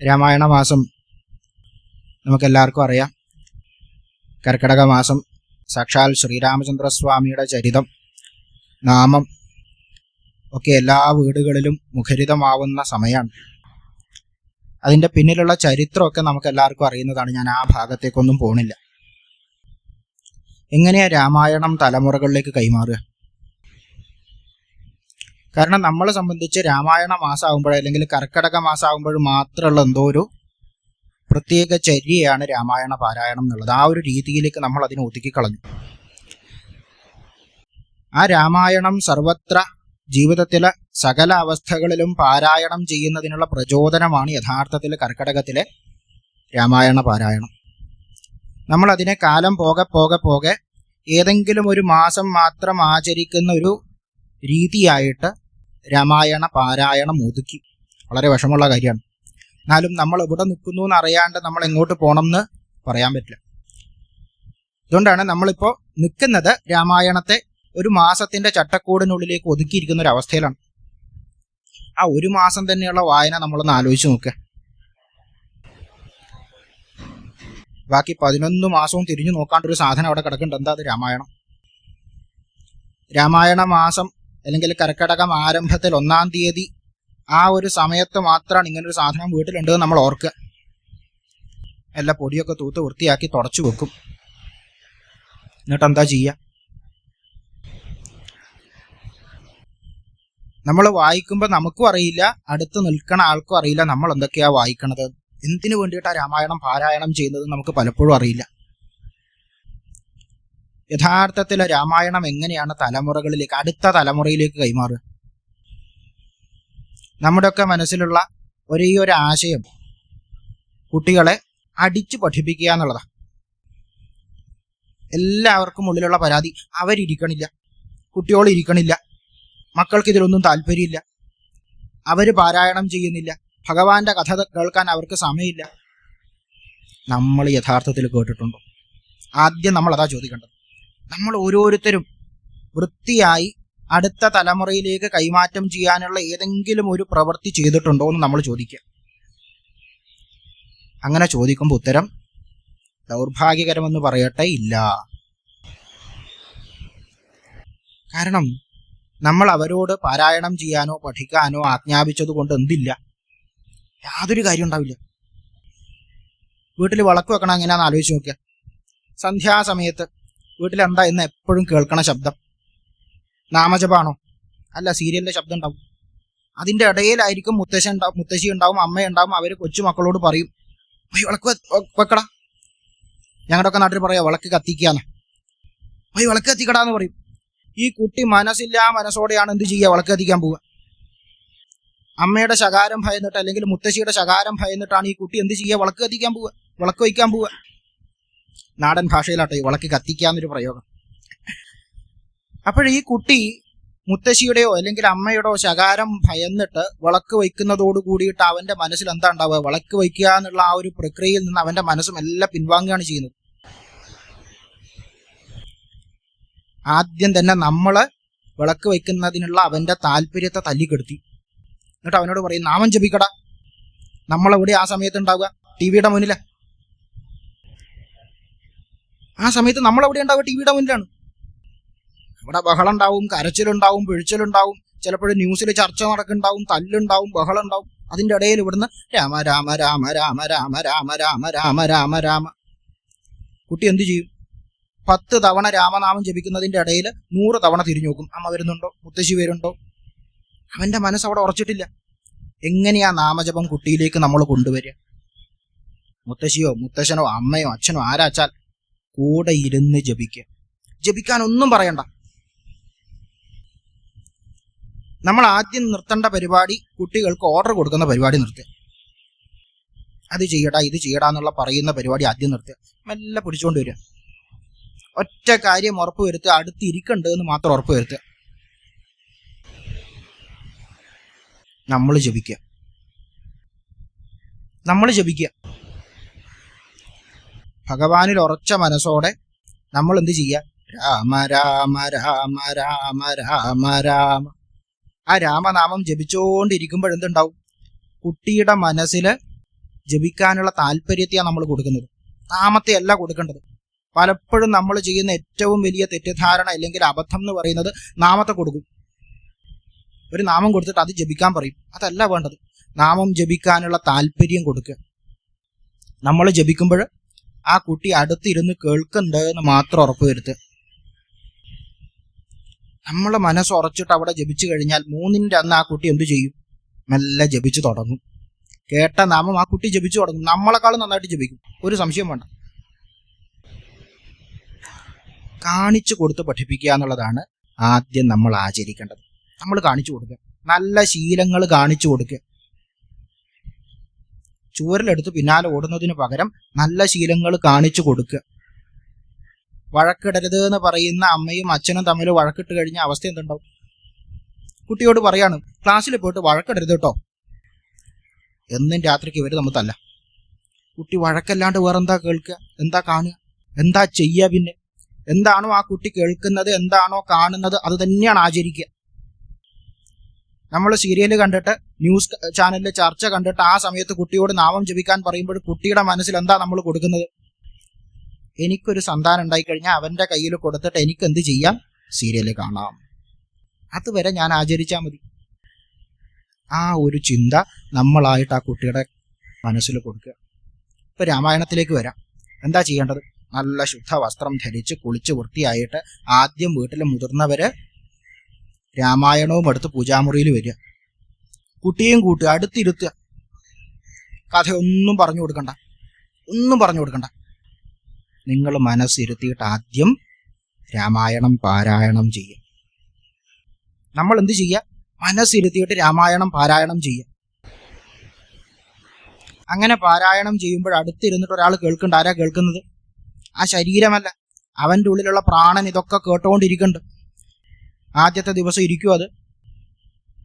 രാമായണ മാസം നമുക്കെല്ലാവർക്കും അറിയാം. കർക്കിടക മാസം സാക്ഷാൽ ശ്രീരാമചന്ദ്രസ്വാമിയുടെ ചരിതം, നാമം ഒക്കെ എല്ലാ വീടുകളിലും മുഖരിതമാവുന്ന സമയമാണ്. അതിൻ്റെ പിന്നിലുള്ള ചരിത്രമൊക്കെ നമുക്ക് എല്ലാവർക്കും അറിയുന്നതാണ്. ഞാൻ ആ ഭാഗത്തേക്കൊന്നും പോണില്ല. എങ്ങനെയാ രാമായണം തലമുറകളിലേക്ക് കൈമാറുക? കാരണം നമ്മളെ സംബന്ധിച്ച് രാമായണ മാസമാകുമ്പോഴോ അല്ലെങ്കിൽ കർക്കിടക മാസമാകുമ്പോഴും മാത്രമുള്ള എന്തോ ഒരു പ്രത്യേക ചര്യയാണ് രാമായണ പാരായണം എന്നുള്ളത്. ആ ഒരു രീതിയിലേക്ക് നമ്മൾ അതിനെ ഒതുക്കിക്കളഞ്ഞു. ആ രാമായണം സർവത്ര ജീവിതത്തിലെ സകല അവസ്ഥകളിലും പാരായണം ചെയ്യുന്നതിനുള്ള പ്രചോദനമാണ് യഥാർത്ഥത്തിൽ കർക്കിടകത്തിലെ രാമായണ പാരായണം. നമ്മളതിനെ കാലം പോകെ പോകെ പോകെ ഏതെങ്കിലും ഒരു മാസം മാത്രം ആചരിക്കുന്ന ഒരു രീതിയായിട്ട് രാമായണ പാരായണം ഒതുക്കി. വളരെ വിഷമമുള്ള കാര്യമാണ്. എന്നാലും നമ്മൾ എവിടെ നിൽക്കുന്നു എന്നറിയാണ്ട് നമ്മൾ എങ്ങോട്ട് പോകണം എന്ന് പറയാൻ പറ്റില്ല. അതുകൊണ്ടാണ് നമ്മളിപ്പോൾ നിൽക്കുന്നത് രാമായണത്തെ ഒരു മാസത്തിന്റെ ചട്ടക്കൂടിനുള്ളിലേക്ക് ഒതുക്കിയിരിക്കുന്ന ഒരു അവസ്ഥയിലാണ്. ആ ഒരു മാസം തന്നെയുള്ള വായന നമ്മളൊന്ന് ആലോചിച്ച് നോക്കുക. ബാക്കി 11 മാസവും തിരിഞ്ഞു നോക്കാണ്ടൊരു സാധനം അവിടെ കിടക്കുന്നുണ്ട്. എന്താ അത്? രാമായണം. രാമായണ മാസം അല്ലെങ്കിൽ കർക്കിടകം ആരംഭത്തിൽ 1-ാം തീയതി ആ ഒരു സമയത്ത് മാത്രമാണ് ഇങ്ങനൊരു സാധനം വീട്ടിലുണ്ടെന്ന് നമ്മൾ ഓർക്കുക. എല്ലാ പൊടിയൊക്കെ തൂത്ത് വൃത്തിയാക്കി തുടച്ചു വെക്കും. എന്നിട്ട് എന്താ ചെയ്യുക? നമ്മൾ വായിക്കുമ്പോൾ നമുക്കും അറിയില്ല, അടുത്ത് നിൽക്കണ ആൾക്കും അറിയില്ല നമ്മൾ എന്തൊക്കെയാ വായിക്കണത്, എന്തിനു വേണ്ടിയിട്ടാണ് രാമായണം പാരായണം ചെയ്യുന്നത് നമുക്ക് പലപ്പോഴും അറിയില്ല. യഥാർത്ഥത്തിൽ രാമായണം എങ്ങനെയാണ് തലമുറകളിലേക്ക്, അടുത്ത തലമുറയിലേക്ക് കൈമാറുക? നമ്മുടെയൊക്കെ മനസ്സിലുള്ള ഒരേ ഒരു ആശയം കുട്ടികളെ അടിച്ചു പഠിപ്പിക്കുക എന്നുള്ളതാണ്. എല്ലാവർക്കും ഉള്ളിലുള്ള പരാതി, അവരിയ്ക്കണില്ല, കുട്ടികൾ ഇരിക്കണില്ല, മക്കൾക്ക് ഇതിലൊന്നും താല്പര്യമില്ല, അവർ പാരായണം ചെയ്യുന്നില്ല, ഭഗവാന്റെ കഥ കേൾക്കാൻ അവർക്ക് സമയമില്ല. നമ്മൾ യഥാർത്ഥത്തിൽ കേട്ടിട്ടുണ്ടോ? ആദ്യം നമ്മൾ അതാ ചോദിക്കേണ്ടത്. നമ്മൾ ഓരോരുത്തരും വൃത്തിയായി അടുത്ത തലമുറയിലേക്ക് കൈമാറ്റം ചെയ്യാനുള്ള ഏതെങ്കിലും ഒരു പ്രവൃത്തി ചെയ്തിട്ടുണ്ടോ എന്ന് നമ്മൾ ചോദിക്കുക. അങ്ങനെ ചോദിക്കുമ്പോൾ ഉത്തരം ദൗർഭാഗ്യകരമെന്ന് പറയട്ടെ, ഇല്ല. കാരണം നമ്മൾ അവരോട് പാരായണം ചെയ്യാനോ പഠിക്കാനോ ആജ്ഞാപിച്ചത് കൊണ്ട് എന്തില്ല? യാതൊരു കാര്യം ഉണ്ടാവില്ല. വീട്ടിൽ വിളക്ക് വെക്കണം എങ്ങനെയാണെന്ന് ആലോചിച്ച് നോക്കുക. സന്ധ്യാസമയത്ത് വീട്ടിലെന്താ ഇന്ന് എപ്പോഴും കേൾക്കണ ശബ്ദം? നാമജപാണോ? അല്ല, സീരിയലിന്റെ ശബ്ദം ഉണ്ടാവും. അതിൻ്റെ ഇടയിലായിരിക്കും മുത്തശ്ശി ഉണ്ടാവും, അമ്മയുണ്ടാവും. അവർ കൊച്ചുമക്കളോട് പറയും, പോയി വിളക്ക് വെക്കടാ. ഞങ്ങളുടെയൊക്കെ നാട്ടിൽ പറയാ വിളക്ക് കത്തിക്കാന്ന്. പോയി വിളക്ക് കത്തിക്കടാന്ന് പറയും. ഈ കുട്ടി മനസ്സോടെയാണ് എന്ത് ചെയ്യുക? വിളക്ക് കത്തിക്കാൻ പോവുക. അമ്മയുടെ ശകാരം ഭയന്നിട്ട് അല്ലെങ്കിൽ മുത്തശ്ശിയുടെ ശകാരം ഭയന്നിട്ടാണ് ഈ കുട്ടി എന്ത് ചെയ്യുക? വിളക്ക് കത്തിക്കാൻ പോവുക, വിളക്ക് വയ്ക്കാൻ പോവുക. നാടൻ ഭാഷയിലാട്ടെ ഈ വിളക്ക് കത്തിക്കാന്നൊരു പ്രയോഗം. അപ്പോഴീ കുട്ടി മുത്തശ്ശിയുടെയോ അല്ലെങ്കിൽ അമ്മയുടെയോ ശകാരം ഭയന്നിട്ട് വിളക്ക് വയ്ക്കുന്നതോട് കൂടിയിട്ട് അവന്റെ മനസ്സിൽ എന്താ ഉണ്ടാവുക? വിളക്ക് വയ്ക്കുക എന്നുള്ള ആ ഒരു പ്രക്രിയയിൽ നിന്ന് അവന്റെ മനസ്സും എല്ലാം പിൻവാങ്ങുകയാണ് ചെയ്യുന്നത്. ആദ്യം തന്നെ നമ്മൾ വിളക്ക് വയ്ക്കുന്നതിനുള്ള അവന്റെ താല്പര്യത്തെ തല്ലിക്കെടുത്തി. എന്നിട്ട് അവനോട് പറയും, നാമം ജപിക്കടാ. നമ്മളെവിടെ ആ സമയത്ത് ഉണ്ടാവുക? ടിവിയുടെ മുന്നിലാണ്. ആ സമയത്ത് നമ്മളെവിടെ ഉണ്ടാവുക? ടിവിയുടെ മുന്നിലാണ്. ഇവിടെ ബഹളം ഉണ്ടാവും, കരച്ചിലുണ്ടാവും, പിഴിച്ചിലുണ്ടാവും, ചിലപ്പോഴും ന്യൂസിൽ ചർച്ച നടക്കുന്നുണ്ടാവും, തല്ലുണ്ടാവും, ബഹളം ഉണ്ടാവും. അതിൻ്റെ ഇടയിൽ ഇവിടുന്ന് രാമ രാമ രാമ രാമ രാമ രാമ രാമ രാമ രാമ രാമ. കുട്ടി എന്ത് ചെയ്യും? 10 തവണ രാമനാമം ജപിക്കുന്നതിൻ്റെ ഇടയിൽ 100 തവണ തിരിഞ്ഞു നോക്കും. അമ്മ വരുന്നുണ്ടോ? മുത്തശ്ശി വരുന്നുണ്ടോ? അവന്റെ മനസ്സ് അവിടെ ഉറച്ചിട്ടില്ല. എങ്ങനെയാ നാമജപം കുട്ടിയിലേക്ക് നമ്മൾ കൊണ്ടുവരിക? മുത്തശ്ശിയോ മുത്തശ്ശനോ അമ്മയോ അച്ഛനോ ആരാച്ചാൽ കൂടെ ഇരുന്ന് ജപിക്കുക. ജപിക്കാൻ ഒന്നും പറയണ്ട. നമ്മൾ ആദ്യം നിർത്തേണ്ട പരിപാടി കുട്ടികൾക്ക് ഓർഡർ കൊടുക്കുന്ന പരിപാടി നിർത്തുക. അത് ചെയ്യടാ ഇത് ചെയ്യടാ എന്നുള്ള പറയുന്ന പരിപാടി ആദ്യം നിർത്തുക. മെല്ലെ പിടിച്ചുകൊണ്ട് വരിക. ഒറ്റ കാര്യം ഉറപ്പ് വരുത്തുക, അടുത്തിരിക്കണ്ട് എന്ന് മാത്രം ഉറപ്പ് വരുത്തുക. നമ്മൾ ജപിക്കുക. ഭഗവാനിൽ ഉറച്ച മനസ്സോടെ നമ്മൾ എന്ത് ചെയ്യുക? രാമ രാമ രാമ രാമ രാമ രാമ. ആ രാമനാമം ജപിച്ചുകൊണ്ടിരിക്കുമ്പോൾ എന്തുണ്ടാവും? കുട്ടിയുടെ മനസ്സിൽ ജപിക്കാനുള്ള താല്പര്യത്തെയാണ് നമ്മൾ കൊടുക്കുന്നത്, നാമത്തെ അല്ല കൊടുക്കേണ്ടത്. പലപ്പോഴും നമ്മൾ ചെയ്യുന്ന ഏറ്റവും വലിയ തെറ്റിദ്ധാരണ അല്ലെങ്കിൽ അബദ്ധം എന്ന് പറയുന്നത് നാമത്തെ കൊടുക്കും. ഒരു നാമം കൊടുത്തിട്ട് അത് ജപിക്കാൻ പറയും. അതല്ല വേണ്ടത്. നാമം ജപിക്കാനുള്ള താല്പര്യം കൊടുക്കുക. നമ്മൾ ജപിക്കുമ്പോൾ ആ കുട്ടി അടുത്തിരുന്ന് കേൾക്കുന്നുണ്ട് എന്ന് മാത്രം ഉറപ്പുവരുത്തുക. നമ്മളെ മനസ്സ് ഉറച്ചിട്ട് അവിടെ ജപിച്ചു കഴിഞ്ഞാൽ 3-ന്റെ അന്ന് ആ കുട്ടി എന്തു ചെയ്യും? മെല്ലെ ജപിച്ചു തുടങ്ങും. കേട്ട നാമം ആ കുട്ടി ജപിച്ചു തുടങ്ങും. നമ്മളെക്കാളും നന്നായിട്ട് ജപിക്കും, ഒരു സംശയം വേണ്ട. കാണിച്ചു കൊടുത്ത് പഠിപ്പിക്കുക എന്നുള്ളതാണ് ആദ്യം നമ്മൾ ആചരിക്കേണ്ടത്. നമ്മൾ കാണിച്ചു കൊടുക്കുക, നല്ല ശീലങ്ങൾ കാണിച്ചു കൊടുക്കുക. ചൂരലെടുത്ത് പിന്നാലെ ഓടുന്നതിന് പകരം നല്ല ശീലങ്ങൾ കാണിച്ചു കൊടുക്കുക. വഴക്കിടരുത് എന്ന് പറയുന്ന അമ്മയും അച്ഛനും തമ്മിൽ വഴക്കിട്ട് കഴിഞ്ഞ അവസ്ഥ എന്തുണ്ടാവും? കുട്ടിയോട് പറയാണ്, ക്ലാസ്സിൽ പോയിട്ട് വഴക്കിടരുത് കേട്ടോ. എന്നും രാത്രിക്ക് ഇവർ തമ്മിലല്ല. കുട്ടി വഴക്കല്ലാണ്ട് വേറെന്താ കേൾക്കുക, എന്താ കാണുക, എന്താ ചെയ്യുക? പിന്നെ എന്താണോ ആ കുട്ടി കേൾക്കുന്നത്, എന്താണോ കാണുന്നത്, അത് തന്നെയാണ് ആചരിക്കുക. നമ്മൾ സീരിയൽ കണ്ടിട്ട് ന്യൂസ് ചാനലിൽ ചർച്ച കണ്ടിട്ട് ആ സമയത്ത് കുട്ടിയോട് നാമം ജപിക്കാൻ പറയുമ്പോൾ കുട്ടിയുടെ മനസ്സിൽ എന്താ നമ്മൾ കൊടുക്കുന്നത്? എനിക്കൊരു സന്താനം ഉണ്ടായിക്കഴിഞ്ഞാൽ അവൻ്റെ കയ്യിൽ കൊടുത്തിട്ട് എനിക്ക് എന്ത് ചെയ്യാം? സീരിയൽ കാണാം. അതുവരെ ഞാൻ ആചരിച്ചാൽ മതി. ആ ഒരു ചിന്ത നമ്മളായിട്ട് ആ കുട്ടിയുടെ മനസ്സിൽ കൊടുക്കുക. ഇപ്പൊ രാമായണത്തിലേക്ക് വരാം. എന്താ ചെയ്യേണ്ടത്? നല്ല ശുദ്ധ വസ്ത്രം ധരിച്ച് കുളിച്ച് വൃത്തിയായിട്ട് ആദ്യം വീട്ടിലെ മുതിർന്നവര് രാമായണവും എടുത്ത് പൂജാമുറിയിൽ വരിക. കുട്ടിയും കൂട്ടുക, അടുത്തിരുത്തുക. കഥയൊന്നും പറഞ്ഞു കൊടുക്കണ്ട, ഒന്നും പറഞ്ഞു കൊടുക്കണ്ട. നിങ്ങൾ മനസ്സിരുത്തിയിട്ട് ആദ്യം രാമായണം പാരായണം ചെയ്യുക. നമ്മൾ എന്ത് ചെയ്യുക? മനസ്സിരുത്തിയിട്ട് രാമായണം പാരായണം ചെയ്യുക. അങ്ങനെ പാരായണം ചെയ്യുമ്പോൾ അടുത്തിരുന്നിട്ട് ഒരാൾ കേൾക്കുന്നുണ്ട്. ആരാ കേൾക്കുന്നത്? ആ ശരീരമല്ല, അവൻ്റെ ഉള്ളിലുള്ള പ്രാണൻ ഇതൊക്കെ കേട്ടുകൊണ്ടിരിക്കുന്നുണ്ട്. ആദ്യത്തെ ദിവസം ഇരിക്കും അത്.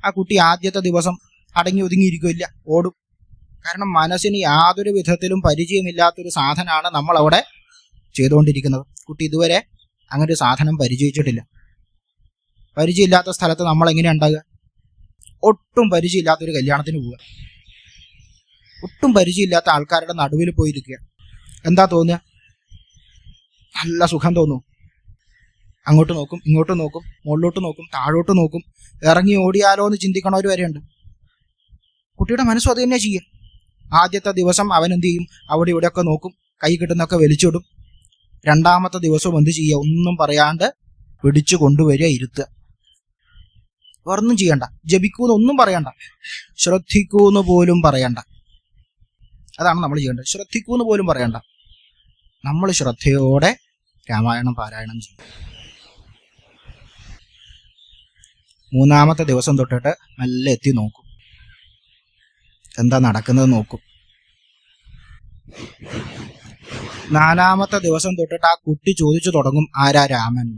ആ കുട്ടി ആദ്യത്തെ ദിവസം അടങ്ങി ഒതുങ്ങിയിരിക്കില്ല, ഓടും. കാരണം മനസ്സിന് യാതൊരു വിധത്തിലും പരിചയമില്ലാത്തൊരു സാധനമാണ് നമ്മളവിടെ ചെയ്തുകൊണ്ടിരിക്കുന്നത്. കുട്ടി ഇതുവരെ അങ്ങനെ ഒരു സാധനം പരിചയിച്ചിട്ടില്ല. പരിചയമില്ലാത്ത സ്ഥലത്ത് നമ്മൾ എങ്ങനെയാണ് ഉണ്ടാകുക? ഒട്ടും പരിചയമില്ലാത്തൊരു കല്യാണത്തിന് പോവുക, ഒട്ടും പരിചയമില്ലാത്ത ആൾക്കാരുടെ നടുവിൽ പോയിരിക്കുക. എന്താ തോന്നുക? നല്ല സുഖം തോന്നും. അങ്ങോട്ട് നോക്കും, ഇങ്ങോട്ട് നോക്കും, മുകളിലോട്ട് നോക്കും, താഴോട്ട് നോക്കും. ഇറങ്ങി ഓടിയാലോ എന്ന് ചിന്തിക്കണവർ വരെയുണ്ട്. കുട്ടിയുടെ മനസ്സും അത് തന്നെയാണ് ചെയ്യുക. ആദ്യത്തെ ദിവസം അവൻ എന്ത് ചെയ്യും? അവിടെ ഇവിടെയൊക്കെ നോക്കും, കൈ കിട്ടുന്നൊക്കെ വലിച്ചിടും. രണ്ടാമത്തെ ദിവസം എന്ത് ചെയ്യുക? ഒന്നും പറയാണ്ട് പിടിച്ചു കൊണ്ടുവരിക, ഇരുത്തുക. വേറൊന്നും ചെയ്യണ്ട. ജപിക്കൂന്നൊന്നും പറയണ്ട, ശ്രദ്ധിക്കൂന്ന് പോലും പറയണ്ട. അതാണ് നമ്മൾ ചെയ്യേണ്ടത്. ശ്രദ്ധിക്കൂന്ന് പോലും പറയണ്ട. നമ്മൾ ശ്രദ്ധയോടെ രാമായണം പാരായണം ചെയ്യും. 3-ാമത്തെ ദിവസം തൊട്ടിട്ട് നല്ല എത്തി നോക്കും, എന്താ നടക്കുന്നത് നോക്കും. 4-ാമത്തെ ദിവസം തൊട്ടിട്ട് ആ കുട്ടി ചോദിച്ചു തുടങ്ങും, ആരാ രാമൻ?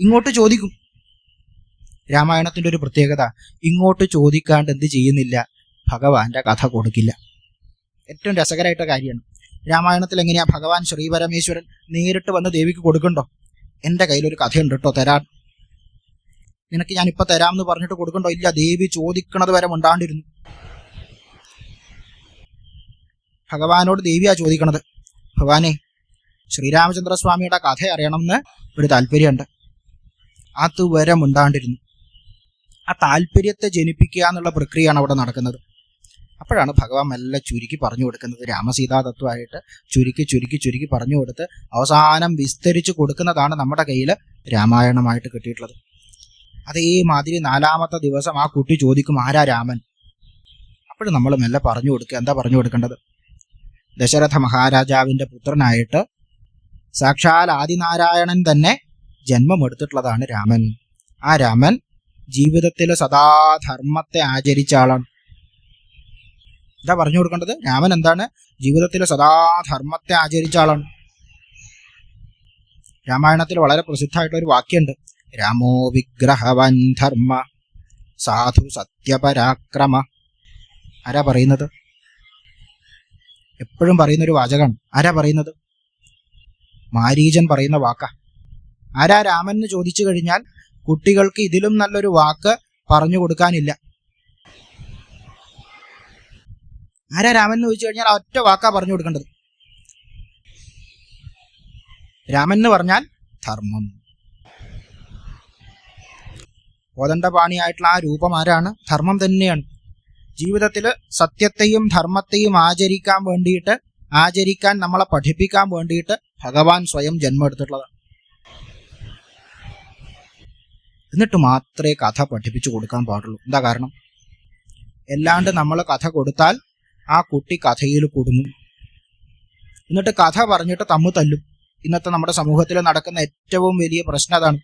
ഇങ്ങോട്ട് ചോദിക്കും. രാമായണത്തിന്റെ ഒരു പ്രത്യേകത, ഇങ്ങോട്ട് ചോദിക്കാണ്ട് എന്ത് ചെയ്യുന്നില്ല? ഭഗവാന്റെ കഥ കൊടുക്കില്ല. ഏറ്റവും രസകരമായിട്ട കാര്യമാണ്. രാമായണത്തിൽ എങ്ങനെയാ ഭഗവാൻ ശ്രീപരമേശ്വരൻ നേരിട്ട് വന്ന് ദേവിക്ക് കൊടുക്കണ്ടോ? എൻ്റെ കയ്യിലൊരു കഥയുണ്ട് കേട്ടോ, തരാൻ. നിനക്ക് ഞാനിപ്പോ തരാമെന്ന് പറഞ്ഞിട്ട് കൊടുക്കണ്ടോ? ഇല്ല, ദേവി ചോദിക്കണത് വരെ ഉണ്ടാണ്ടിരുന്നു. ഭഗവാനോട് ദേവിയാ ചോദിക്കണത്, ഭഗവാനെ ശ്രീരാമചന്ദ്രസ്വാമിയുടെ കഥ അറിയണമെന്ന് ഒരു താല്പര്യമുണ്ട്. അതുവരെ ഉണ്ടാണ്ടിരുന്നു. ആ താല്പര്യത്തെ ജനിപ്പിക്കുക എന്നുള്ള പ്രക്രിയയാണ് അവിടെ നടക്കുന്നത്. അപ്പോഴാണ് ഭഗവാൻ മെല്ലെ ചുരുക്കി പറഞ്ഞു കൊടുക്കുന്നത്. രാമസീതാ തത്വമായിട്ട് ചുരുക്കി ചുരുക്കി ചുരുക്കി പറഞ്ഞു കൊടുത്ത് അവസാനം വിസ്തരിച്ച് കൊടുക്കുന്നതാണ് നമ്മുടെ കയ്യിൽ രാമായണമായിട്ട് കിട്ടിയിട്ടുള്ളത്. അതേമാതിരി 4-ാമത്തെ ദിവസം ആ കുട്ടി ചോദിക്കും, ആരാ രാമൻ? അപ്പോഴും നമ്മൾ മെല്ലെ പറഞ്ഞു കൊടുക്കുക. എന്താ പറഞ്ഞു കൊടുക്കേണ്ടത്? ദശരഥ മഹാരാജാവിൻ്റെ പുത്രനായിട്ട് സാക്ഷാൽ ആദിനാരായണൻ തന്നെ ജന്മമെടുത്തിട്ടുള്ളതാണ് രാമൻ. ആ രാമൻ ജീവിതത്തിൽ സദാ ധർമ്മത്തെ ആചരിച്ച ആളാണ്. എന്താ പറഞ്ഞു കൊടുക്കേണ്ടത്? രാമൻ എന്താണ്? ജീവിതത്തിൽ സദാ ധർമ്മത്തെ ആചരിച്ച ആളാണ്. രാമായണത്തിൽ വളരെ പ്രസിദ്ധമായിട്ടൊരു വാക്യമുണ്ട്, രാമോ വിഗ്രഹവൻ ധർമ്മ സാധു സത്യപരാക്രമ. ആരാ പറയുന്നത്? എപ്പോഴും പറയുന്നൊരു വാചകമാണ്. ആരാ പറയുന്നത്? മാരീചൻ പറയുന്ന വാക്കാ. ആരാ രാമൻ എന്ന് ചോദിച്ചു കഴിഞ്ഞാൽ കുട്ടികൾക്ക് ഇതിലും നല്ലൊരു വാക്ക് പറഞ്ഞു കൊടുക്കാനില്ല. ആരാ രാമൻ എന്ന് ചോദിച്ചു കഴിഞ്ഞാൽ ഒറ്റ വാക്കാ പറഞ്ഞു കൊടുക്കേണ്ടത്. രാമൻ എന്ന് പറഞ്ഞാൽ ധർമ്മം. കോദണ്ഡപാണിയായിട്ടുള്ള ആ രൂപം ആരാണ്? ധർമ്മം തന്നെയാണ്. ജീവിതത്തിൽ സത്യത്തെയും ധർമ്മത്തെയും ആചരിക്കാൻ നമ്മളെ പഠിപ്പിക്കാൻ വേണ്ടിയിട്ട് ഭഗവാൻ സ്വയം ജന്മം എടുത്തിട്ടുള്ളതാണ്. എന്നിട്ട് മാത്രമേ കഥ പഠിപ്പിച്ചു കൊടുക്കാൻ പാടുള്ളൂ. എന്താ കാരണം? അല്ലാണ്ട് നമ്മൾ കഥ കൊടുത്താൽ ആ കുട്ടി കഥയിൽ കുടുങ്ങും. എന്നിട്ട് കഥ പറഞ്ഞിട്ട് തമ്മിൽ തല്ലും. ഇന്നത്തെ നമ്മുടെ സമൂഹത്തിൽ നടക്കുന്ന ഏറ്റവും വലിയ പ്രശ്നം അതാണ്.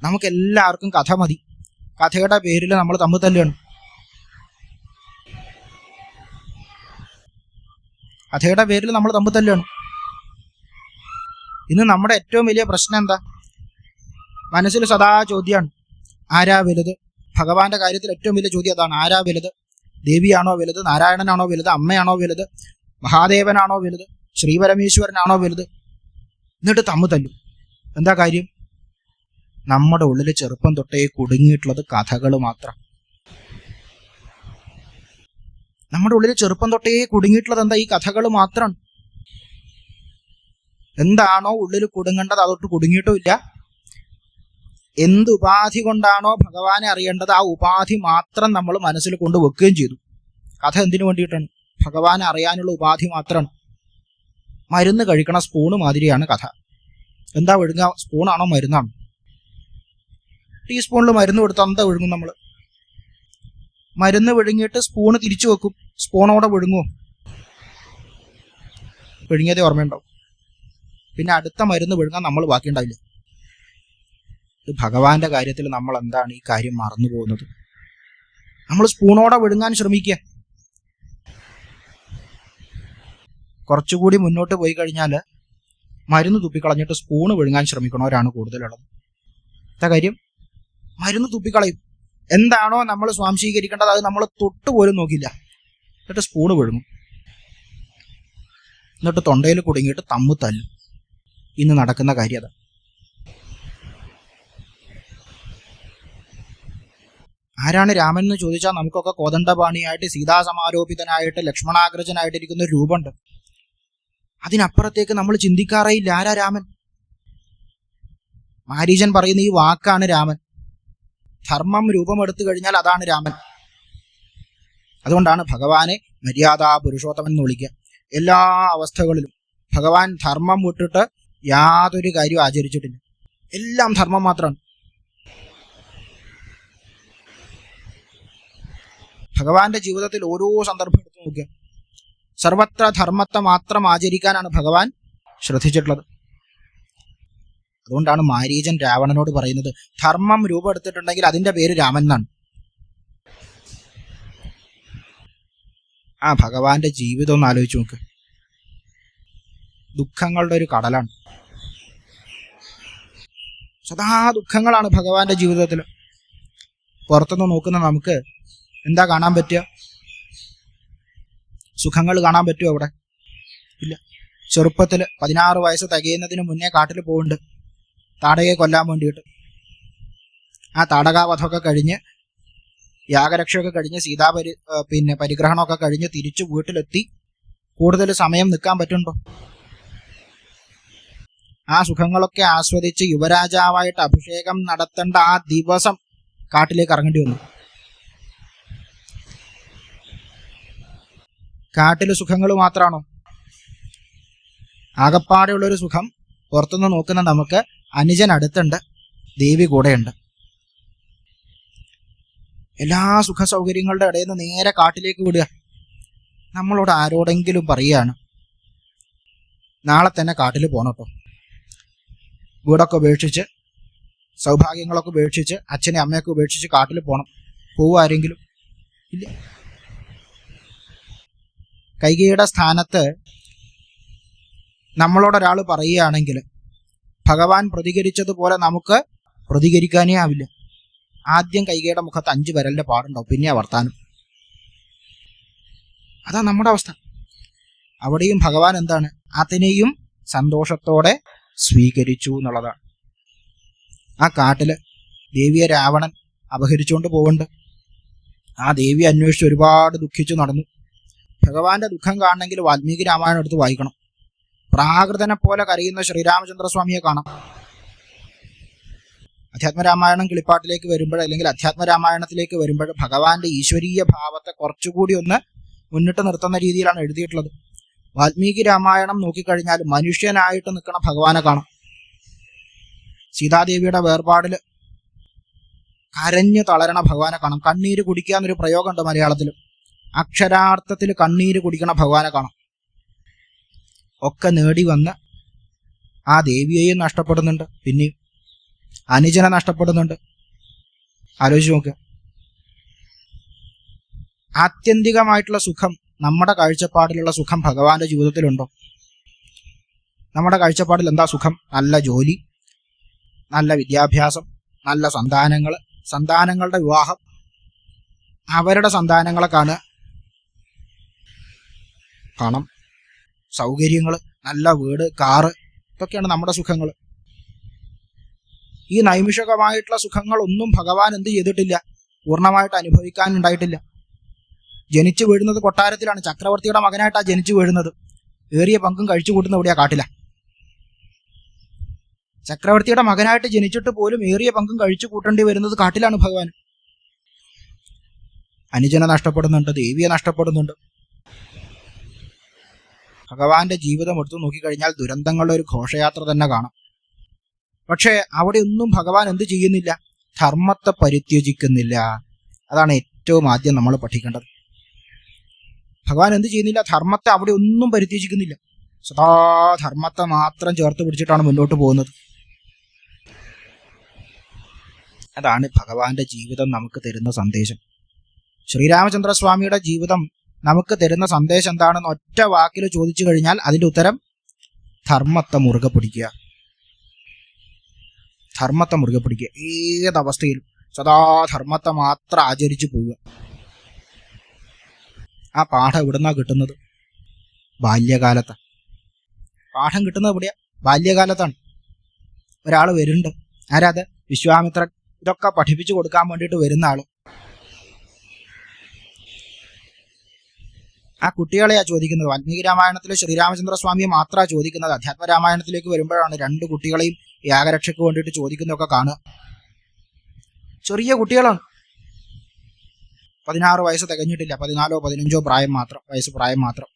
നമുക്ക് എല്ലാവർക്കും കഥ മതി. കഥയുടെ പേരിൽ നമ്മൾ തമ്മിൽ തല്ലുകയാണ്. കഥയുടെ പേരിൽ നമ്മൾ തമ്മിൽ തല്ലുകയാണ്. ഇന്ന് നമ്മുടെ ഏറ്റവും വലിയ പ്രശ്നം എന്താ? മനസ്സിൽ സദാ ചോദ്യമാണ്, ആരാ വലുത്? ഭഗവാന്റെ കാര്യത്തിൽ ഏറ്റവും വലിയ ചോദ്യം അതാണ്. ആരാ വലുത്? ദേവിയാണോ വലുത്? നാരായണനാണോ വലുത്? അമ്മയാണോ വലുത്? മഹാദേവനാണോ വലുത്? ശ്രീപരമേശ്വരനാണോ വലുത്? എന്നിട്ട് തമ്മിൽ തല്ലും. എന്താ കാര്യം? നമ്മുടെ ഉള്ളിൽ ചെറുപ്പം തൊട്ടേ കുടുങ്ങിയിട്ടുള്ളത് കഥകൾ മാത്രം. നമ്മുടെ ഉള്ളിൽ ചെറുപ്പം തൊട്ടേ കുടുങ്ങിയിട്ടുള്ളത് എന്താ? ഈ കഥകൾ മാത്രമാണ്. എന്താണോ ഉള്ളിൽ കുടുങ്ങേണ്ടത് അതൊട്ട് കുടുങ്ങിയിട്ടുമില്ല. എന്ത് ഉപാധി കൊണ്ടാണോ ഭഗവാനെ അറിയേണ്ടത് ആ ഉപാധി മാത്രം നമ്മൾ മനസ്സിൽ കൊണ്ട് വെക്കുകയും ചെയ്തു. കഥ എന്തിനു വേണ്ടിയിട്ടാണ്? ഭഗവാനെ അറിയാനുള്ള ഉപാധി മാത്രമാണ്. മരുന്ന് കഴിക്കണ സ്പൂണ് മാതിരിയാണ് കഥ. എന്താ വിഴുങ്ങുക? സ്പൂണാണോ മരുന്നാണോ? ടീസ്പൂണിൽ മരുന്ന് കൊടുത്താൽ എന്താ വിഴുങ്ങും? നമ്മൾ മരുന്ന് വിഴുങ്ങിയിട്ട് സ്പൂണ് തിരിച്ചു വെക്കും. സ്പൂണോടെ വിഴുങ്ങുമോ? വിഴുങ്ങിയതേ ഓർമ്മയുണ്ടാവും. പിന്നെ അടുത്ത മരുന്ന് വിഴുങ്ങാൻ നമ്മൾ ബാക്കിയുണ്ടാവില്ല. ഇത് ഭഗവാന്റെ കാര്യത്തിൽ നമ്മൾ എന്താണ് ഈ കാര്യം മറന്നു പോകുന്നത്? നമ്മൾ സ്പൂണോടെ വിഴുങ്ങാൻ ശ്രമിക്കുക. കുറച്ചുകൂടി മുന്നോട്ട് പോയി കഴിഞ്ഞാൽ മരുന്ന് തുപ്പിക്കളഞ്ഞിട്ട് സ്പൂണ് വിഴുങ്ങാൻ ശ്രമിക്കണവരാണ് കൂടുതലുള്ളത്. എന്താ കാര്യം? മരുന്ന് തുപ്പിക്കളയും. എന്താണോ നമ്മൾ സ്വാംശീകരിക്കേണ്ടത് അത് നമ്മൾ തൊട്ടുപോലും നോക്കില്ല. എന്നിട്ട് സ്പൂണ് വിഴുങ്ങും. എന്നിട്ട് തൊണ്ടയിൽ കുടുങ്ങിയിട്ട് തമ്മിൽ തല്ലും. ഇന്ന് നടക്കുന്ന കാര്യം അതാ. ആരാണ് രാമൻ എന്ന് ചോദിച്ചാൽ നമുക്കൊക്കെ കോദണ്ഡപാണിയായിട്ട് സീതാസമാരോപിതനായിട്ട് ലക്ഷ്മണാഗ്രജനായിട്ടിരിക്കുന്ന ഒരു രൂപമുണ്ട്. അതിനപ്പുറത്തേക്ക് നമ്മൾ ചിന്തിക്കാറേയില്ല. ആരാ രാമൻ? മാരീചൻ പറയുന്ന ഈ വാക്കാണ് രാമൻ. ധർമ്മം രൂപമെടുത്തു കഴിഞ്ഞാൽ അതാണ് രാമൻ. അതുകൊണ്ടാണ് ഭഗവാനെ മര്യാദാ പുരുഷോത്തമൻ എന്ന് വിളിക്കുക. എല്ലാ അവസ്ഥകളിലും ഭഗവാൻ ധർമ്മം വിട്ടിട്ട് യാതൊരു കാര്യവും ആചരിച്ചിട്ടില്ല. എല്ലാം ധർമ്മം മാത്രമാണ്. ഭഗവാന്റെ ജീവിതത്തിൽ ഓരോ സന്ദർഭം എടുത്തു നോക്കുക, സർവത്ര ധർമ്മത്തെ മാത്രം ആചരിക്കാനാണ് ഭഗവാൻ ശ്രദ്ധിച്ചിട്ടുള്ളത്. അതുകൊണ്ടാണ് മാരീചൻ രാവണനോട് പറയുന്നത്, ധർമ്മം രൂപം എടുത്തിട്ടുണ്ടെങ്കിൽ അതിന്റെ പേര് രാമൻ എന്നാണ്. ആ ഭഗവാന്റെ ജീവിതം ഒന്ന് ആലോചിച്ച് നോക്ക്. ദുഃഖങ്ങളുടെ ഒരു കടലാണ്. സദാ ദുഃഖങ്ങളാണ് ഭഗവാന്റെ ജീവിതത്തിൽ. പുറത്തുനിന്ന് നോക്കുന്ന നമുക്ക് എന്താ കാണാൻ പറ്റുക? സുഖങ്ങൾ കാണാൻ പറ്റുമോ അവിടെ? ഇല്ല. ചെറുപ്പത്തിൽ 16 വയസ്സ് തികയുന്നതിന് മുന്നേ കാട്ടിൽ പോകുന്നുണ്ട് താടകയെ കൊല്ലാൻ വേണ്ടിയിട്ട്. ആ താടകാവധമൊക്കെ കഴിഞ്ഞ് യാഗരക്ഷയൊക്കെ കഴിഞ്ഞ് പരിഗ്രഹണമൊക്കെ കഴിഞ്ഞ് തിരിച്ചു വീട്ടിലെത്തി കൂടുതൽ സമയം നിൽക്കാൻ പറ്റുന്നുണ്ടോ? ആ സുഖങ്ങളൊക്കെ ആസ്വദിച്ച് യുവരാജാവായിട്ട് അഭിഷേകം നടത്തേണ്ട ആ ദിവസം കാട്ടിലേക്ക് ഇറങ്ങേണ്ടി വന്നു. കാട്ടിലെ സുഖങ്ങൾ മാത്രമാണോ? ആകപ്പാടെയുള്ളൊരു സുഖം പുറത്തുനിന്ന് നോക്കുന്ന നമുക്ക് അനുജൻ അടുത്തുണ്ട്, ദേവി കൂടെയുണ്ട്. എല്ലാ സുഖ സൗകര്യങ്ങളുടെ ഇടയിൽ നിന്ന് നേരെ കാട്ടിലേക്ക് വിടുക. നമ്മളോട് ആരോടെങ്കിലും പറയുകയാണ്, നാളെ തന്നെ കാട്ടിൽ പോകണം കേട്ടോ, വീടൊക്കെ ഉപേക്ഷിച്ച് സൗഭാഗ്യങ്ങളൊക്കെ ഉപേക്ഷിച്ച് അച്ഛനെ അമ്മയൊക്കെ ഉപേക്ഷിച്ച് കാട്ടിൽ പോകണം. പോവുക ആരെങ്കിലും? ഇല്ല. കൈകേയിയുടെ സ്ഥാനത്ത് നമ്മളോടൊരാൾ പറയുകയാണെങ്കിൽ ഭഗവാൻ പ്രതികരിച്ചതുപോലെ നമുക്ക് പ്രതികരിക്കാനേ ആവില്ല. ആദ്യം കൈകേയിയുടെ മുഖത്ത് 5 വിരലിന്റെ പാടുണ്ടാവും, പിന്നെ വർത്താനം. അതാ നമ്മുടെ അവസ്ഥ. അവിടെയും ഭഗവാൻ എന്താണ്? അതിനെയും സന്തോഷത്തോടെ സ്വീകരിച്ചു എന്നുള്ളതാണ്. ആ കാട്ടില് ദേവിയെ രാവണൻ അപഹരിച്ചുകൊണ്ട് പോകുന്നുണ്ട്. ആ ദേവിയെ അന്വേഷിച്ച് ഒരുപാട് ദുഃഖിച്ചു നടന്നു. ഭഗവാന്റെ ദുഃഖം കാണണമെങ്കിൽ വാൽമീകി രാമായണം എടുത്ത് വായിക്കണം. പ്രാകൃതനെ പോലെ കരയുന്ന ശ്രീരാമചന്ദ്രസ്വാമിയെ കാണാം. അധ്യാത്മരാമായണം കിളിപ്പാട്ടിലേക്ക് വരുമ്പോൾ, അല്ലെങ്കിൽ അധ്യാത്മരാമായണത്തിലേക്ക് വരുമ്പോൾ ഭഗവാന്റെ ഈശ്വരീയ ഭാവത്തെ കുറച്ചുകൂടി ഒന്ന് മുന്നിട്ട് നിർത്തുന്ന രീതിയിലാണ് എഴുതിയിട്ടുള്ളത്. വാൽമീകി രാമായണം നോക്കിക്കഴിഞ്ഞാൽ മനുഷ്യനായിട്ട് നിൽക്കുന്ന ഭഗവാനെ കാണാം. സീതാദേവിയുടെ വേർപാടിൽ കരഞ്ഞു തളരണ ഭഗവാനെ കാണാം. കണ്ണീര് കുടിക്കുക എന്നൊരു പ്രയോഗമുണ്ട് മലയാളത്തിൽ. അക്ഷരാർത്ഥത്തിൽ കണ്ണീര് കുടിക്കണ ഭഗവാനെ കാണാം. ഒക്കെ നേടി വന്ന് ആ ദേവിയെയും നഷ്ടപ്പെടുന്നുണ്ട്, പിന്നെയും അനുജനെ നഷ്ടപ്പെടുന്നുണ്ട്. ആലോചിച്ച് നോക്കുക. ആത്യന്തികമായിട്ടുള്ള സുഖം, നമ്മുടെ കാഴ്ചപ്പാടിലുള്ള സുഖം ഭഗവാന്റെ ജീവിതത്തിലുണ്ടോ? നമ്മുടെ കാഴ്ചപ്പാടിൽ എന്താ സുഖം? നല്ല ജോലി, നല്ല വിദ്യാഭ്യാസം, നല്ല സന്താനങ്ങൾ, സന്താനങ്ങളുടെ വിവാഹം, അവരുടെ സന്താനങ്ങളെ കാണുക, പണം, സൗകര്യങ്ങൾ, നല്ല വീട്, കാറ്, ഇതൊക്കെയാണ് നമ്മുടെ സുഖങ്ങൾ. ഈ നൈമിഷികമായിട്ടുള്ള സുഖങ്ങളൊന്നും ഭഗവാൻ എന്ത് ചെയ്തിട്ടില്ല? പൂർണ്ണമായിട്ട് അനുഭവിക്കാനുണ്ടായിട്ടില്ല. ജനിച്ചു വീഴുന്നത് കൊട്ടാരത്തിലാണ്. ചക്രവർത്തിയുടെ മകനായിട്ടാണ് ജനിച്ചു വീഴുന്നത്. ഏറിയ പങ്കും കഴിച്ചു കൂട്ടുന്ന എവിടെയാ? കാട്ടില. ചക്രവർത്തിയുടെ മകനായിട്ട് ജനിച്ചിട്ട് പോലും ഏറിയ പങ്കും കഴിച്ചു കൂട്ടേണ്ടി വരുന്നത് കാട്ടിലാണ് ഭഗവാൻ. അനുജനെ നഷ്ടപ്പെടുന്നുണ്ട്, ദേവിയെ നഷ്ടപ്പെടുന്നുണ്ട്. ഭഗവാന്റെ ജീവിതം എടുത്തു നോക്കിക്കഴിഞ്ഞാൽ ദുരന്തങ്ങളുടെ ഒരു ഘോഷയാത്ര തന്നെ കാണാം. പക്ഷേ അവിടെ ഒന്നും ഭഗവാൻ എന്ത് ചെയ്യുന്നില്ല? ധർമ്മത്തെ പരിത്യജിക്കുന്നില്ല. അതാണ് ഏറ്റവും ആദ്യം നമ്മൾ പഠിക്കേണ്ടത്. ഭഗവാൻ എന്ത് ചെയ്യുന്നില്ല? ധർമ്മത്തെ അവിടെ ഒന്നും പരിത്യജിക്കുന്നില്ല. സദാ ധർമ്മത്തെ മാത്രം ചേർത്ത് പിടിച്ചിട്ടാണ് മുന്നോട്ട് പോകുന്നത്. അതാണ് ഭഗവാന്റെ ജീവിതം നമുക്ക് തരുന്ന സന്ദേശം. ശ്രീരാമചന്ദ്രസ്വാമിയുടെ ജീവിതം നമുക്ക് തരുന്ന സന്ദേശം എന്താണെന്ന് ഒറ്റ വാക്കിൽ ചോദിച്ചു കഴിഞ്ഞാൽ അതിൻ്റെ ഉത്തരം ധർമ്മത്തെ മുറുകെ പിടിക്കുക. ധർമ്മത്തെ മുറുകെ പിടിക്കുക. ഏതവസ്ഥയിലും സദാ ധർമ്മത്തെ മാത്രം ആചരിച്ചു പോവുക. ആ പാഠം എവിടുന്നാ കിട്ടുന്നത്? ബാല്യകാലത്ത്. പാഠം കിട്ടുന്നത് എവിടെയാ? ബാല്യകാലത്താണ്. ഒരാൾ വരുന്നുണ്ട്. ആരാത്? വിശ്വാമിത്രൻ. ഇതൊക്കെ പഠിപ്പിച്ചു കൊടുക്കാൻ വേണ്ടിയിട്ട് വരുന്ന ആള്. ആ കുട്ടികളെയാ ചോദിക്കുന്നത്. വാൽമീകി രാമായണത്തിൽ ശ്രീരാമചന്ദ്രസ്വാമിയെ മാത്രമാണ് ചോദിക്കുന്നത്. അധ്യാത്മരാമായണത്തിലേക്ക് വരുമ്പോഴാണ് രണ്ട് കുട്ടികളെയും യാഗരക്ഷയ്ക്ക് വേണ്ടിയിട്ട് ചോദിക്കുന്നതൊക്കെ കാണുക. ചെറിയ കുട്ടികളാണ്. 16 വയസ്സ് തികഞ്ഞിട്ടില്ല. 14 15 വയസ്സ് പ്രായം മാത്രം.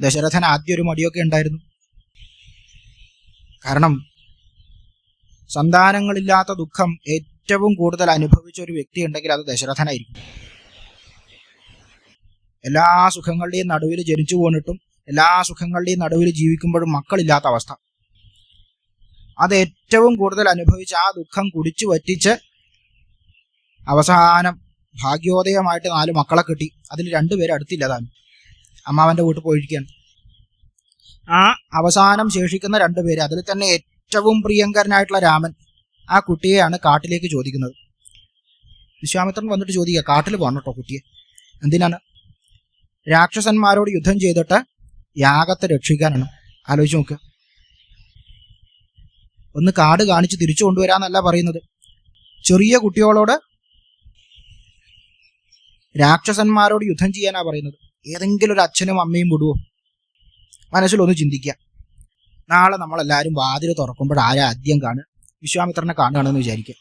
ദശരഥന് ആദ്യം ഒരു മടിയൊക്കെ ഉണ്ടായിരുന്നു. കാരണം സന്താനങ്ങളില്ലാത്ത ദുഃഖം ഏറ്റവും കൂടുതൽ അനുഭവിച്ച ഒരു വ്യക്തി ഉണ്ടെങ്കിൽ അത് ദശരഥനായിരിക്കും. എല്ലാ സുഖങ്ങളുടെയും നടുവിൽ ജനിച്ചു പോന്നിട്ടും എല്ലാ സുഖങ്ങളുടെയും നടുവിൽ ജീവിക്കുമ്പോഴും മക്കളില്ലാത്ത അവസ്ഥ, അത് ഏറ്റവും കൂടുതൽ അനുഭവിച്ച് ആ ദുഃഖം കുടിച്ചു വറ്റിച്ച് അവസാനം ഭാഗ്യോദയമായിട്ട് 4 മക്കളെ കിട്ടി. അതിൽ 2 പേര് അടുത്തില്ലതാണ്. അമ്മാവന്റെ വീട്ടിൽ പോയിരിക്കുകയാണ്. ആ അവസാനം ശേഷിക്കുന്ന 2 പേര്, അതിൽ തന്നെ ഏറ്റവും പ്രിയങ്കരനായിട്ടുള്ള രാമൻ, ആ കുട്ടിയെയാണ് കാട്ടിലേക്ക് ചോദിക്കുന്നത്. വിശ്വാമിത്രൻ വന്നിട്ട് ചോദിക്കുക, കാട്ടിൽ പോകണം കേട്ടോ കുട്ടിയെ. എന്തിനാണ്? രാക്ഷസന്മാരോട് യുദ്ധം ചെയ്തിട്ട് യാഗത്തെ രക്ഷിക്കാനാണ്. ആലോചിച്ച് നോക്കുക. ഒന്ന് കാട് കാണിച്ച് തിരിച്ചു കൊണ്ടുവരാന്നല്ല പറയുന്നത്. ചെറിയ കുട്ടികളോട് രാക്ഷസന്മാരോട് യുദ്ധം ചെയ്യാനാ പറയുന്നത്. ഏതെങ്കിലും ഒരു അച്ഛനും അമ്മയും വിടുവോ? മനസ്സിലൊന്ന് ചിന്തിക്കുക. നാളെ നമ്മളെല്ലാവരും വാതിൽ തുറക്കുമ്പോൾ ആരാ ആദ്യം കാണുക? വിശ്വാമിത്രനെ കാണുകയാണെന്ന് വിചാരിക്കുക.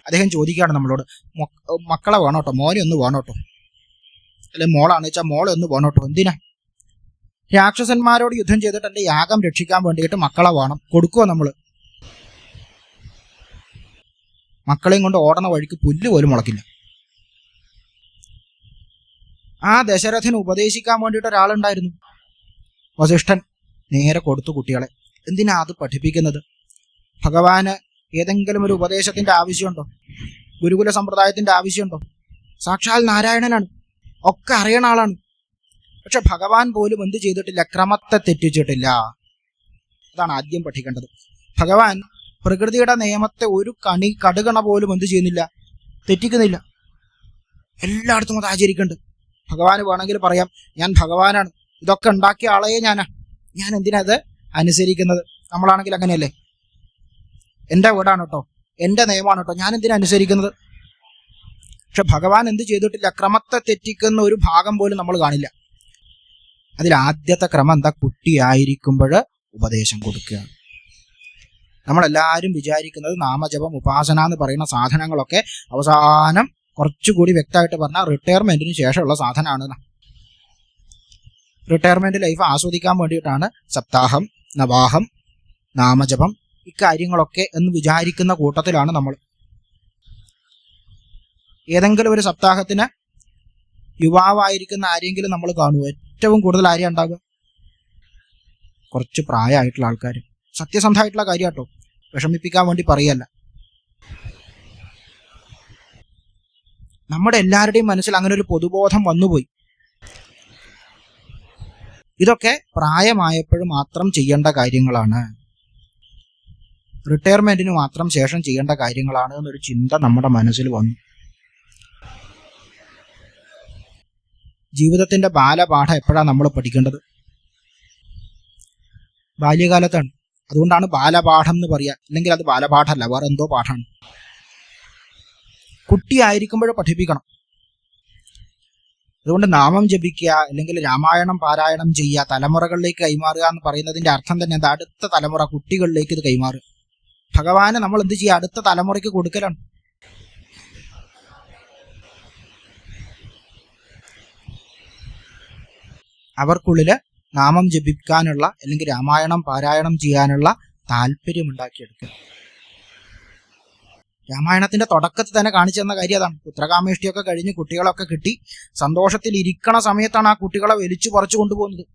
അദ്ദേഹം ചോദിക്കുകയാണ് നമ്മളോട്, മക്കളെ വേണോട്ടോ, മോനെ ഒന്ന് വേണോട്ടോ, അല്ലെ മോളാണെന്ന് വെച്ചാൽ മോളെ ഒന്ന് വേണോട്ടോ. എന്തിനാ? രാക്ഷസന്മാരോട് യുദ്ധം ചെയ്തിട്ട് എൻ്റെ യാഗം രക്ഷിക്കാൻ വേണ്ടിയിട്ട് മക്കളെ വേണം. കൊടുക്കുവോ നമ്മൾ? മക്കളെയും കൊണ്ട് ഓടുന്ന വഴിക്ക് പുല്ല് പോലും മുളക്കില്ല. ആ ദശരഥന് ഉപദേശിക്കാൻ വേണ്ടിയിട്ട് ഒരാളുണ്ടായിരുന്നു, വസിഷ്ഠൻ. നേരെ കൊടുത്തു കുട്ടികളെ. എന്തിനാ അത് പഠിപ്പിക്കുന്നത്? ഭഗവാന് ഏതെങ്കിലും ഒരു ഉപദേശത്തിന്റെ ആവശ്യമുണ്ടോ? ഗുരുകുല സമ്പ്രദായത്തിന്റെ ആവശ്യമുണ്ടോ? സാക്ഷാൽ നാരായണനാണ്, ഒക്കെ അറിയണ ആളാണ്. പക്ഷെ ഭഗവാൻ പോലും എന്ത് ചെയ്തിട്ടില്ല? ക്രമത്തെ തെറ്റിച്ചിട്ടില്ല. അതാണ് ആദ്യം പഠിക്കേണ്ടത്. ഭഗവാൻ പ്രകൃതിയുടെ നിയമത്തെ ഒരു കടുകണ പോലും എന്ത് ചെയ്യുന്നില്ല? തെറ്റിക്കുന്നില്ല. എല്ലായിടത്തും അത് ആചരിക്കുന്നുണ്ട്. ഭഗവാന് വേണമെങ്കിൽ പറയാം, ഞാൻ ഭഗവാനാണ്, ഇതൊക്കെ ഉണ്ടാക്കിയ ആളെയെ ഞാൻ എന്തിനാ അത് അനുസരിക്കുന്നത്? നമ്മളാണെങ്കിൽ അങ്ങനെയല്ലേ? എൻ്റെ വീടാണ് കേട്ടോ, എൻ്റെ നിയമമാണ് കേട്ടോ, ഞാൻ എന്തിനാ അനുസരിക്കുന്നത്? പക്ഷെ ഭഗവാൻ എന്ത് ചെയ്തിട്ടില്ല? ക്രമത്തെ തെറ്റിക്കുന്ന ഒരു ഭാഗം പോലും നമ്മൾ കാണില്ല. അതിൽ ആദ്യത്തെ ക്രമം എന്താ? കുട്ടിയായിരിക്കുമ്പോൾ ഉപദേശം കൊടുക്കുക. നമ്മളെല്ലാവരും വിചാരിക്കുന്നത് നാമജപം, ഉപാസന എന്ന് പറയുന്ന സാധനങ്ങളൊക്കെ അവസാനം കുറച്ചുകൂടി വ്യക്തമായിട്ട് പറഞ്ഞാൽ റിട്ടയർമെന്റിന് ശേഷമുള്ള സാധനമാണ്. റിട്ടയർമെന്റ് ലൈഫ് ആസ്വദിക്കാൻ വേണ്ടിയിട്ടാണ് സപ്താഹം, നവാഹം, നാമജപം ഇക്കാര്യങ്ങളൊക്കെ എന്ന് വിചാരിക്കുന്ന കൂട്ടത്തിലാണ് നമ്മൾ. ഏതെങ്കിലും ഒരു സപ്താഹത്തിന് യുവാവായിരിക്കുന്ന ആരെങ്കിലും നമ്മൾ കാണുമോ? ഏറ്റവും കൂടുതൽ ആരെയും ഉണ്ടാകുക? കുറച്ച് പ്രായമായിട്ടുള്ള ആൾക്കാർ. സത്യസന്ധമായിട്ടുള്ള കാര്യം കേട്ടോ, വിഷമിപ്പിക്കാൻ വേണ്ടി പറയല്ല. നമ്മുടെ എല്ലാവരുടെയും മനസ്സിൽ അങ്ങനെ ഒരു പൊതുബോധം വന്നുപോയി. ഇതൊക്കെ പ്രായമായപ്പോഴും മാത്രം ചെയ്യേണ്ട കാര്യങ്ങളാണ്, റിട്ടയർമെന്റിന് മാത്രം ശേഷം ചെയ്യേണ്ട കാര്യങ്ങളാണ് എന്നൊരു ചിന്ത നമ്മുടെ മനസ്സിൽ വന്നു. ജീവിതത്തിന്റെ ബാലപാഠം എപ്പോഴാണ് നമ്മൾ പഠിക്കേണ്ടത്? ബാല്യകാലത്താണ്. അതുകൊണ്ടാണ് ബാലപാഠം എന്ന് പറയുക. അല്ലെങ്കിൽ അത് ബാലപാഠമല്ല, വേറെ എന്തോ പാഠമാണ്. കുട്ടിയായിരിക്കുമ്പോഴേ പഠിപ്പിക്കണം. അതുകൊണ്ട് നാമം ജപിക്കുക അല്ലെങ്കിൽ രാമായണം പാരായണം ചെയ്യുക, തലമുറകളിലേക്ക് കൈമാറുക എന്ന് പറയുന്നതിന്റെ അർത്ഥം തന്നെ എന്താ? അടുത്ത തലമുറ കുട്ടികളിലേക്ക് ഇത് കൈമാറുക. ഭഗവാനെ നമ്മൾ എന്ത് ചെയ്യുക? അടുത്ത തലമുറയ്ക്ക് കൊടുക്കലാണ്. അവർക്കുള്ളില് നാമം ജപിക്കാനുള്ള അല്ലെങ്കിൽ രാമായണം പാരായണം ചെയ്യാനുള്ള താല്പര്യം ഉണ്ടാക്കിയെടുക്കുക. രാമായണത്തിന്റെ തുടക്കത്തിൽ തന്നെ കാണിച്ചു തന്ന കാര്യം അതാണ്. പുത്രകാമേഷ്ടിയൊക്കെ കഴിഞ്ഞ് കുട്ടികളൊക്കെ കിട്ടി സന്തോഷത്തിൽ ഇരിക്കണ സമയത്താണ് ആ കുട്ടികളെ വലിച്ചു പറിച്ചു കൊണ്ടുപോകുന്നത്.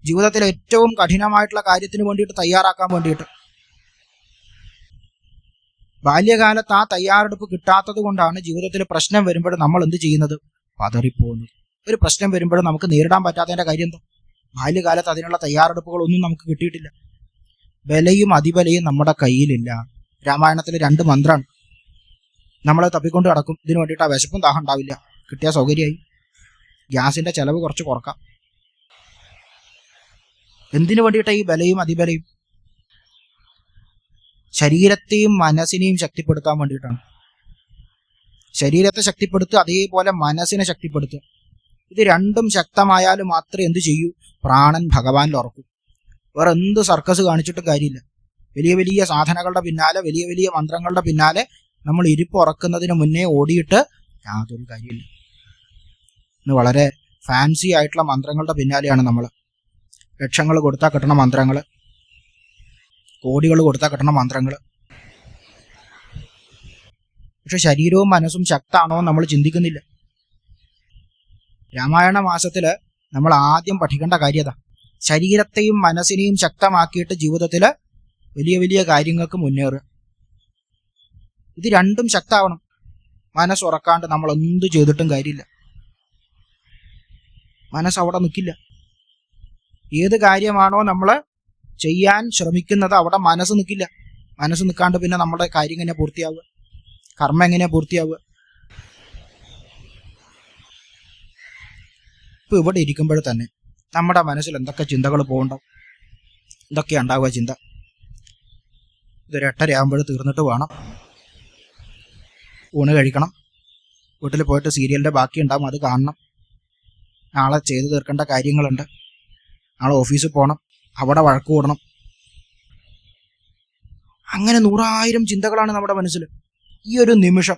ജീവിതത്തിലെ ഏറ്റവും കഠിനമായിട്ടുള്ള കാര്യത്തിന് വേണ്ടിയിട്ട് തയ്യാറാക്കാൻ വേണ്ടിയിട്ട്. ബാല്യകാലത്ത് ആ തയ്യാറെടുപ്പ് കിട്ടാത്തത് കൊണ്ടാണ് ജീവിതത്തിൽ പ്രശ്നം വരുമ്പോൾ നമ്മൾ എന്ത് ചെയ്യുന്നത്? പതറിപ്പോകുന്നത്. ഒരു പ്രശ്നം വരുമ്പോൾ നമുക്ക് നേരിടാൻ പറ്റാത്തതിന്റെ കാര്യം എന്താ? ബാല്യകാലത്ത് അതിനുള്ള തയ്യാറെടുപ്പുകളൊന്നും നമുക്ക് കിട്ടിയിട്ടില്ല. ബലയും അതിബലയും നമ്മുടെ കയ്യിലില്ല. രാമായണത്തിൽ 2 മന്ത്രമാണ്. നമ്മളെ തപ്പിക്കൊണ്ട് കിടക്കും. ഇതിനു വേണ്ടിയിട്ട് ആ വിശപ്പും ദാഹം ഉണ്ടാവില്ല. കിട്ടിയ സൗകര്യമായി. ഗ്യാസിന്റെ ചെലവ് കുറച്ച് കുറക്കാം. എന്തിനു വേണ്ടിയിട്ടാണ് ഈ ബലയും അതിബലയും? ശരീരത്തെയും മനസ്സിനെയും ശക്തിപ്പെടുത്താൻ വേണ്ടിയിട്ടാണ്. ശരീരത്തെ ശക്തിപ്പെടുത്തുക, അതേപോലെ മനസ്സിനെ ശക്തിപ്പെടുത്തുക. ഇത് രണ്ടും ശക്തമായാലും മാത്രമേ എന്ത് ചെയ്യൂ? പ്രാണൻ ഭഗവാനിൽ ഉറക്കൂ. വേറെ എന്ത് സർക്കസ് കാണിച്ചിട്ടും കാര്യമില്ല. വലിയ വലിയ സാധനങ്ങളുടെ പിന്നാലെ, വലിയ വലിയ മന്ത്രങ്ങളുടെ പിന്നാലെ നമ്മൾ ഇരിപ്പുറക്കുന്നതിന് മുന്നേ ഓടിയിട്ട് യാതൊരു കാര്യമില്ല. ഇന്ന് വളരെ ഫാൻസി ആയിട്ടുള്ള മന്ത്രങ്ങളുടെ പിന്നാലെയാണ് നമ്മൾ. ലക്ഷങ്ങൾ കൊടുത്താൽ കിട്ടണ മന്ത്രങ്ങൾ, കോടികൾ കൊടുത്താൽ കിട്ടണ മന്ത്രങ്ങൾ. പക്ഷെ ശരീരവും മനസ്സും ശക്താണോ നമ്മൾ ചിന്തിക്കുന്നില്ല. രാമായണ മാസത്തില് നമ്മൾ ആദ്യം പഠിക്കേണ്ട കാര്യത ശരീരത്തെയും മനസ്സിനെയും ശക്തമാക്കിയിട്ട് ജീവിതത്തില് വലിയ വലിയ കാര്യങ്ങൾക്ക് മുന്നേറുക. ഇത് രണ്ടും ശക്താവണം. മനസ്സുറക്കാണ്ട് നമ്മൾ എന്ത് ചെയ്തിട്ടും കാര്യമില്ല. മനസ്സവിടെ നിൽക്കില്ല. ഏത് കാര്യമാണോ നമ്മൾ ചെയ്യാൻ ശ്രമിക്കുന്നത് അവിടെ മനസ്സ് നിൽക്കില്ല. മനസ്സ് നിൽക്കാണ്ട് പിന്നെ നമ്മുടെ കാര്യം എങ്ങനെ പൂർത്തിയാവുക? കർമ്മം എങ്ങനെ പൂർത്തിയാവുക? ഇപ്പൊ ഇവിടെ ഇരിക്കുമ്പോൾ തന്നെ നമ്മുടെ മനസ്സിൽ എന്തൊക്കെ ചിന്തകൾ പോകുന്നുണ്ടാവും? എന്തൊക്കെ ഉണ്ടാവുക ചിന്ത? ഇതൊരു 8:30 ആകുമ്പോൾ തീർന്നിട്ട് വേണം ഊണ് കഴിക്കണം. വീട്ടിൽ പോയിട്ട് സീരിയലിന്റെ ബാക്കി ഉണ്ടാവും, അത് കാണണം. നാളെ ചെയ്തു തീർക്കേണ്ട കാര്യങ്ങളുണ്ട്. നാളെ ഓഫീസിൽ പോകണം, അവിടെ വഴക്ക് കൂടണം. അങ്ങനെ 100,000 ചിന്തകളാണ് നമ്മുടെ മനസ്സിൽ. ഈ ഒരു നിമിഷം,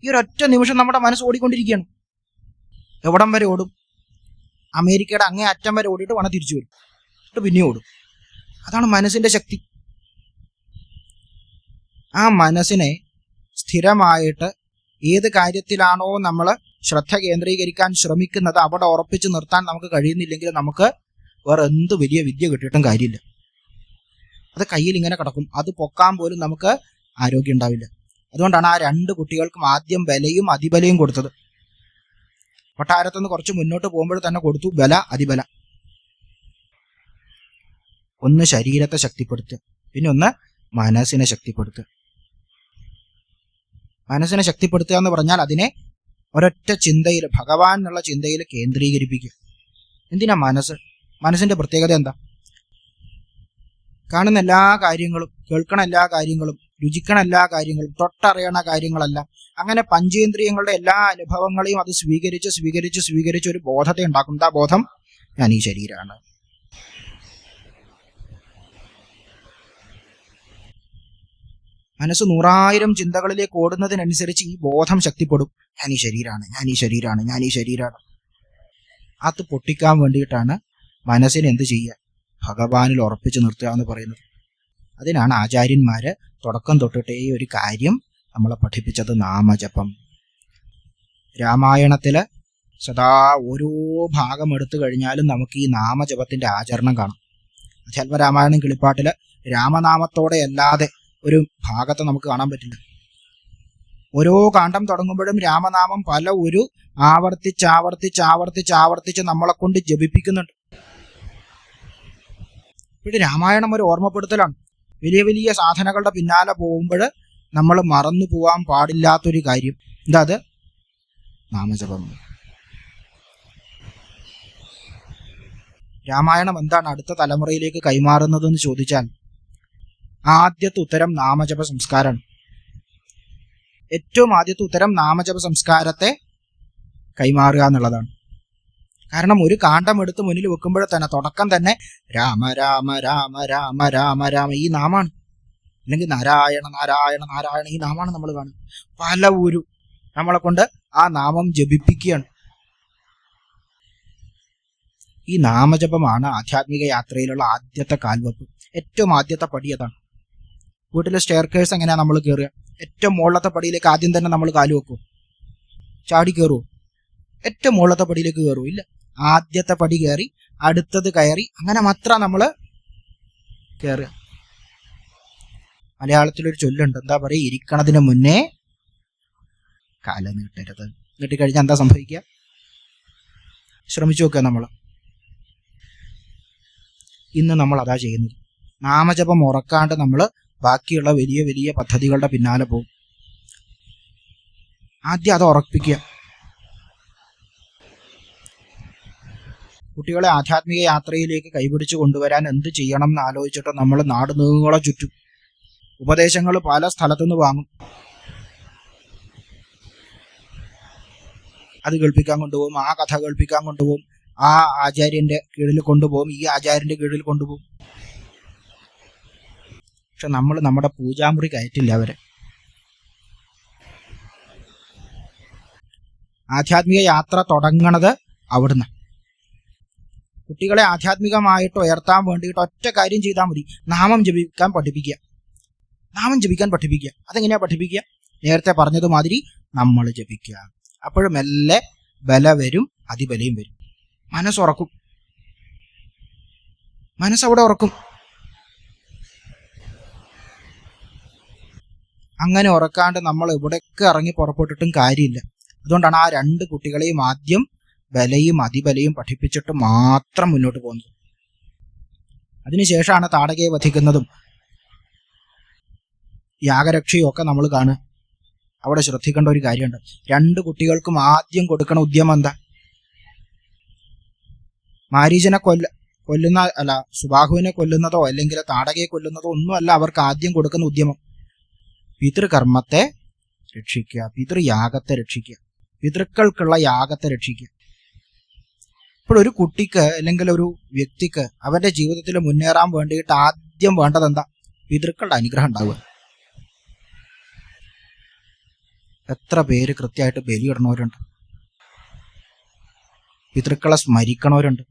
ഈ ഒരു ഒറ്റ നിമിഷം നമ്മുടെ മനസ്സ് ഓടിക്കൊണ്ടിരിക്കുകയാണ്. എവിടം വരെ ഓടും? അമേരിക്കയുടെ അങ്ങേ അറ്റം വരെ ഓടിയിട്ട് വേണം തിരിച്ചു വരും, എന്നിട്ട് പിന്നെ ഓടും. അതാണ് മനസ്സിന്റെ ശക്തി. ആ മനസ്സിനെ സ്ഥിരമായിട്ട് ഏത് കാര്യത്തിലാണോ നമ്മൾ ശ്രദ്ധ കേന്ദ്രീകരിക്കാൻ ശ്രമിക്കുന്നത് അവിടെ ഉറപ്പിച്ച് നിർത്താൻ നമുക്ക് കഴിയുന്നില്ലെങ്കിൽ നമുക്ക് വേറെ എന്ത് വലിയ വിദ്യ കിട്ടിയിട്ടും കാര്യമില്ല. അത് കയ്യിൽ ഇങ്ങനെ കിടക്കും. അത് പൊക്കാൻ പോലും നമുക്ക് ആരോഗ്യം ഉണ്ടാവില്ല. അതുകൊണ്ടാണ് ആ 2 കുട്ടികൾക്കും ആദ്യം ബലയും അതിബലയും കൊടുത്തത്. കൊട്ടാരത്തുനിന്ന് കുറച്ച് മുന്നോട്ട് പോകുമ്പോൾ തന്നെ കൊടുത്തു ബല അതിബല. ഒന്ന് ശരീരത്തെ ശക്തിപ്പെടുത്തുക, പിന്നെ ഒന്ന് മനസ്സിനെ ശക്തിപ്പെടുത്തുക. മനസ്സിനെ ശക്തിപ്പെടുത്തുക എന്ന് പറഞ്ഞാൽ അതിനെ ഒരൊറ്റ ചിന്തയിൽ, ഭഗവാൻ എന്നുള്ള ചിന്തയിൽ കേന്ദ്രീകരിപ്പിക്കുക. എന്തിനാ മനസ്സിന്റെ പ്രത്യേകത എന്താ? കാണുന്ന എല്ലാ കാര്യങ്ങളും, കേൾക്കണ എല്ലാ കാര്യങ്ങളും, രുചിക്കണ എല്ലാ കാര്യങ്ങളും, തൊട്ടറിയണ കാര്യങ്ങളെല്ലാം, അങ്ങനെ പഞ്ചേന്ദ്രിയങ്ങളുടെ എല്ലാ അനുഭവങ്ങളെയും അത് സ്വീകരിച്ച് ഒരു ബോധത്തെ ഉണ്ടാക്കും. ആ ബോധം ഞാൻ ഈ ശരീരമാണ്. മനസ്സ് 100,000 ചിന്തകളിലേക്ക് ഓടുന്നതിനനുസരിച്ച് ഈ ബോധം ശക്തിപ്പെടും. ഞാൻ ഈ ശരീരമാണ്. അത് പൊട്ടിക്കാൻ വേണ്ടിയിട്ടാണ് മനസ്സിനെ എന്ത് ചെയ്യുക? ഭഗവാനിൽ ഉറപ്പിച്ചു നിർത്തുക എന്ന് പറയുന്നത്. അതിനാണ് ആചാര്യന്മാര് തുടക്കം തൊട്ടിട്ടേ ഒരു കാര്യം നമ്മളെ പഠിപ്പിച്ചത്, നാമജപം. രാമായണത്തില് സദാ ഓരോ ഭാഗം എടുത്തു കഴിഞ്ഞാലും നമുക്ക് ഈ നാമജപത്തിന്റെ ആചരണം കാണാം. അധ്യാത്മരാമായണം കിളിപ്പാട്ടില് രാമനാമത്തോടെ അല്ലാതെ ഒരു ഭാഗത്ത് നമുക്ക് കാണാൻ പറ്റില്ല. ഓരോ കാണ്ഡം തുടങ്ങുമ്പോഴും രാമനാമം പല ഒരു ആവർത്തിച്ച് നമ്മളെ കൊണ്ട് ജപിപ്പിക്കുന്നുണ്ട്. ഇവിടെ രാമായണം ഒരു ഓർമ്മപ്പെടുത്തലാണ്. വലിയ വലിയ സാധനങ്ങളുടെ പിന്നാലെ പോകുമ്പോൾ നമ്മൾ മറന്നു പോവാൻ പാടില്ലാത്തൊരു കാര്യം എന്താ? അത് നാമജപം. രാമായണം എന്താണ് അടുത്ത തലമുറയിലേക്ക് കൈമാറുന്നതെന്ന് ചോദിച്ചാൽ ആദ്യത്തെ ഉത്തരം നാമജപ സംസ്കാരമാണ്. ഏറ്റവും ആദ്യത്തെ ഉത്തരം നാമജപ സംസ്കാരത്തെ കൈമാറുക എന്നുള്ളതാണ്. കാരണം ഒരു കാണ്ഡം എടുത്ത് മുന്നിൽ വെക്കുമ്പോൾ തന്നെ തുടക്കം തന്നെ രാമ രാമ രാമ രാമ രാമ രാമ ഈ നാമാണ്, അല്ലെങ്കിൽ നാരായണ നാരായണ നാരായണ ഈ നാമാണ് നമ്മൾ കാണുന്നത്. പല ഒരു നമ്മളെ കൊണ്ട് ആ നാമം ജപിപ്പിക്കുകയാണ്. ഈ നാമജപമാണ് ആധ്യാത്മിക യാത്രയിലുള്ള ആദ്യത്തെ കാൽവെപ്പ്. ഏറ്റവും ആദ്യത്തെ പടി അതാണ്. വീട്ടിലെ സ്റ്റെയർകേഴ്സ് എങ്ങനെയാ നമ്മൾ കയറുക? ഏറ്റവും മുകളിലത്തെ പടിയിലേക്ക് ആദ്യം തന്നെ നമ്മൾ കാല് വെക്കും? ചാടി കയറുമോ? ഏറ്റവും മുകളിലത്തെ പടിയിലേക്ക് കയറുമോ? ഇല്ല. ആദ്യത്തെ പടി കയറി അടുത്തത് കയറി അങ്ങനെ മാത്രം നമ്മൾ കയറുക. മലയാളത്തിലൊരു ചൊല്ലുണ്ട്, എന്താ പറയുക? ഇരിക്കണതിന് മുന്നേ കാല നീട്ടരുത്. നീട്ടിക്കഴിഞ്ഞാൽ എന്താ സംഭവിക്കുക? ശ്രമിച്ചു നോക്കുക. നമ്മൾ ഇന്ന് നമ്മൾ അതാ ചെയ്യുന്നത്. നാമജപം ഉറക്കാണ്ട് നമ്മൾ ബാക്കിയുള്ള വലിയ വലിയ പദ്ധതികളുടെ പിന്നാലെ പോകും. ആദ്യം അത് ഉറപ്പിക്കുക. കുട്ടികളെ ആധ്യാത്മിക യാത്രയിലേക്ക് കൈപിടിച്ച് കൊണ്ടുവരാൻ എന്ത് ചെയ്യണം എന്ന് ആലോചിച്ചിട്ട് നമ്മൾ നാട് നീളെ ചുറ്റും. ഉപദേശങ്ങൾ പല സ്ഥലത്തുനിന്ന് വാങ്ങും. അത് കേൾപ്പിക്കാൻ കൊണ്ടുപോകും, ആ കഥ കേൾപ്പിക്കാൻ കൊണ്ടുപോകും, ആ ആചാര്യന്റെ കീഴിൽ കൊണ്ടുപോകും, ഈ ആചാര്യന്റെ കീഴിൽ കൊണ്ടുപോകും. പക്ഷെ നമ്മൾ നമ്മുടെ പൂജാമുറി കയറ്റില്ല അവരെ. ആധ്യാത്മിക യാത്ര തുടങ്ങണത് അവിടുന്ന്. കുട്ടികളെ ആധ്യാത്മികമായിട്ട് ഉയർത്താൻ വേണ്ടിയിട്ട് ഒറ്റ കാര്യം ചെയ്താൽ മതി, നാമം ജപിക്കാൻ പഠിപ്പിക്കുക. അതെങ്ങനെയാ പഠിപ്പിക്കുക? നേരത്തെ പറഞ്ഞതുമാതിരി നമ്മൾ ജപിക്കുക. അപ്പോഴും മെല്ലെ ബല വരും, അതിബലയും വരും. മനസ്സുറക്കും. മനസ്സവിടെ ഉറക്കും. അങ്ങനെ ഉറക്കാണ്ട് നമ്മൾ എവിടെയൊക്കെ ഇറങ്ങി പുറപ്പെട്ടിട്ടും കാര്യമില്ല. അതുകൊണ്ടാണ് ആ രണ്ട് കുട്ടികളെയും ആദ്യം ബലയും അതിബലയും പഠിപ്പിച്ചിട്ട് മാത്രം മുന്നോട്ട് പോകുന്നത്. അതിനുശേഷമാണ് താടകയെ വധിക്കുന്നതും യാഗരക്ഷയും ഒക്കെ നമ്മൾ കാണുക. അവിടെ ശ്രദ്ധിക്കേണ്ട ഒരു കാര്യമുണ്ട്. രണ്ട് കുട്ടികൾക്കും ആദ്യം കൊടുക്കണ ഉദ്യമം എന്താ? മാരീചനെ കൊല്ലുന്ന അല്ല, സുബാഹുവിനെ കൊല്ലുന്നതോ അല്ലെങ്കിൽ താടകയെ കൊല്ലുന്നതോ ഒന്നുമല്ല അവർക്ക് ആദ്യം കൊടുക്കുന്ന ഉദ്യമം. പിതൃകർമ്മത്തെ രക്ഷിക്കുക, പിതൃയാഗത്തെ രക്ഷിക്കുക, പിതൃക്കൾക്കുള്ള യാഗത്തെ രക്ഷിക്കുക. ഇപ്പോൾ ഒരു കുട്ടിക്ക് അല്ലെങ്കിൽ ഒരു വ്യക്തിക്ക് അവന്റെ ജീവിതത്തിൽ മുന്നേറാൻ വേണ്ടിയിട്ട് ആദ്യം വേണ്ടത് എന്താ? പിതൃക്കളുടെ അനുഗ്രഹം ഉണ്ടാവുക. എത്ര പേര് കൃത്യമായിട്ട് ബലിയിടണവരുണ്ട്, പിതൃക്കളെ സ്മരിക്കണവരുണ്ട്.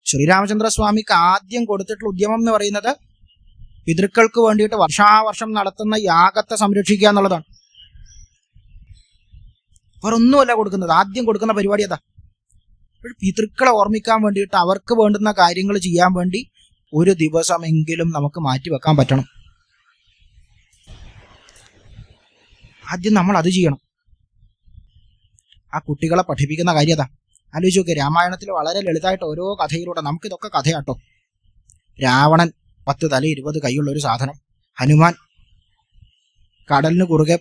ശ്രീരാമചന്ദ്രസ്വാമിക്ക് ആദ്യം കൊടുത്തിട്ടുള്ള ഉദ്യമം എന്ന് പറയുന്നത് പിതൃക്കൾക്ക് വേണ്ടിയിട്ട് വർഷാവർഷം നടത്തുന്ന യാഗത്തെ സംരക്ഷിക്കുക എന്നുള്ളതാണ്. വേറൊന്നുമല്ല കൊടുക്കുന്നത്. ആദ്യം കൊടുക്കുന്ന പരിപാടി അതാ. പിതൃക്കളെ ഓർമ്മിക്കാൻ വേണ്ടിയിട്ട് അവർക്ക് വേണ്ടുന്ന കാര്യങ്ങൾ ചെയ്യാൻ വേണ്ടി ഒരു ദിവസമെങ്കിലും നമുക്ക് മാറ്റിവെക്കാൻ പറ്റണം. ആദ്യം നമ്മൾ അത് ചെയ്യണം. ആ കുട്ടികളെ പഠിപ്പിക്കുന്ന കാര്യം അതാ. ആലോചിച്ച് നോക്കുക. രാമായണത്തിൽ വളരെ ലളിതമായിട്ട് ഓരോ കഥയിലൂടെ നമുക്കിതൊക്കെ കഥയാട്ടോ. രാവണൻ 10 തല 20 കൈയുള്ള ഒരു സാധനം, ഹനുമാൻ കടലിന് കുറുകെ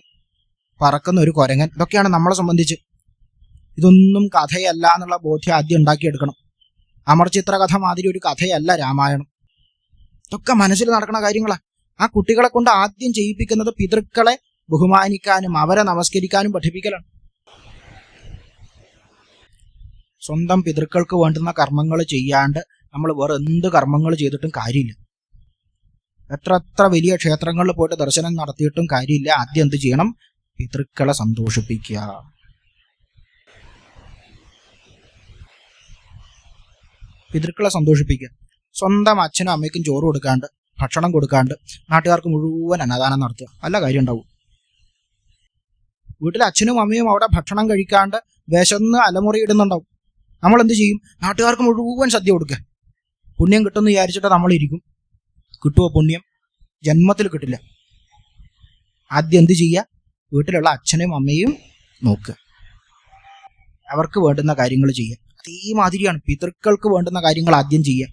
പറക്കുന്ന ഒരു കുരങ്ങൻ. ഇതൊക്കെയാണ് നമ്മളെ സംബന്ധിച്ച്. ഇതൊന്നും കഥയല്ല എന്നുള്ള ബോധ്യം ആദ്യം ഉണ്ടാക്കിയെടുക്കണം. അമർചിത്രകഥ മാതിരി ഒരു കഥയല്ല രാമായണം. ഇതൊക്കെ മനസ്സിൽ നടക്കുന്ന കാര്യങ്ങളാ. ആ കുട്ടികളെ കൊണ്ട് ആദ്യം ചെയ്യിപ്പിക്കുന്നത് പിതൃക്കളെ ബഹുമാനിക്കാനും അവരെ നമസ്കരിക്കാനും പഠിപ്പിക്കലാണ്. സ്വന്തം പിതൃക്കൾക്ക് വേണ്ടുന്ന കർമ്മങ്ങൾ ചെയ്യാണ്ട് നമ്മൾ വേറെ എന്ത് കർമ്മങ്ങൾ ചെയ്തിട്ടും കാര്യമില്ല. എത്ര വലിയ ക്ഷേത്രങ്ങളിൽ പോയിട്ട് ദർശനം നടത്തിയിട്ടും കാര്യമില്ല. ആദ്യം എന്ത് ചെയ്യണം? പിതൃക്കളെ സന്തോഷിപ്പിക്കുക. പിതൃക്കളെ സന്തോഷിപ്പിക്കുക. സ്വന്തം അച്ഛനും അമ്മയ്ക്കും ചോറ് കൊടുക്കാണ്ട്, ഭക്ഷണം കൊടുക്കാണ്ട് നാട്ടുകാർക്ക് മുഴുവൻ അന്നദാനം നടത്തുക, വല്ല കാര്യം ഉണ്ടാവും? വീട്ടിലെ അച്ഛനും അമ്മയും അവിടെ ഭക്ഷണം കഴിക്കാണ്ട് വിശന്ന് അലമുറയിടുന്നുണ്ടാവും. നമ്മൾ എന്ത് ചെയ്യും? നാട്ടുകാർക്ക് മുഴുവൻ സദ്യ കൊടുക്കുക. പുണ്യം കിട്ടുമെന്ന് വിചാരിച്ചിട്ട് നമ്മളിരിക്കും. കിട്ടുമോ പുണ്യം? ജന്മത്തിൽ കിട്ടില്ല. ആദ്യം എന്ത് ചെയ്യുക? വീട്ടിലുള്ള അച്ഛനും അമ്മയും നോക്കുക, അവർക്ക് വേണ്ടുന്ന കാര്യങ്ങൾ ചെയ്യുക. അതേമാതിരിയാണ് പിതൃക്കൾക്ക് വേണ്ടുന്ന കാര്യങ്ങൾ ആദ്യം ചെയ്യുക.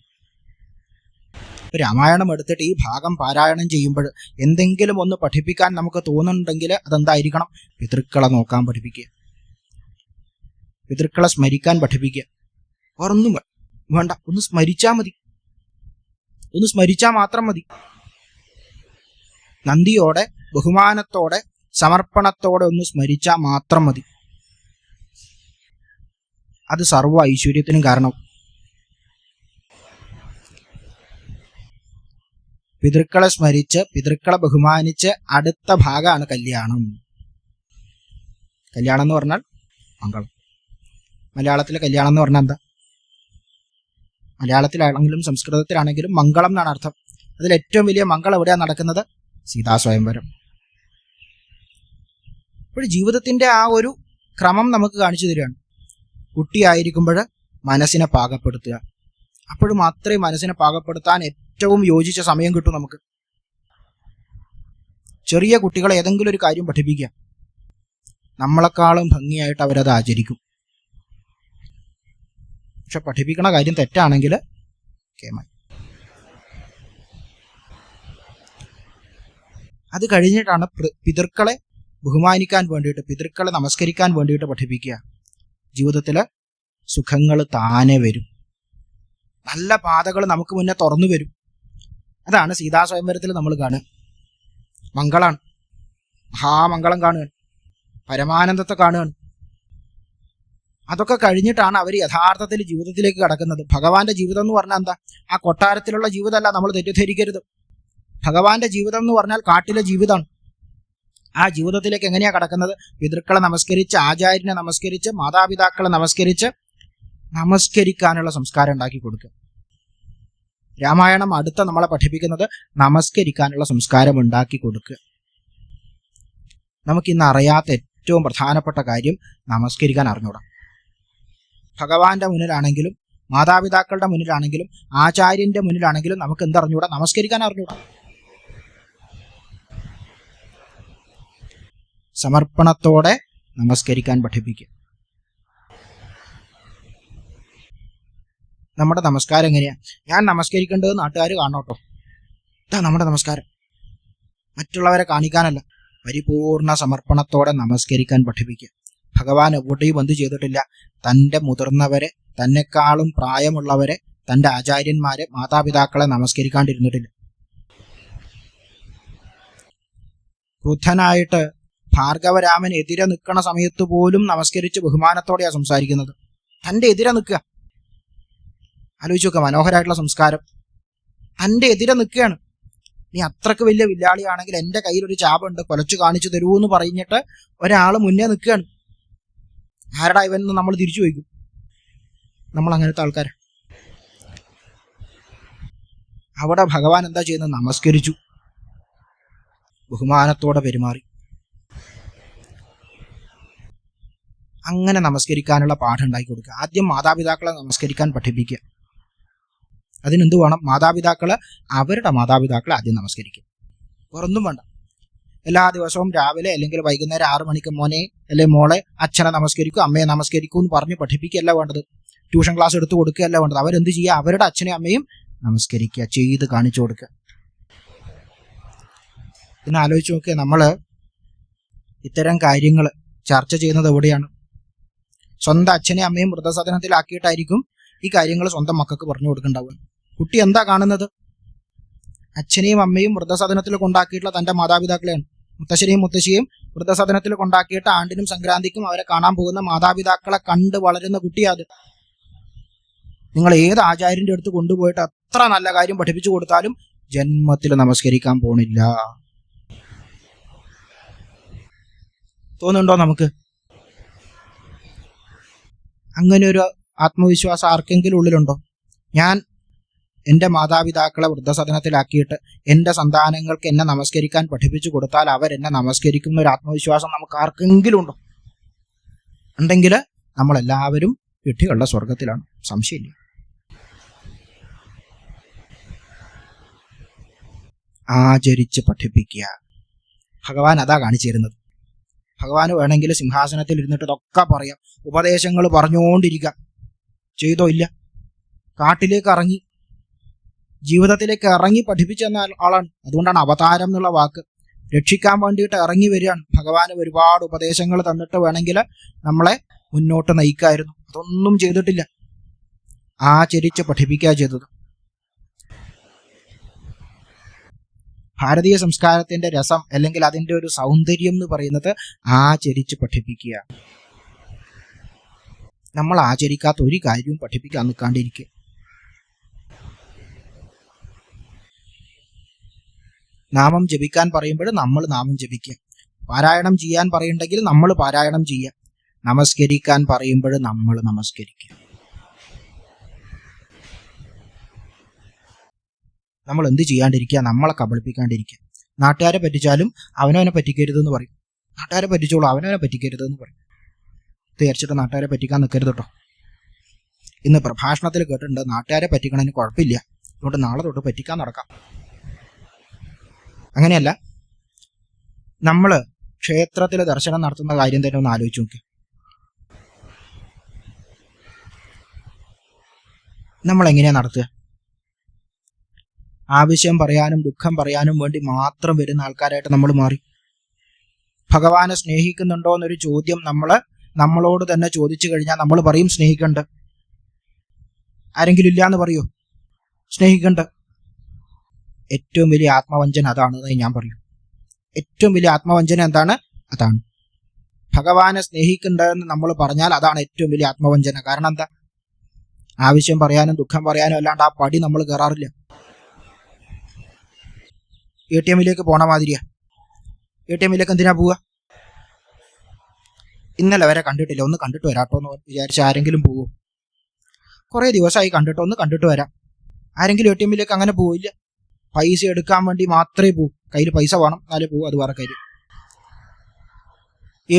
രാമായണം എടുത്തിട്ട് ഈ ഭാഗം പാരായണം ചെയ്യുമ്പോൾ എന്തെങ്കിലും ഒന്ന് പഠിപ്പിക്കാൻ നമുക്ക് തോന്നുന്നുണ്ടെങ്കിൽ അതെന്തായിരിക്കണം? പിതൃക്കളെ നോക്കാൻ പഠിപ്പിക്കുക, പിതൃക്കളെ സ്മരിക്കാൻ പഠിപ്പിക്കുക. വേറൊന്നും വേണ്ട, ഒന്ന് സ്മരിച്ചാൽ മതി. ഒന്ന് സ്മരിച്ചാൽ മാത്രം മതി. നന്ദിയോടെ, ബഹുമാനത്തോടെ, സമർപ്പണത്തോടെ ഒന്ന് സ്മരിച്ചാൽ മാത്രം മതി. അത് സർവ്വ ഐശ്വര്യത്തിനും കാരണം. പിതൃക്കളെ സ്മരിച്ച്, പിതൃക്കളെ ബഹുമാനിച്ച് അടുത്ത ഭാഗമാണ് കല്യാണം. കല്യാണം എന്ന് പറഞ്ഞാൽ മംഗളം. മലയാളത്തിലെ കല്യാണം എന്ന് പറഞ്ഞാൽ എന്താ? മലയാളത്തിലാണെങ്കിലും സംസ്കൃതത്തിലാണെങ്കിലും മംഗളം എന്നാണ് അർത്ഥം. അതിൽ ഏറ്റവും വലിയ മംഗളം എവിടെയാണ് നടക്കുന്നത്? സീതാസ്വയംവരം. ഇപ്പോൾ ജീവിതത്തിന്റെ ആ ഒരു ക്രമം നമുക്ക് കാണിച്ചു തരികയാണ്. കുട്ടിയായിരിക്കുമ്പോൾ മനസ്സിനെ പാകപ്പെടുത്തുക. അപ്പോഴും മാത്രമേ മനസ്സിനെ പാകപ്പെടുത്താൻ ഏറ്റവും യോജിച്ച സമയം കിട്ടും നമുക്ക്. ചെറിയ കുട്ടികളെ ഏതെങ്കിലും ഒരു കാര്യം പഠിപ്പിക്കുക, നമ്മളെക്കാളും ഭംഗിയായിട്ട് അവരത് ആചരിക്കും. പക്ഷെ പഠിപ്പിക്കണ കാര്യം തെറ്റാണെങ്കിൽ കേമായി. അത് കഴിഞ്ഞിട്ടാണ് പിതൃക്കളെ ബഹുമാനിക്കാൻ വേണ്ടിയിട്ട്, പിതൃക്കളെ നമസ്കരിക്കാൻ വേണ്ടിയിട്ട് പഠിപ്പിക്കുക. ജീവിതത്തിൽ സുഖങ്ങൾ താനെ വരും. നല്ല പാതകൾ നമുക്ക് മുന്നേ തുറന്നു വരും. അതാണ് സീതാസ്വയംവരത്തിൽ നമ്മൾ കാണുക. മംഗളാണ്, മഹാമംഗളം കാണുകയാണ്, പരമാനന്ദത്തെ കാണുകയാണ്. അതൊക്കെ കഴിഞ്ഞിട്ടാണ് അവർ യഥാർത്ഥത്തിൽ ജീവിതത്തിലേക്ക് കടക്കുന്നത്. ഭഗവാന്റെ ജീവിതം എന്ന് പറഞ്ഞാൽ എന്താ? ആ കൊട്ടാരത്തിലുള്ള ജീവിതമല്ല, നമ്മൾ തെറ്റിദ്ധരിക്കരുത്. ഭഗവാന്റെ ജീവിതം എന്ന് പറഞ്ഞാൽ കാട്ടിലെ ജീവിതമാണ്. ആ ജീവിതത്തിലേക്ക് എങ്ങനെയാ കടക്കുന്നത്? പിതൃക്കളെ നമസ്കരിച്ച്, ആചാര്യനെ നമസ്കരിച്ച്, മാതാപിതാക്കളെ നമസ്കരിച്ച്, നമസ്കരിക്കാനുള്ള സംസ്കാരം ഉണ്ടാക്കി കൊടുക്കുക. രാമായണം അടുത്ത നമ്മളെ പഠിപ്പിക്കുന്നത് നമസ്കരിക്കാനുള്ള സംസ്കാരം ഉണ്ടാക്കി കൊടുക്കുക. നമുക്കിന്ന് അറിയാത്ത ഏറ്റവും പ്രധാനപ്പെട്ട കാര്യം നമസ്കരിക്കാൻ അറിഞ്ഞൂടാ. ഭഗവാന്റെ മുന്നിലാണെങ്കിലും, മാതാപിതാക്കളുടെ മുന്നിലാണെങ്കിലും, ആചാര്യന്റെ മുന്നിലാണെങ്കിലും നമുക്ക് എന്തറിഞ്ഞൂടാ? നമസ്കരിക്കാൻ അറിഞ്ഞൂടാ. സമർപ്പണത്തോടെ നമസ്കരിക്കാൻ പഠിപ്പിക്കുക. നമ്മുടെ നമസ്കാരം എങ്ങനെയാ? ഞാൻ നമസ്കരിക്കേണ്ടത് നാട്ടുകാർ കാണോട്ടോ, ഇതാ നമ്മുടെ നമസ്കാരം. മറ്റുള്ളവരെ കാണിക്കാനല്ല, പരിപൂർണ സമർപ്പണത്തോടെ നമസ്കരിക്കാൻ പഠിപ്പിക്കുക. ഭഗവാൻ എവിടെയും എന്ത് ചെയ്തിട്ടില്ല? തൻ്റെ മുതിർന്നവരെ, തന്നെക്കാളും പ്രായമുള്ളവരെ, തൻ്റെ ആചാര്യന്മാരെ, മാതാപിതാക്കളെ നമസ്കരിക്കാണ്ടിരുന്നിട്ടില്ല. ക്രുദ്ധനായിട്ട് ഭാർഗവരാമൻ എതിരെ നിൽക്കണ സമയത്ത് പോലും നമസ്കരിച്ച് ബഹുമാനത്തോടെയാണ് സംസാരിക്കുന്നത്. തൻ്റെ എതിരെ നിൽക്കുക. ആലോചിച്ച് നോക്കുക, മനോഹരമായിട്ടുള്ള സംസ്കാരം. തൻ്റെ എതിരെ നിൽക്കുകയാണ്. നീ അത്രക്ക് വലിയ വില്ലാളിയാണെങ്കിൽ എൻ്റെ കയ്യിലൊരു ചാപുണ്ട്, കൊലച്ചു കാണിച്ചു തരൂ എന്ന് പറഞ്ഞിട്ട് ഒരാൾ മുന്നേ നിൽക്കുകയാണ്. ആരടാ ഇവൻ എന്ന് നമ്മൾ തിരിച്ചു വയ്ക്കും. നമ്മൾ അങ്ങനത്തെ ആൾക്കാർ. അവിടെ ഭഗവാൻ എന്താ ചെയ്യുന്നത്? നമസ്കരിച്ചു, ബഹുമാനത്തോടെ പെരുമാറി. അങ്ങനെ നമസ്കരിക്കാനുള്ള പാഠം ഉണ്ടാക്കി കൊടുക്കുക. ആദ്യം മാതാപിതാക്കളെ നമസ്കരിക്കാൻ പഠിപ്പിക്കുക. അതിനെന്ത് വേണം? മാതാപിതാക്കളെ, അവരുടെ മാതാപിതാക്കളെ ആദ്യം നമസ്കരിക്കുക. വേറൊന്നും വേണ്ട. എല്ലാ ദിവസവും രാവിലെ അല്ലെങ്കിൽ വൈകുന്നേരം 6 മണിക്ക് മോനെ അല്ലെ മോളെ അച്ഛനെ നമസ്കരിക്കൂ, അമ്മയെ നമസ്കരിക്കൂ എന്ന് പറഞ്ഞ് പഠിപ്പിക്കുകയല്ല വേണ്ടത്. ട്യൂഷൻ ക്ലാസ് എടുത്തു കൊടുക്കുകയല്ല വേണ്ടത്. അവരെന്ത് ചെയ്യുക? അവരുടെ അച്ഛനെയും അമ്മയും നമസ്കരിക്കുക, ചെയ്ത് കാണിച്ചു കൊടുക്കുക. പിന്നെ ആലോചിച്ച് നോക്കുക, നമ്മൾ ഇത്തരം കാര്യങ്ങൾ ചർച്ച ചെയ്യുന്നത് എവിടെയാണ്? സ്വന്തം അച്ഛനെയും അമ്മയും വൃദ്ധസദനത്തിലാക്കിയിട്ടായിരിക്കും ഈ കാര്യങ്ങൾ സ്വന്തം മക്കൾക്ക് പറഞ്ഞു കൊടുക്കണ്ടാവുക. കുട്ടി എന്താ കാണുന്നത്? അച്ഛനെയും അമ്മയും വൃദ്ധസദനത്തിൽ കൊണ്ടാക്കിയിട്ടുള്ള തൻ്റെ മാതാപിതാക്കളെയാണ്. മുത്തശ്ശനെയും മുത്തശ്ശിയും വൃദ്ധസദനത്തിൽ കൊണ്ടാക്കിയിട്ട് ആണ്ടിനും സംക്രാന്തിക്കും അവരെ കാണാൻ പോകുന്ന മാതാപിതാക്കളെ കണ്ട് വളരുന്ന കുട്ടിയാത്. നിങ്ങൾ ഏത് ആചാര്യൻ്റെ അടുത്ത് കൊണ്ടുപോയിട്ട് അത്ര നല്ല കാര്യം പഠിപ്പിച്ചു കൊടുത്താലും ജന്മത്തിൽ നമസ്കരിക്കാൻ പോണില്ല. തോന്നുന്നുണ്ടോ നമുക്ക്? അങ്ങനെ ഒരു ആത്മവിശ്വാസം ആർക്കെങ്കിലും ഉള്ളിലുണ്ടോ? ഞാൻ എൻ്റെ മാതാപിതാക്കളെ വൃദ്ധസദനത്തിലാക്കിയിട്ട് എൻ്റെ സന്താനങ്ങൾക്ക് എന്നെ നമസ്കരിക്കാൻ പഠിപ്പിച്ചു കൊടുത്താൽ അവരെന്നെ നമസ്കരിക്കുന്ന ഒരു ആത്മവിശ്വാസം നമുക്ക് ആർക്കെങ്കിലും ഉണ്ടോ? ഉണ്ടെങ്കിൽ നമ്മളെല്ലാവരും വിഡ്ഢികളുടെ സ്വർഗത്തിലാണ്, സംശയമില്ല. ആചരിച്ച് പഠിപ്പിക്കുക. ഭഗവാൻ അതാ കാണിച്ചു തരുന്നത്. ഭഗവാന് വേണമെങ്കിൽ സിംഹാസനത്തിൽ ഇരുന്നിട്ട് ഇതൊക്കെ പറയാം, ഉപദേശങ്ങൾ പറഞ്ഞുകൊണ്ടിരിക്കാം. ചെയ്തോ? ഇല്ല. കാട്ടിലേക്ക് ഇറങ്ങി, ജീവിതത്തിലേക്ക് ഇറങ്ങി പഠിപ്പിച്ചു തന്ന ആളാണ്. അതുകൊണ്ടാണ് അവതാരം എന്നുള്ള വാക്ക്. രക്ഷിക്കാൻ വേണ്ടിയിട്ട് ഇറങ്ങി വരികയാണ്. ഭഗവാന് ഒരുപാട് ഉപദേശങ്ങൾ തന്നിട്ട് വേണമെങ്കിൽ നമ്മളെ മുന്നോട്ട് നയിക്കായിരുന്നു. അതൊന്നും ചെയ്തിട്ടില്ല. ആചരിച്ച് പഠിപ്പിക്കുക ചെയ്തത്. ഭാരതീയ സംസ്കാരത്തിന്റെ രസം അല്ലെങ്കിൽ അതിൻ്റെ ഒരു സൗന്ദര്യം എന്ന് പറയുന്നത് ആചരിച്ച് പഠിപ്പിക്കുക. നമ്മൾ ആചരിക്കാത്ത ഒരു കാര്യവും പഠിപ്പിക്കാൻ നിൽക്കാണ്ടിരിക്കുക. നാമം ജപിക്കാൻ പറയുമ്പോൾ നമ്മൾ നാമം ജപിക്കുക. പാരായണം ചെയ്യാൻ പറയുന്നുണ്ടെങ്കിൽ നമ്മൾ പാരായണം ചെയ്യുക. നമസ്കരിക്കാൻ പറയുമ്പോൾ നമ്മൾ നമസ്കരിക്കുക. നമ്മൾ എന്ത് ചെയ്യാണ്ടിരിക്കുക? നമ്മളെ കബളിപ്പിക്കാണ്ടിരിക്കുക. നാട്ടുകാരെ പറ്റിച്ചാലും അവനവനെ പറ്റിക്കരുതെന്ന് പറയും. നാട്ടുകാരെ പറ്റിച്ചോളൂ, അവനവനെ പറ്റിക്കരുതെന്ന് പറയും. തീർച്ചയായിട്ടും നാട്ടുകാരെ പറ്റിക്കാൻ നിൽക്കരുത് കേട്ടോ. ഇന്ന് പ്രഭാഷണത്തിൽ കേട്ടിട്ടുണ്ട്, നാട്ടുകാരെ പറ്റിക്കണതിന് കുഴപ്പമില്ല, അതുകൊണ്ട് നാളെ തൊട്ട് പറ്റിക്കാൻ നടക്കാം. അങ്ങനെയല്ല. നമ്മൾ ക്ഷേത്രത്തിൽ ദർശനം നടത്തുന്ന കാര്യം തന്നെ ഒന്ന് ആലോചിച്ച് നോക്കി. നമ്മൾ എങ്ങനെയാണ് നടത്തുക? ആവശ്യം പറയാനും ദുഃഖം പറയാനും വേണ്ടി മാത്രം വരുന്ന ആൾക്കാരായിട്ട് നമ്മൾ മാറി. ഭഗവാനെ സ്നേഹിക്കുന്നുണ്ടോ എന്നൊരു ചോദ്യം നമ്മളോട് തന്നെ ചോദിച്ചു കഴിഞ്ഞാൽ നമ്മൾ പറയും സ്നേഹിക്കണ്ട്. ആരെങ്കിലും ഇല്ല എന്ന് പറയൂ? സ്നേഹിക്കണ്ട്. ഏറ്റവും വലിയ ആത്മവഞ്ചന അതാണെന്ന് ഞാൻ പറയും. ഏറ്റവും വലിയ ആത്മവഞ്ചന എന്താണ്? അതാണ്. ഭഗവാനെ സ്നേഹിക്കുന്നുണ്ടെന്ന് നമ്മൾ പറഞ്ഞാൽ അതാണ് ഏറ്റവും വലിയ ആത്മവഞ്ചന. കാരണം എന്താ? ആവശ്യം പറയാനും ദുഃഖം പറയാനും അല്ലാണ്ട് ആ പടി നമ്മൾ കയറാറില്ല. ATM-ലേക്ക് പോണ മാതിരിയാ. ATM-ലേക്ക് എന്തിനാ പോവുക? ഇന്നലെ വരെ കണ്ടിട്ടില്ല, ഒന്ന് കണ്ടിട്ട് വരാട്ടോ എന്ന് വിചാരിച്ച ആരെങ്കിലും പോവും? കുറേ ദിവസമായി കണ്ടിട്ടോ, ഒന്ന് കണ്ടിട്ട് വരാം. ആരെങ്കിലും ATM-ലേക്ക് അങ്ങനെ പോവില്ല. പൈസ എടുക്കാൻ വേണ്ടി മാത്രമേ പോകൂ. കയ്യിൽ പൈസ വേണം, എന്നാലേ പോവും. അത് വേറെ കാര്യം.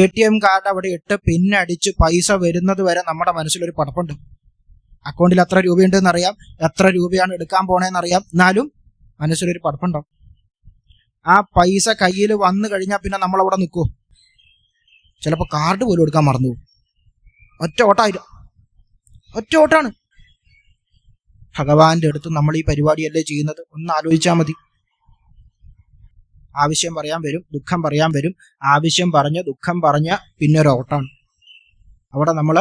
ATM കാർഡ് അവിടെ ഇട്ട് പിന്നടിച്ച് പൈസ വരുന്നത് വരെ നമ്മുടെ മനസ്സിലൊരു പടപ്പുണ്ട്. അക്കൗണ്ടിൽ എത്ര രൂപയുണ്ടെന്ന് അറിയാം, എത്ര രൂപയാണ് എടുക്കാൻ പോണേന്നറിയാം, എന്നാലും മനസ്സിലൊരു പടപ്പുണ്ടാവും. ആ പൈസ കയ്യിൽ വന്നു കഴിഞ്ഞാൽ പിന്നെ നമ്മളവിടെ നിൽക്കുമോ? ചിലപ്പോൾ കാർഡ് പോലും എടുക്കാൻ മറന്നു പോകും. ഒറ്റ ഓട്ടാണ്. ഭഗവാന്റെ അടുത്ത് നമ്മൾ ഈ പരിപാടിയല്ലേ ചെയ്യുന്നത്? ഒന്ന് ആലോചിച്ചാൽ മതി. ആവശ്യം പറയാൻ വരും, ദുഃഖം പറയാൻ വരും. ആവശ്യം പറഞ്ഞ് ദുഃഖം പറഞ്ഞ പിന്നെ ഒരു ഓട്ടാണ്. അവിടെ നമ്മൾ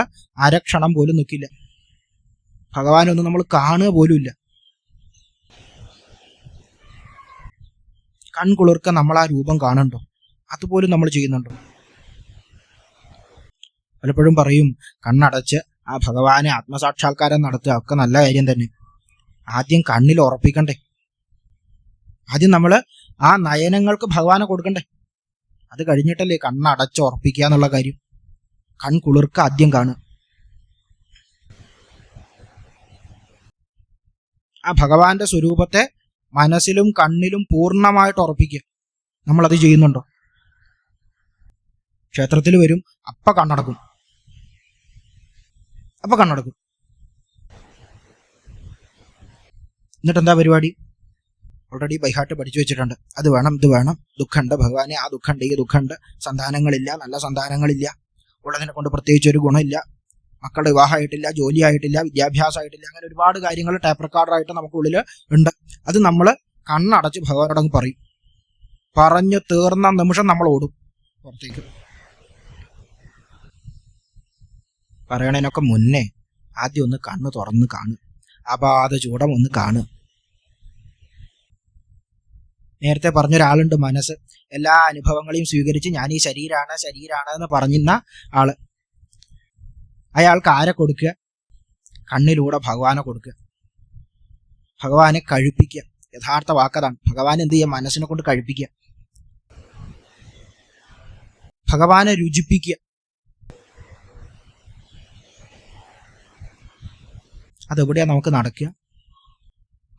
അരക്ഷണം പോലും നിൽക്കില്ല. ഭഗവാനൊന്നും നമ്മൾ കാണുക പോലുമില്ല. കൺകുളിർക്ക നമ്മൾ ആ രൂപം കാണണ്ടോ? അതുപോലും നമ്മൾ ചെയ്യുന്നുണ്ടോ? പലപ്പോഴും പറയും കണ്ണടച്ച് ആ ഭഗവാനെ ആത്മസാക്ഷാത്കാരം നടത്തുക, ഒക്കെ നല്ല കാര്യം തന്നെ. ആദ്യം കണ്ണിൽ ഉറപ്പിക്കണ്ടേ? ആദ്യം നമ്മൾ ആ നയനങ്ങൾക്ക് ഭഗവാനെ കൊടുക്കണ്ടേ? അത് കഴിഞ്ഞിട്ടല്ലേ കണ്ണടച്ച് ഉറപ്പിക്കുക എന്നുള്ള കാര്യം. കൺകുളിർക്ക ആദ്യം കാണുക. ആ ഭഗവാന്റെ സ്വരൂപത്തെ മനസ്സിലും കണ്ണിലും പൂർണ്ണമായിട്ട് ഉറപ്പിക്കുക. നമ്മളത് ചെയ്യുന്നുണ്ടോ? ക്ഷേത്രത്തിൽ വരും, അപ്പ കണ്ണടക്കും. എന്നിട്ട് എന്താ പരിപാടി? ഓൾറെഡി ബൈഹാർട്ട് പഠിച്ചു വെച്ചിട്ടുണ്ട്. അത് വേണം, ഇത് വേണം, ദുഃഖമുണ്ട് ഭഗവാനെ, ആ ദുഃഖമുണ്ട്, ഈ ദുഃഖമുണ്ട്, സന്താനങ്ങളില്ല, നല്ല സന്താനങ്ങളില്ല, ഉള്ളതിനെ കൊണ്ട് പ്രത്യേകിച്ച് ഒരു ഗുണമില്ല, മക്കളുടെ വിവാഹമായിട്ടില്ല, ജോലിയായിട്ടില്ല, വിദ്യാഭ്യാസമായിട്ടില്ല, അങ്ങനെ ഒരുപാട് കാര്യങ്ങൾ ടേപ്പ് റെക്കോർഡറായിട്ട് നമുക്കുള്ളിൽ ഉണ്ട്. അത് നമ്മൾ കണ്ണടച്ച് ഭഗവാനോടങ്ങ് പറയും. പറഞ്ഞു തീർന്ന നിമിഷം നമ്മൾ ഓടും പുറത്തേക്ക്. പറയണതിനൊക്കെ മുന്നേ ആദ്യം ഒന്ന് കണ്ണ് തുറന്ന് കാണുക, അപാത ചൂടം ഒന്ന് കാണുക. നേരത്തെ പറഞ്ഞൊരാളുണ്ട്, മനസ്സ് എല്ലാ അനുഭവങ്ങളെയും സ്വീകരിച്ച് ഞാൻ ഈ ശരീരാണ് എന്ന് പറഞ്ഞിരുന്ന ആള്. അയാൾക്ക് ആരെ കൊടുക്കുക? കണ്ണിലൂടെ ഭഗവാനെ കൊടുക്കുക, ഭഗവാനെ കഴിപ്പിക്കുക. യഥാർത്ഥ വാക്കതാണ്. ഭഗവാൻ എന്ത് ചെയ്യുക? മനസ്സിനെ കൊണ്ട് കഴിപ്പിക്കുക, ഭഗവാനെ രുചിപ്പിക്കുക. അതെവിടെയാ നമുക്ക് നടക്കുക?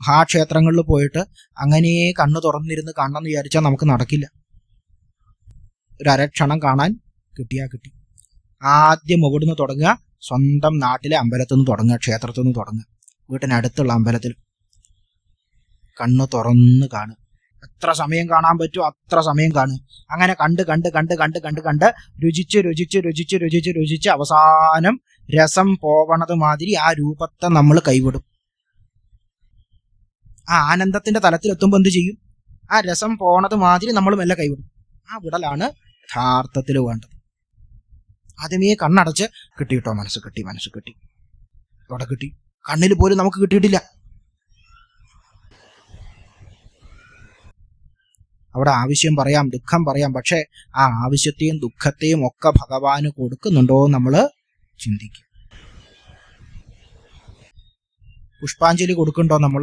മഹാക്ഷേത്രങ്ങളിൽ പോയിട്ട് അങ്ങനെ കണ്ണു തുറന്നിരുന്ന് കാണണമെന്ന് വിചാരിച്ചാൽ നമുക്ക് നടക്കില്ല. ഒരു അരക്ഷണം കാണാൻ കിട്ടിയാ കിട്ടി. ആദ്യം എവിടുന്ന് തുടങ്ങുക? സ്വന്തം നാട്ടിലെ അമ്പലത്തിൽ നിന്ന് തുടങ്ങുക, ക്ഷേത്രത്തിൽ നിന്ന് തുടങ്ങുക, വീട്ടിനടുത്തുള്ള അമ്പലത്തിൽ കണ്ണ് തുറന്ന് കാണുക. എത്ര സമയം കാണാൻ പറ്റുമോ അത്ര സമയം കാണുക. അങ്ങനെ കണ്ട് കണ്ട് കണ്ട് കണ്ട് കണ്ട് കണ്ട് രുചിച്ച് രുചിച്ച് രുചിച്ച് രുചിച്ച് രുചിച്ച് അവസാനം രസം പോവണത് മാതിരി ആ രൂപത്തെ നമ്മൾ കൈവിടും. ആ ആനന്ദത്തിന്റെ തലത്തിലെത്തുമ്പോൾ എന്ത് ചെയ്യും? ആ രസം പോണത് മാതിരി നമ്മൾ മെല്ലെ കൈവിടും. ആ വിടലാണ് യഥാർത്ഥത്തിൽ വേണ്ടത്. ആദ്യമേ കണ്ണടച്ച് കിട്ടിയിട്ടോ, മനസ്സ് കിട്ടി, മനസ്സ് കിട്ടി, ഇവിടെ കിട്ടി. കണ്ണിൽ പോലും നമുക്ക് കിട്ടിയിട്ടില്ല. അവിടെ ആവശ്യം പറയാം, ദുഃഖം പറയാം, പക്ഷെ ആ ആവശ്യത്തെയും ദുഃഖത്തെയും ഒക്കെ ഭഗവാന് കൊടുക്കുന്നുണ്ടോ നമ്മൾ ചിന്തിക്കുക. പുഷ്പാഞ്ജലി കൊടുക്കണ്ടോ? നമ്മൾ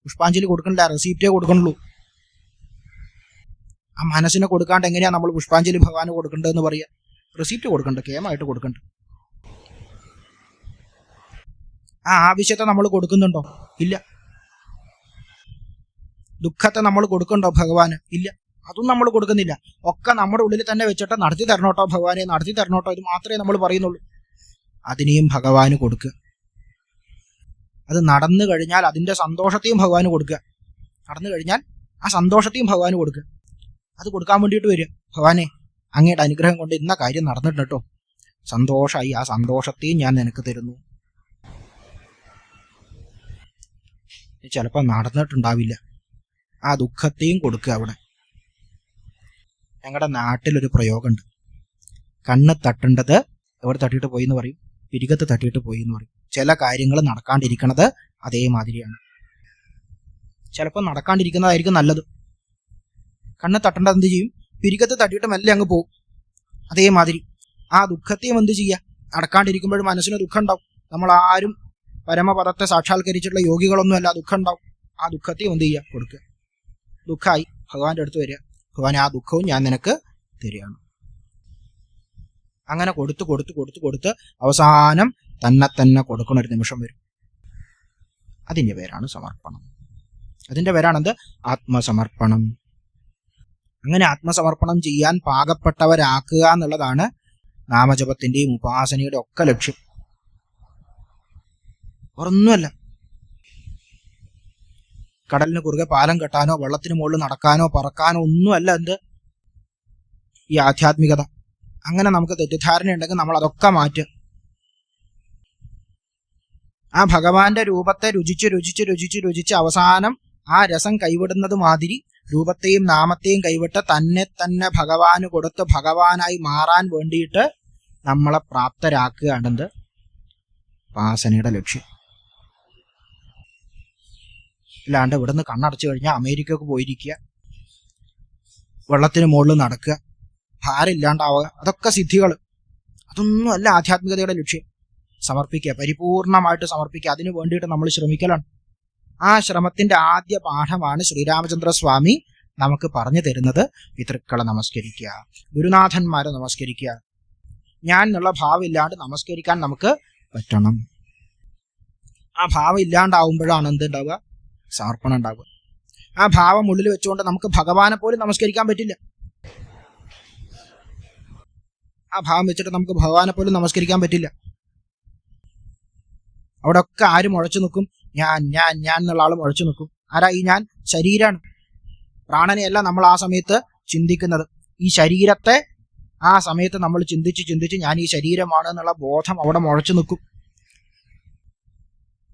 പുഷ്പാഞ്ജലി കൊടുക്കണ്ട, റെസിപ്റ്റേ കൊടുക്കണുള്ളൂ. ആ മനസ്സിനെ കൊടുക്കാണ്ട് എങ്ങനെയാ നമ്മൾ പുഷ്പാഞ്ജലി ഭഗവാന് കൊടുക്കേണ്ടതെന്ന് പറയാ? റെസിപ്റ്റ് കൊടുക്കണ്ട, കേമായിട്ട് കൊടുക്കണ്ട. ആ ആവശ്യത്തെ നമ്മൾ കൊടുക്കുന്നുണ്ടോ? ഇല്ല. ദുഃഖത്തെ നമ്മൾ കൊടുക്കണ്ടോ ഭഗവാന്? ഇല്ല, അതും നമ്മൾ കൊടുക്കുന്നില്ല. ഒക്കെ നമ്മുടെ ഉള്ളിൽ തന്നെ വെച്ചിട്ട് നടത്തി തരണോട്ടോ ഭഗവാനെ, നടത്തി തരണോട്ടോ, ഇത് മാത്രമേ നമ്മൾ പറയുന്നുള്ളൂ. അതിനെയും ഭഗവാന് കൊടുക്കുക. അത് നടന്നു കഴിഞ്ഞാൽ അതിന്റെ സന്തോഷത്തെയും ഭഗവാന് കൊടുക്കുക. നടന്നു കഴിഞ്ഞാൽ ആ സന്തോഷത്തെയും ഭഗവാന് കൊടുക്കുക. അത് കൊടുക്കാൻ വേണ്ടിയിട്ട് വരിക, ഭഗവാനെ അങ്ങയുടെ അനുഗ്രഹം കൊണ്ട് ഇന്ന കാര്യം നടന്നിട്ടുണ്ട് കേട്ടോ, സന്തോഷമായി, ആ സന്തോഷത്തെയും ഞാൻ നിനക്ക് തരുന്നു. ചിലപ്പോൾ നടന്നിട്ടുണ്ടാവില്ല, ആ ദുഃഖത്തെയും കൊടുക്കുക. അവിടെ ഞങ്ങളുടെ നാട്ടിലൊരു പ്രയോഗമുണ്ട്, കണ്ണ് തട്ടേണ്ടത് എവിടെ തട്ടിയിട്ട് പോയി എന്ന് പറയും? പിരികത്ത് തട്ടിയിട്ട് പോയി എന്ന് പറയും. ചില കാര്യങ്ങൾ നടക്കാണ്ടിരിക്കണത് അതേമാതിരിയാണ്. ചിലപ്പോൾ നടക്കാണ്ടിരിക്കുന്നതായിരിക്കും നല്ലത്. കണ്ണ് തട്ടേണ്ടത് എന്ത് ചെയ്യും? പിരികത്ത് തട്ടിയിട്ട് മെല്ലെ അങ്ങ് പോകും. അതേമാതിരി ആ ദുഃഖത്തെയും എന്ത് ചെയ്യുക? നടക്കാണ്ടിരിക്കുമ്പോഴും മനസ്സിന് ദുഃഖം ഉണ്ടാവും. നമ്മൾ ആരും പരമപദത്തെ സാക്ഷാത്കരിച്ചിട്ടുള്ള യോഗികളൊന്നുമല്ല, ദുഃഖം ഉണ്ടാവും. ആ ദുഃഖത്തെയും എന്ത് ചെയ്യുക? കൊടുക്കുക. ദുഃഖമായി ഭഗവാന്റെ അടുത്ത് വരിക, ഭഗവാൻ ആ ദുഃഖവും ഞാൻ നിനക്ക് തരികയാണ്. അങ്ങനെ കൊടുത്ത് കൊടുത്ത് കൊടുത്ത് കൊടുത്ത് അവസാനം തന്നെ കൊടുക്കുന്ന ഒരു നിമിഷം വരും. അതിൻ്റെ പേരാണ് സമർപ്പണം. അതിൻ്റെ പേരാണെന്ത്? ആത്മസമർപ്പണം. അങ്ങനെ ആത്മസമർപ്പണം ചെയ്യാൻ പാകപ്പെട്ടവരാക്കുക എന്നുള്ളതാണ് നാമജപത്തിന്റെയും ഉപാസനയുടെ ഒക്കെ ലക്ഷ്യം. ഒന്നുമല്ല. കടലിന് കുറുകെ പാലം കെട്ടാനോ വെള്ളത്തിന് മുകളിൽ നടക്കാനോ പറക്കാനോ ഒന്നുമല്ല എന്ത് ഈ ആധ്യാത്മികത. അങ്ങനെ നമുക്ക് തെറ്റിദ്ധാരണ ഉണ്ടെങ്കിൽ നമ്മൾ അതൊക്കെ മാറ്റുക. ആ ഭഗവാന്റെ രൂപത്തെ രുചിച്ച് രുചിച്ച് രുചിച്ച് രുചിച്ച് അവസാനം ആ രസം കൈവിടുന്നത് മാതിരി രൂപത്തെയും നാമത്തെയും കൈവിട്ട് തന്നെ ഭഗവാന് കൊടുത്ത് ഭഗവാനായി മാറാൻ വേണ്ടിയിട്ട് നമ്മളെ പ്രാപ്തരാക്കുകയാണെന്ത് ഉപാസനയുടെ ലക്ഷ്യം. ഇല്ലാണ്ട് ഇവിടുന്ന് കണ്ണടച്ചു കഴിഞ്ഞാൽ അമേരിക്കക്ക് പോയിരിക്കുക, വെള്ളത്തിന് മുകളിൽ നടക്കുക, ഭാരം ഇല്ലാണ്ടാവുക, അതൊക്കെ സിദ്ധികൾ. അതൊന്നും അല്ല ആധ്യാത്മികതയുടെ ലക്ഷ്യം. സമർപ്പിക്കുക, പരിപൂർണമായിട്ട് സമർപ്പിക്കുക. അതിനു വേണ്ടിയിട്ട് നമ്മൾ ശ്രമിക്കലാണ്. ആ ശ്രമത്തിന്റെ ആദ്യ പാഠമാണ് ശ്രീരാമചന്ദ്രസ്വാമി നമുക്ക് പറഞ്ഞു തരുന്നത്. പിതൃക്കളെ നമസ്കരിക്കുക, ഗുരുനാഥന്മാരെ നമസ്കരിക്കുക. ഞാൻ എന്നുള്ള ഭാവം ഇല്ലാണ്ട് നമസ്കരിക്കാൻ നമുക്ക് പറ്റണം. ആ ഭാവം ഇല്ലാണ്ടാവുമ്പോഴാണ് എന്തുണ്ടാവുക? സമർപ്പണം ഉണ്ടാവുക. ആ ഭാവം ഉള്ളിൽ വെച്ചുകൊണ്ട് നമുക്ക് ഭഗവാനെ പോലും നമസ്കരിക്കാൻ പറ്റില്ല. ആ ഭാവം വെച്ചിട്ട് നമുക്ക് ഭഗവാനെ പോലും നമസ്കരിക്കാൻ പറ്റില്ല. അവിടെ ഒക്കെ ആര് മുഴച്ചു നിൽക്കും? ഞാൻ ഞാൻ ഞാൻ എന്നുള്ള ആൾ മുഴച്ചു നിൽക്കും. ആരാ ഈ ഞാൻ? ശരീരമാണ്. പ്രാണനെയല്ല നമ്മൾ ആ സമയത്ത് ചിന്തിക്കുന്നത്. ഈ ശരീരത്തെ ആ സമയത്ത് നമ്മൾ ചിന്തിച്ച് ചിന്തിച്ച് ഞാൻ ഈ ശരീരമാണ് എന്നുള്ള ബോധം അവിടെ മുഴച്ചു നിൽക്കും.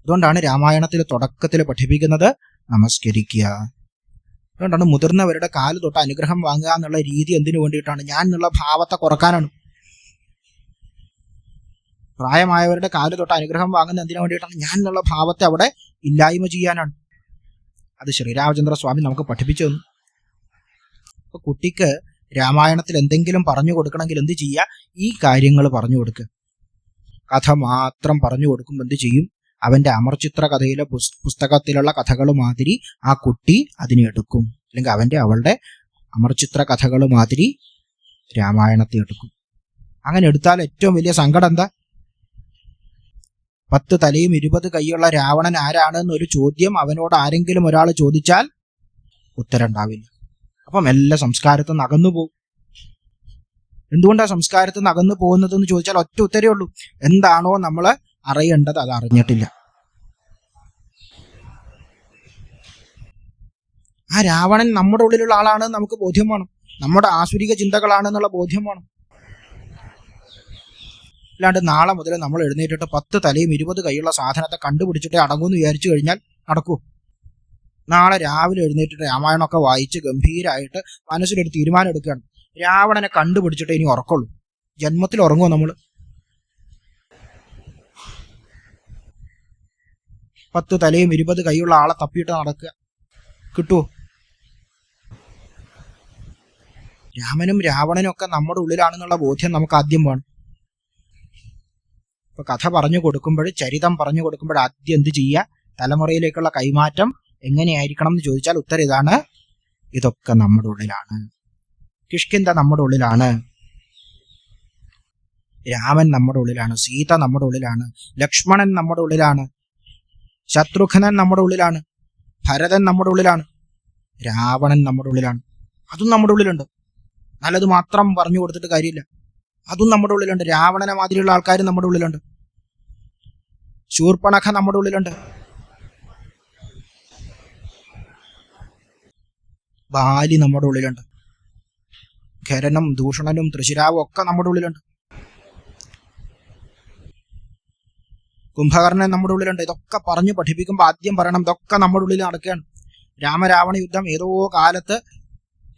അതുകൊണ്ടാണ് രാമായണത്തിൽ തുടക്കത്തിൽ പഠിപ്പിക്കുന്നത് നമസ്കരിക്കുക. അതുകൊണ്ടാണ് മുതിർന്നവരുടെ കാല് തൊട്ട് അനുഗ്രഹം വാങ്ങുക എന്നുള്ള രീതി എന്തിനു വേണ്ടിയിട്ടാണ്? ഞാൻ എന്നുള്ള ഭാവത്തെ കുറക്കാനാണ്. പ്രായമായവരുടെ കാല് തൊട്ട് അനുഗ്രഹം വാങ്ങുന്ന എന്തിനു വേണ്ടിയിട്ടാണ്? ഞാൻ എന്നുള്ള ഭാവത്തെ അവിടെ ഇല്ലായ്മ ചെയ്യാനാണ്. അത് ശ്രീരാമചന്ദ്ര സ്വാമി നമുക്ക് പഠിപ്പിച്ചു തന്നു. അപ്പൊ കുട്ടിക്ക് രാമായണത്തിൽ എന്തെങ്കിലും പറഞ്ഞു കൊടുക്കണമെങ്കിൽ എന്ത് ചെയ്യുക? ഈ കാര്യങ്ങൾ പറഞ്ഞു കൊടുക്കുക. കഥ മാത്രം പറഞ്ഞു കൊടുക്കുമ്പോൾ എന്ത് ചെയ്യും? അവന്റെ അമർചിത്ര കഥയിലെ പുസ്തകത്തിലുള്ള കഥകൾ മാതിരി ആ കുട്ടി അതിനെ എടുക്കും. അല്ലെങ്കിൽ അവളുടെ അമർചിത്ര കഥകൾ മാതിരി രാമായണത്തെ എടുക്കും. അങ്ങനെ എടുത്താൽ ഏറ്റവും വലിയ സങ്കടം എന്താ? 10 തലയും 20 കൈയുള്ള രാവണൻ ആരാണ് എന്നൊരു ചോദ്യം അവനോട് ആരെങ്കിലും ഒരാൾ ചോദിച്ചാൽ ഉത്തരം ഉണ്ടാവില്ല. അപ്പം എല്ലാ സംസ്കാരത്തിൽ നിന്ന് അകന്നു പോകും. എന്തുകൊണ്ടാണ് സംസ്കാരത്തിൽ നിന്ന് അകന്നു പോകുന്നതെന്ന് ചോദിച്ചാൽ ഒറ്റ ഉത്തരേ ഉള്ളൂ. എന്താണോ നമ്മൾ അറിയേണ്ടത് അത് അറിഞ്ഞിട്ടില്ല. ആ രാവണൻ നമ്മുടെ ഉള്ളിലുള്ള ആളാണ് നമുക്ക് ബോധ്യം വേണം. നമ്മുടെ ആസുരിക ചിന്തകളാണെന്നുള്ള ബോധ്യം വേണം. അല്ലാണ്ട് നാളെ മുതൽ നമ്മൾ എഴുന്നേറ്റിട്ട് 10 തലയും 20 കൈയുള്ള സാധനത്തെ കണ്ടുപിടിച്ചിട്ടേ അടങ്ങുമെന്ന് വിചാരിച്ചു കഴിഞ്ഞാൽ നടക്കൂ? നാളെ രാവിലെ എഴുന്നേറ്റിട്ട് രാമായണമൊക്കെ വായിച്ച് ഗംഭീരമായിട്ട് മനസ്സിലൊരു തീരുമാനം എടുക്കുകയാണ്, രാവണനെ കണ്ടുപിടിച്ചിട്ട് ഇനി ഉറക്കുള്ളൂ. ജന്മത്തിൽ ഉറങ്ങുമോ നമ്മൾ? 10 തലയും 20 കൈയുള്ള ആളെ തപ്പിയിട്ട് നടക്കുക, കിട്ടുമോ? രാമനും രാവണനും ഒക്കെ നമ്മുടെ ഉള്ളിലാണെന്നുള്ള ബോധ്യം നമുക്ക് ആദ്യം വേണം. ഇപ്പൊ കഥ പറഞ്ഞു കൊടുക്കുമ്പോൾ, ചരിതം പറഞ്ഞു കൊടുക്കുമ്പോൾ ആദ്യം എന്ത് ചെയ്യുക? തലമുറയിലേക്കുള്ള കൈമാറ്റം എങ്ങനെയായിരിക്കണം എന്ന് ചോദിച്ചാൽ ഉത്തരം ഇതാണ്: ഇതൊക്കെ നമ്മുടെ ഉള്ളിലാണ്. കിഷ്കിന്ധ നമ്മുടെ ഉള്ളിലാണ്, രാമൻ നമ്മുടെ ഉള്ളിലാണ്, സീത നമ്മുടെ ഉള്ളിലാണ്, ലക്ഷ്മണൻ നമ്മുടെ ഉള്ളിലാണ്, ശത്രുഘ്നൻ നമ്മുടെ ഉള്ളിലാണ്, ഭരതൻ നമ്മുടെ ഉള്ളിലാണ്, രാവണൻ നമ്മുടെ ഉള്ളിലാണ്. അതും നമ്മുടെ ഉള്ളിലുണ്ട്. നല്ലത് മാത്രം പറഞ്ഞു കൊടുത്തിട്ട് കാര്യമില്ല, അതും നമ്മുടെ ഉള്ളിലുണ്ട്. രാവണനെ മാതിരിയുള്ള ആൾക്കാരും നമ്മുടെ ഉള്ളിലുണ്ട്. ശൂർപ്പണഖ നമ്മുടെ ഉള്ളിലുണ്ട്. ബാലി നമ്മുടെ ഉള്ളിലുണ്ട്. ഖരനും ദൂഷണനും തൃശിരാവും ഒക്കെ നമ്മുടെ ഉള്ളിലുണ്ട്. കുംഭകർണൻ നമ്മുടെ ഉള്ളിലുണ്ട്. ഇതൊക്കെ പറഞ്ഞു പഠിപ്പിക്കുമ്പോൾ ആദ്യം പറയണം, ഇതൊക്കെ നമ്മുടെ ഉള്ളിൽ നടക്കുകയാണ്. രാമരാവണ യുദ്ധം ഏതോ കാലത്ത്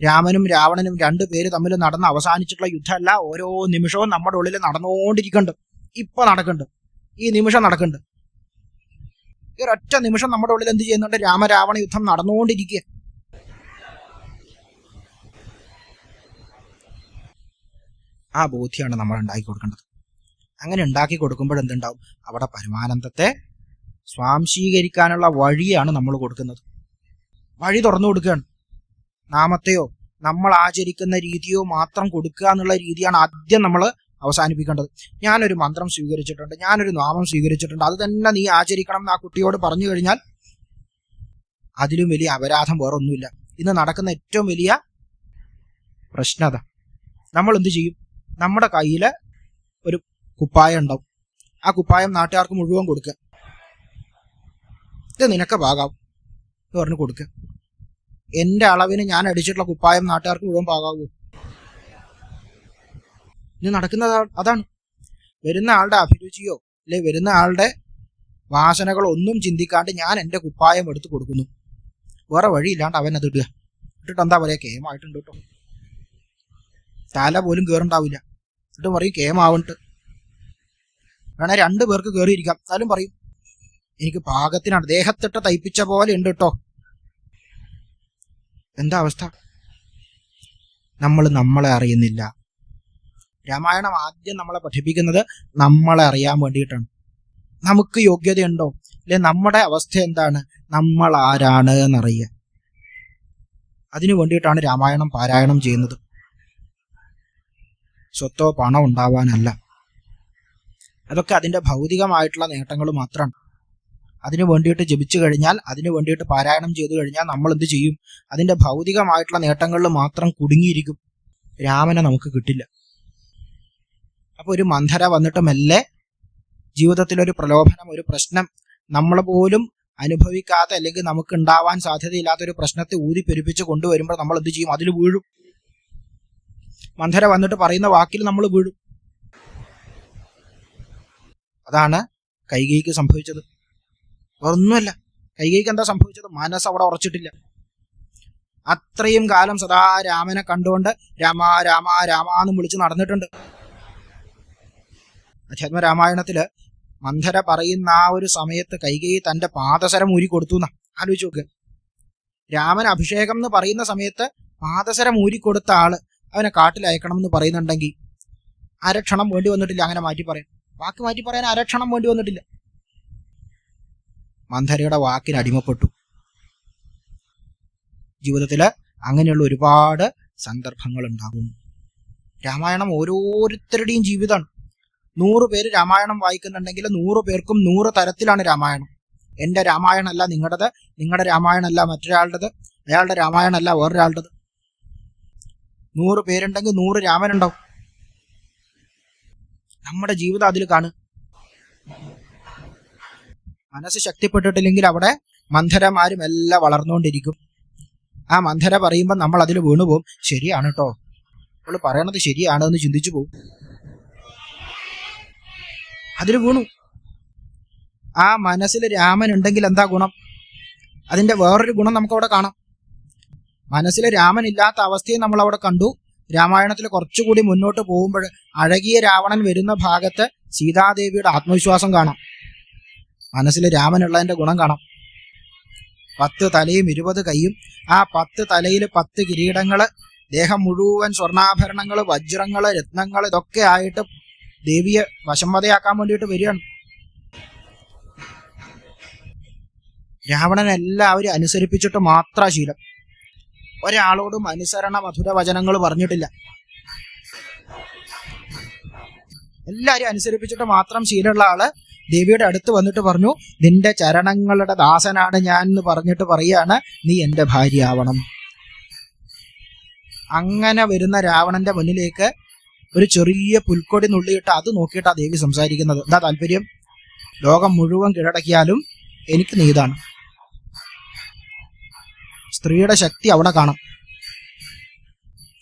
രാമനും രാവണനും 2 പേര് തമ്മിൽ നടന്ന് അവസാനിച്ചിട്ടുള്ള യുദ്ധമല്ല. ഓരോ നിമിഷവും നമ്മുടെ ഉള്ളിൽ നടന്നുകൊണ്ടിരിക്കുന്നുണ്ട്. ഇപ്പൊ നടക്കുന്നുണ്ട്, ഈ നിമിഷം നടക്കുന്നുണ്ട്. ഈ ഒരൊറ്റ നിമിഷം നമ്മുടെ ഉള്ളിൽ എന്ത് ചെയ്യുന്നുണ്ട്? രാമരാവണ യുദ്ധം നടന്നുകൊണ്ടിരിക്കുക. ആ ബോധ്യമാണ് നമ്മൾ ഉണ്ടാക്കി കൊടുക്കേണ്ടത്. അങ്ങനെ ഉണ്ടാക്കി കൊടുക്കുമ്പോൾ എന്തുണ്ടാവും? അവിടെ പരമാനന്ദത്തെ സ്വാംശീകരിക്കാനുള്ള വഴിയാണ് നമ്മൾ കൊടുക്കുന്നത്. വഴി തുറന്നു കൊടുക്കുകയാണ്. നാമത്തെയോ നമ്മൾ ആചരിക്കുന്ന രീതിയോ മാത്രം കൊടുക്കുക എന്നുള്ള രീതിയാണ് ആദ്യം നമ്മൾ അവസാനിപ്പിക്കേണ്ടത്. ഞാനൊരു മന്ത്രം സ്വീകരിച്ചിട്ടുണ്ട്, ഞാനൊരു നാമം സ്വീകരിച്ചിട്ടുണ്ട്, അത് തന്നെ നീ ആചരിക്കണം എന്ന് ആ കുട്ടിയോട് പറഞ്ഞു കഴിഞ്ഞാൽ അതിലും വലിയ അപരാധം വേറൊന്നുമില്ല. ഇന്ന് നടക്കുന്ന ഏറ്റവും വലിയ പ്രശ്നത, നമ്മൾ എന്ത് ചെയ്യും? നമ്മുടെ കയ്യിൽ ഒരു കുപ്പായം ഉണ്ടാവും. ആ കുപ്പായം നാട്ടുകാർക്ക് മുഴുവൻ കൊടുക്കുക. ഇത് നിനക്ക് പാകാവും എന്ന് പറഞ്ഞ് കൊടുക്കുക. എൻ്റെ അളവിന് ഞാൻ അടിച്ചിട്ടുള്ള കുപ്പായം നാട്ടുകാർക്ക് മുഴുവൻ പാകാവൂ? ഇത് നടക്കുന്നത് അതാണ്. വരുന്ന ആളുടെ അഭിരുചിയോ അല്ലെ വരുന്ന ആളുടെ വാസനകളോ ഒന്നും ചിന്തിക്കാണ്ട് ഞാൻ എൻ്റെ കുപ്പായം എടുത്ത് കൊടുക്കുന്നു. വേറെ വഴിയില്ലാണ്ട് അവൻ അത് ഇടുക. ഇട്ടിട്ട് എന്താ പറയുക? കേമായിട്ടുണ്ട് കേട്ടോ. തല പോലും കയറുണ്ടാവില്ല. എന്നിട്ട് പറയും കേമാവുണ്ട്. വേണേ 2 പേർക്ക് കയറിയിരിക്കാം, എന്നാലും പറയും എനിക്ക് പാകത്തിനാണ്, ദേഹത്തിട്ട് തയ്പ്പിച്ച പോലെ ഉണ്ട് കേട്ടോ. എന്താ അവസ്ഥ? നമ്മളെ അറിയുന്നില്ല. രാമായണം ആദ്യം നമ്മളെ പഠിപ്പിക്കുന്നത് നമ്മളെ അറിയാൻ വേണ്ടിയിട്ടാണ്. നമുക്ക് യോഗ്യതയുണ്ടോ, അല്ലെ നമ്മുടെ അവസ്ഥ എന്താണ്, നമ്മൾ ആരാണ് എന്നറിയുക. അതിനു വേണ്ടിയിട്ടാണ് രാമായണം പാരായണം ചെയ്യുന്നത്. സ്വത്തോ പണം ഉണ്ടാവാനല്ല. അതൊക്കെ അതിൻ്റെ ഭൗതികമായിട്ടുള്ള നേട്ടങ്ങൾ മാത്രമാണ്. അതിനു വേണ്ടിയിട്ട് ജപിച്ചു കഴിഞ്ഞാൽ, അതിനു വേണ്ടിയിട്ട് പാരായണം ചെയ്തു കഴിഞ്ഞാൽ നമ്മൾ എന്ത് ചെയ്യും? അതിൻ്റെ ഭൗതികമായിട്ടുള്ള നേട്ടങ്ങളിൽ മാത്രം കുടുങ്ങിയിരിക്കും. രാമനെ നമുക്ക് കിട്ടില്ല. അപ്പോൾ ഒരു മന്ധര വന്നിട്ട് മെല്ലെ ജീവിതത്തിലൊരു പ്രലോഭനം, ഒരു പ്രശ്നം നമ്മൾ പോലും അനുഭവിക്കാത്ത അല്ലെങ്കിൽ നമുക്ക് ഉണ്ടാവാൻ സാധ്യതയില്ലാത്തൊരു പ്രശ്നത്തെ ഊതിപ്പെരുപ്പിച്ച് കൊണ്ടുവരുമ്പോൾ നമ്മൾ എന്ത് ചെയ്യും? അതിൽ വീഴും. മന്ധര വന്നിട്ട് പറയുന്ന വാക്കിൽ നമ്മൾ വീഴും. അതാണ് കൈകേയിക്ക് സംഭവിച്ചത്. ഒന്നുമല്ല. കൈകേയിക്ക് എന്താ സംഭവിച്ചത്? മനസ്സ് അവിടെ ഉറച്ചിട്ടില്ല. അത്രയും കാലം സദാ രാമനെ കണ്ടുകൊണ്ട് രാമ രാമ രാമ എന്ന് വിളിച്ച് നടന്നിട്ടുണ്ട്. അധ്യാത്മരാമായണത്തില് മന്ധര പറയുന്ന ആ ഒരു സമയത്ത് കൈകേയി തന്റെ പാദസരം ഊരി കൊടുത്തു എന്നാ. ആലോചിച്ച് നോക്ക്. രാമൻ അഭിഷേകം എന്ന് പറയുന്ന സമയത്ത് പാദസരം ഊരിക്കൊടുത്ത ആള് അവനെ കാട്ടിൽ അയക്കണം എന്ന് പറയുന്നുണ്ടെങ്കിൽ അരക്ഷണം വേണ്ടി വന്നിട്ടില്ല അങ്ങനെ മാറ്റി പറയാൻ. വാക്ക് മാറ്റി പറയാൻ അരക്ഷണം വേണ്ടി വന്നിട്ടില്ല. മന്ധരയുടെ വാക്കിന് അടിമപ്പെട്ടു. ജീവിതത്തില് അങ്ങനെയുള്ള ഒരുപാട് സന്ദർഭങ്ങൾ ഉണ്ടാകും. രാമായണം ഓരോരുത്തരുടെയും ജീവിതമാണ്. 100 പേര് രാമായണം വായിക്കുന്നുണ്ടെങ്കിൽ 100 പേർക്കും 100 തരത്തിലാണ് രാമായണം. എന്റെ രാമായണമല്ല നിങ്ങളുടേത്, നിങ്ങളുടെ രാമായണമല്ല മറ്റൊരാളുടേത്, അയാളുടെ രാമായണമല്ല വേറൊരാളുടേത്. 100 പേരുണ്ടെങ്കിൽ 100 രാമനുണ്ടാവും. നമ്മുടെ ജീവിതം അതിൽ കാണും. മനസ്സ് ശക്തിപ്പെട്ടിട്ടില്ലെങ്കിൽ അവിടെ മന്ധരമാരും എല്ലാം വളർന്നുകൊണ്ടിരിക്കും. ആ മന്ധര പറയുമ്പോൾ നമ്മൾ അതിൽ വീണുപോകും. ശരിയാണ് കേട്ടോ, അവള് പറയണത് ശരിയാണ് എന്ന് ചിന്തിച്ചു പോകും. അതിൽ വീണു. ആ മനസ്സിൽ രാമൻ ഉണ്ടെങ്കിൽ എന്താ ഗുണം? അതിന്റെ വേറൊരു ഗുണം നമുക്കവിടെ കാണാം. മനസ്സിൽ രാമൻ ഇല്ലാത്ത അവസ്ഥയെ നമ്മൾ അവിടെ കണ്ടു. രാമായണത്തിൽ കുറച്ചുകൂടി മുന്നോട്ട് പോകുമ്പോൾ അഴകിയ രാവണൻ വരുന്ന ഭാഗത്ത് സീതാദേവിയുടെ ആത്മവിശ്വാസം കാണാം. മനസ്സിൽ രാമനുള്ളതിന്റെ ഗുണം കാണാം. 10 തലയും 20 കൈയും. ആ 10 തലയിൽ 10 കിരീടങ്ങള്, ദേഹം മുഴുവൻ സ്വർണ്ണാഭരണങ്ങള്, വജ്രങ്ങള്, രത്നങ്ങള്, ഇതൊക്കെ ആയിട്ട് ദേവിയെ വശംവദയാക്കാൻ വേണ്ടിയിട്ട് വരികയാണ്. രാവണൻ എല്ലാവരും അനുസരിപ്പിച്ചിട്ട് മാത്ര ശീലം. ഒരാളോടും അനുസരണ മധുര വചനങ്ങൾ പറഞ്ഞിട്ടില്ല. എല്ലാരും അനുസരിപ്പിച്ചിട്ട് മാത്രം ശീലമുള്ള ആള് ദേവിയുടെ അടുത്ത് വന്നിട്ട് പറഞ്ഞു, നിന്റെ ചരണങ്ങളുടെ ദാസനാണ് ഞാൻ എന്ന് പറഞ്ഞിട്ട് പറയാണ്, നീ എന്റെ ഭാര്യ ആവണം. അങ്ങനെ വരുന്ന രാവണന്റെ മുന്നിലേക്ക് ഒരു ചെറിയ പുൽക്കൊടി നുള്ളിയിട്ട് അത് നോക്കിയിട്ടാ ദേവി സംസാരിക്കുന്നത്. എന്താ താല്പര്യം? ലോകം മുഴുവൻ കീഴടക്കിയാലും എനിക്ക് നീതാണ്. സ്ത്രീയുടെ ശക്തി അവിടെ കാണാം.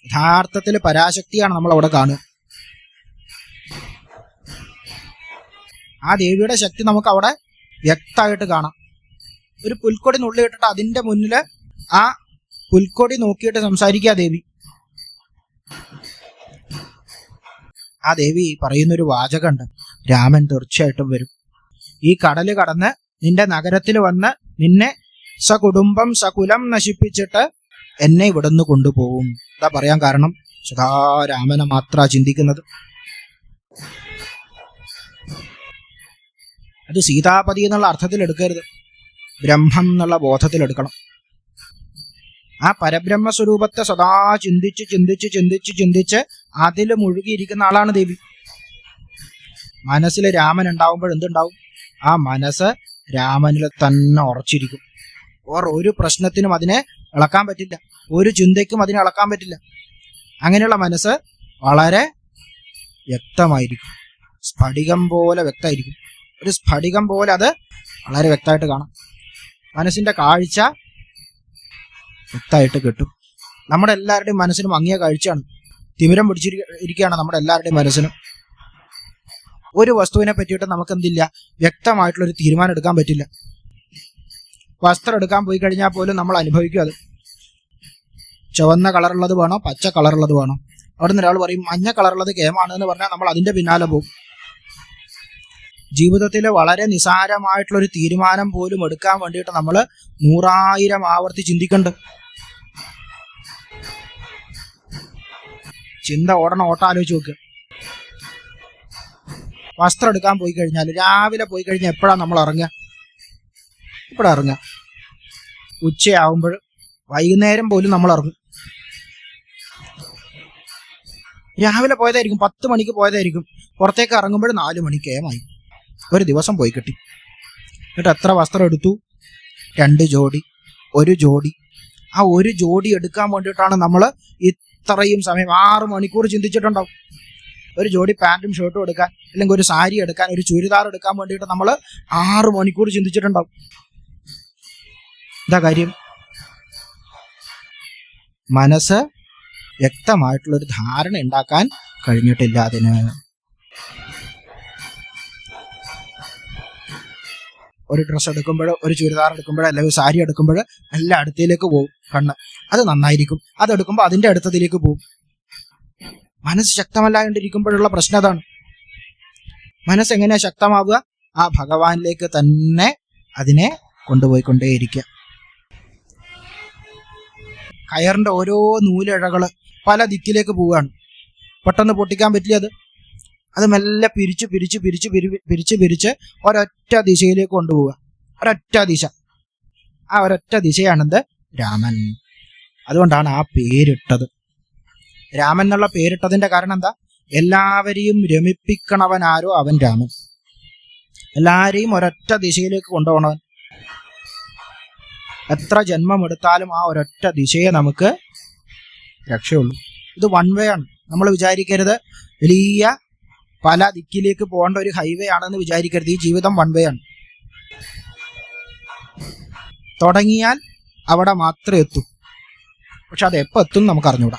യഥാർത്ഥത്തിൽ പരാശക്തിയാണ് നമ്മൾ അവിടെ കാണുക. ആ ദേവിയുടെ ശക്തി നമുക്ക് അവിടെ വ്യക്തമായിട്ട് കാണാം. ഒരു പുൽക്കൊടി നുള്ളിയിട്ടിട്ട് അതിന്റെ മുന്നില് ആ പുൽക്കൊടി നോക്കിയിട്ട് സംസാരിക്കുക ദേവി. ആ ദേവി പറയുന്നൊരു വാചകമുണ്ട്, രാമൻ തീർച്ചയായിട്ടും വരും. ഈ കടല് കടന്ന് നിന്റെ നഗരത്തിൽ വന്ന് നിന്നെ സകുടുംബം സകുലം നശിപ്പിച്ചിട്ട് എന്നെ ഇവിടുന്ന് കൊണ്ടുപോകും. എന്താ പറയാൻ കാരണം? സദാ രാമനെ മാത്ര ചിന്തിക്കുന്നത്. അത് സീതാപതി എന്നുള്ള അർത്ഥത്തിൽ എടുക്കരുത്, ബ്രഹ്മം എന്നുള്ള ബോധത്തിൽ എടുക്കണം. ആ പരബ്രഹ്മസ്വരൂപത്തെ സദാ ചിന്തിച്ച് ചിന്തിച്ച് ചിന്തിച്ച് ചിന്തിച്ച് അതിൽ മുഴുകിയിരിക്കുന്ന ആളാണ് ദേവി. മനസ്സിൽ രാമൻ ഉണ്ടാവുമ്പോൾ എന്തുണ്ടാവും? ആ മനസ്സ് രാമനിൽ തന്നെ ഉറച്ചിരിക്കും. ഒരു പ്രശ്നത്തിനും അതിനെ ഇളക്കാൻ പറ്റില്ല, ഒരു ചിന്തയ്ക്കും അതിനെ ഇളക്കാൻ പറ്റില്ല. അങ്ങനെയുള്ള മനസ്സ് വളരെ വ്യക്തമായിരിക്കും, സ്ഫടികം പോലെ വ്യക്തമായിരിക്കും. ഒരു സ്ഫടികം പോലെ അത് വളരെ വ്യക്തമായിട്ട് കാണാം. മനസ്സിന്റെ കാഴ്ച വ്യക്തമായിട്ട് കിട്ടും. നമ്മുടെ എല്ലാവരുടെയും മനസ്സിനും മങ്ങിയ കാഴ്ചയാണ്, തിമിരം പിടിച്ചിരിക്കുകയാണ് നമ്മുടെ എല്ലാവരുടെയും മനസ്സിനും. ഒരു വസ്തുവിനെ പറ്റിയിട്ട് നമുക്ക് എന്തില്ല, വ്യക്തമായിട്ടുള്ളൊരു തീരുമാനം എടുക്കാൻ പറ്റില്ല. വസ്ത്രം എടുക്കാൻ പോയി കഴിഞ്ഞാൽ പോലും നമ്മൾ അനുഭവിക്കും. അത് ചുവന്ന കളറുള്ളത് വേണോ പച്ച കളറുള്ളത് വേണോ? അവിടെ നിന്ന് ഒരാൾ പറയും മഞ്ഞ കളറുള്ളത് കേമാണ് എന്ന് പറഞ്ഞാൽ നമ്മൾ അതിന്റെ പിന്നാലെ പോകും. ജീവിതത്തിൽ വളരെ നിസാരമായിട്ടുള്ളൊരു തീരുമാനം പോലും എടുക്കാൻ വേണ്ടിയിട്ട് നമ്മൾ 100,000 ആവർത്തി ചിന്തിക്കണ്ട്. ചിന്ത ഓടണം, ഓട്ടം ആലോചിച്ച് നോക്കുക. വസ്ത്രം എടുക്കാൻ പോയി കഴിഞ്ഞാൽ രാവിലെ പോയി കഴിഞ്ഞാൽ എപ്പോഴാണ് നമ്മൾ ഇറങ്ങുക? ഇവിടെ ഇറങ്ങുക ഉച്ചയാവുമ്പോൾ, വൈകുന്നേരം പോലും നമ്മൾ ഇറങ്ങും. രാവിലെ പോയതായിരിക്കും, 10 മണിക്ക് പോയതായിരിക്കും, പുറത്തേക്ക് ഇറങ്ങുമ്പോൾ 4 മണിക്കേമായി. ഒരു ദിവസം പോയി കിട്ടി. എന്നിട്ട് എത്ര വസ്ത്രം എടുത്തു? 2 ജോഡി, 1 ജോഡി. ആ 1 ജോഡി എടുക്കാൻ വേണ്ടിയിട്ടാണ് നമ്മൾ ഇത്രയും സമയം 6 മണിക്കൂർ ചിന്തിച്ചിട്ടുണ്ടാവും. ഒരു ജോഡി പാൻറ്റും ഷർട്ടും എടുക്കാൻ, അല്ലെങ്കിൽ ഒരു സാരി എടുക്കാൻ, ഒരു ചുരിദാർ എടുക്കാൻ വേണ്ടിയിട്ട് നമ്മൾ 6 മണിക്കൂർ ചിന്തിച്ചിട്ടുണ്ടാവും. എന്താ കാര്യം? മനസ്സ് വ്യക്തമായിട്ടുള്ളൊരു ധാരണ ഉണ്ടാക്കാൻ കഴിഞ്ഞിട്ടില്ല അതിന്. ഒരു ഡ്രസ്സ് എടുക്കുമ്പോൾ, ഒരു ചുരിദാർ എടുക്കുമ്പോൾ, അല്ലെങ്കിൽ സാരി എടുക്കുമ്പോൾ എല്ലാം അടുത്തേക്ക് പോകും കണ്ണ്. അത് നന്നായിരിക്കും, അതെടുക്കുമ്പോൾ അതിൻ്റെ അടുത്തതിലേക്ക് പോകും. മനസ്സ് ശക്തമല്ലാണ്ടിരിക്കുമ്പോഴുള്ള പ്രശ്നം അതാണ്. മനസ്സെങ്ങനെയാ ശക്തമാവുക? ആ ഭഗവാനിലേക്ക് തന്നെ അതിനെ കൊണ്ടുപോയിക്കൊണ്ടേയിരിക്കുക. കയറിന്റെ ഓരോ നൂലിഴകള് പല ദിക്കിലേക്ക് പോവുകയാണ്. പെട്ടെന്ന് പൊട്ടിക്കാൻ പറ്റില്ല. അത് മെല്ലെ പിരിച്ച് ഒരൊറ്റ ദിശയിലേക്ക് കൊണ്ടുപോവുക. ഒരൊറ്റ ദിശ. ആ ഒരൊറ്റ ദിശയാണെന്ത്? രാമൻ. അതുകൊണ്ടാണ് ആ പേരിട്ടത്. രാമൻ എന്നുള്ള പേരിട്ടതിന്റെ കാരണം എന്താ? എല്ലാവരെയും രമിപ്പിക്കണവനാരോ അവൻ രാമൻ. എല്ലാരെയും ഒരൊറ്റ ദിശയിലേക്ക് കൊണ്ടുപോകണവൻ. എത്ര ജന്മമെടുത്താലും ആ ഒരൊറ്റ ദിശയെ നമുക്ക് രക്ഷയുള്ളൂ. ഇത് വൺ വേ ആണ്. നമ്മൾ വിചാരിക്കരുത് വലിയ പല ദിക്കിലേക്ക് പോകേണ്ട ഒരു ഹൈവേ ആണെന്ന് വിചാരിക്കരുത്. ഈ ജീവിതം വൺ വേ ആണ്. തുടങ്ങിയാൽ അവിടെ മാത്രമേ എത്തൂ. പക്ഷെ അത് എപ്പോൾ എത്തും നമുക്ക് അറിഞ്ഞൂടാ.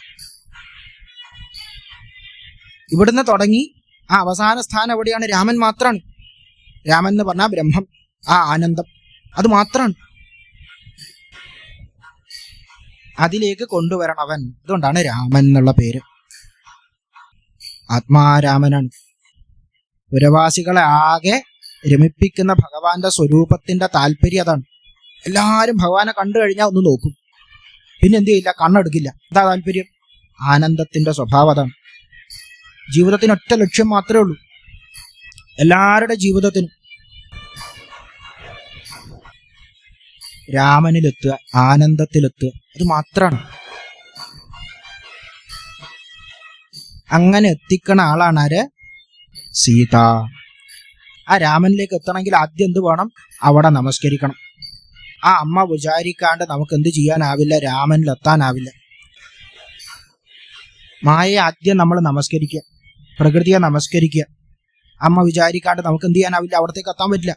ഇവിടുന്ന് തുടങ്ങി ആ അവസാന സ്ഥാനം എവിടെയാണ്? രാമൻ മാത്രമാണ്. രാമൻ എന്ന് പറഞ്ഞാൽ ബ്രഹ്മം, ആ ആനന്ദം, അത് മാത്രമാണ്. അതിലേക്ക് കൊണ്ടുവരണവൻ. അതുകൊണ്ടാണ് രാമൻ എന്നുള്ള പേര്. ആത്മാരാമനാണ്. പുരവാസികളെ ആകെ രമിപ്പിക്കുന്ന ഭഗവാന്റെ സ്വരൂപത്തിന്റെ താല്പര്യം അതാണ്. എല്ലാവരും ഭഗവാനെ കണ്ടു കഴിഞ്ഞാൽ ഒന്ന് നോക്കും, പിന്നെ എന്ത് ചെയ്യില്ല? കണ്ണെടുക്കില്ല. എന്താ താല്പര്യം? ആനന്ദത്തിന്റെ സ്വഭാവം അതാണ്. ജീവിതത്തിന് ഒറ്റ ലക്ഷ്യം മാത്രമേ ഉള്ളൂ. എല്ലാവരുടെ ജീവിതത്തിനും രാമനിലെത്തുക, ആനന്ദത്തിലെത്തുക, അത് മാത്രമാണ്. അങ്ങനെ എത്തിക്കണ ആളാണ് ആര്? സീത. ആ രാമനിലേക്ക് എത്തണമെങ്കിൽ ആദ്യം എന്ത് വേണം? അവിടെ നമസ്കരിക്കണം. ആ അമ്മ വിചാരിക്കാണ്ട് നമുക്ക് എന്ത് ചെയ്യാനാവില്ല? രാമനിലെത്താനാവില്ല. മായയെ ആദ്യം നമ്മൾ നമസ്കരിക്കുക, പ്രകൃതിയെ നമസ്കരിക്കുക. അമ്മ വിചാരിക്കാണ്ട് നമുക്ക് എന്ത് ചെയ്യാനാവില്ല? അവിടത്തേക്ക് എത്താൻ പറ്റില്ല.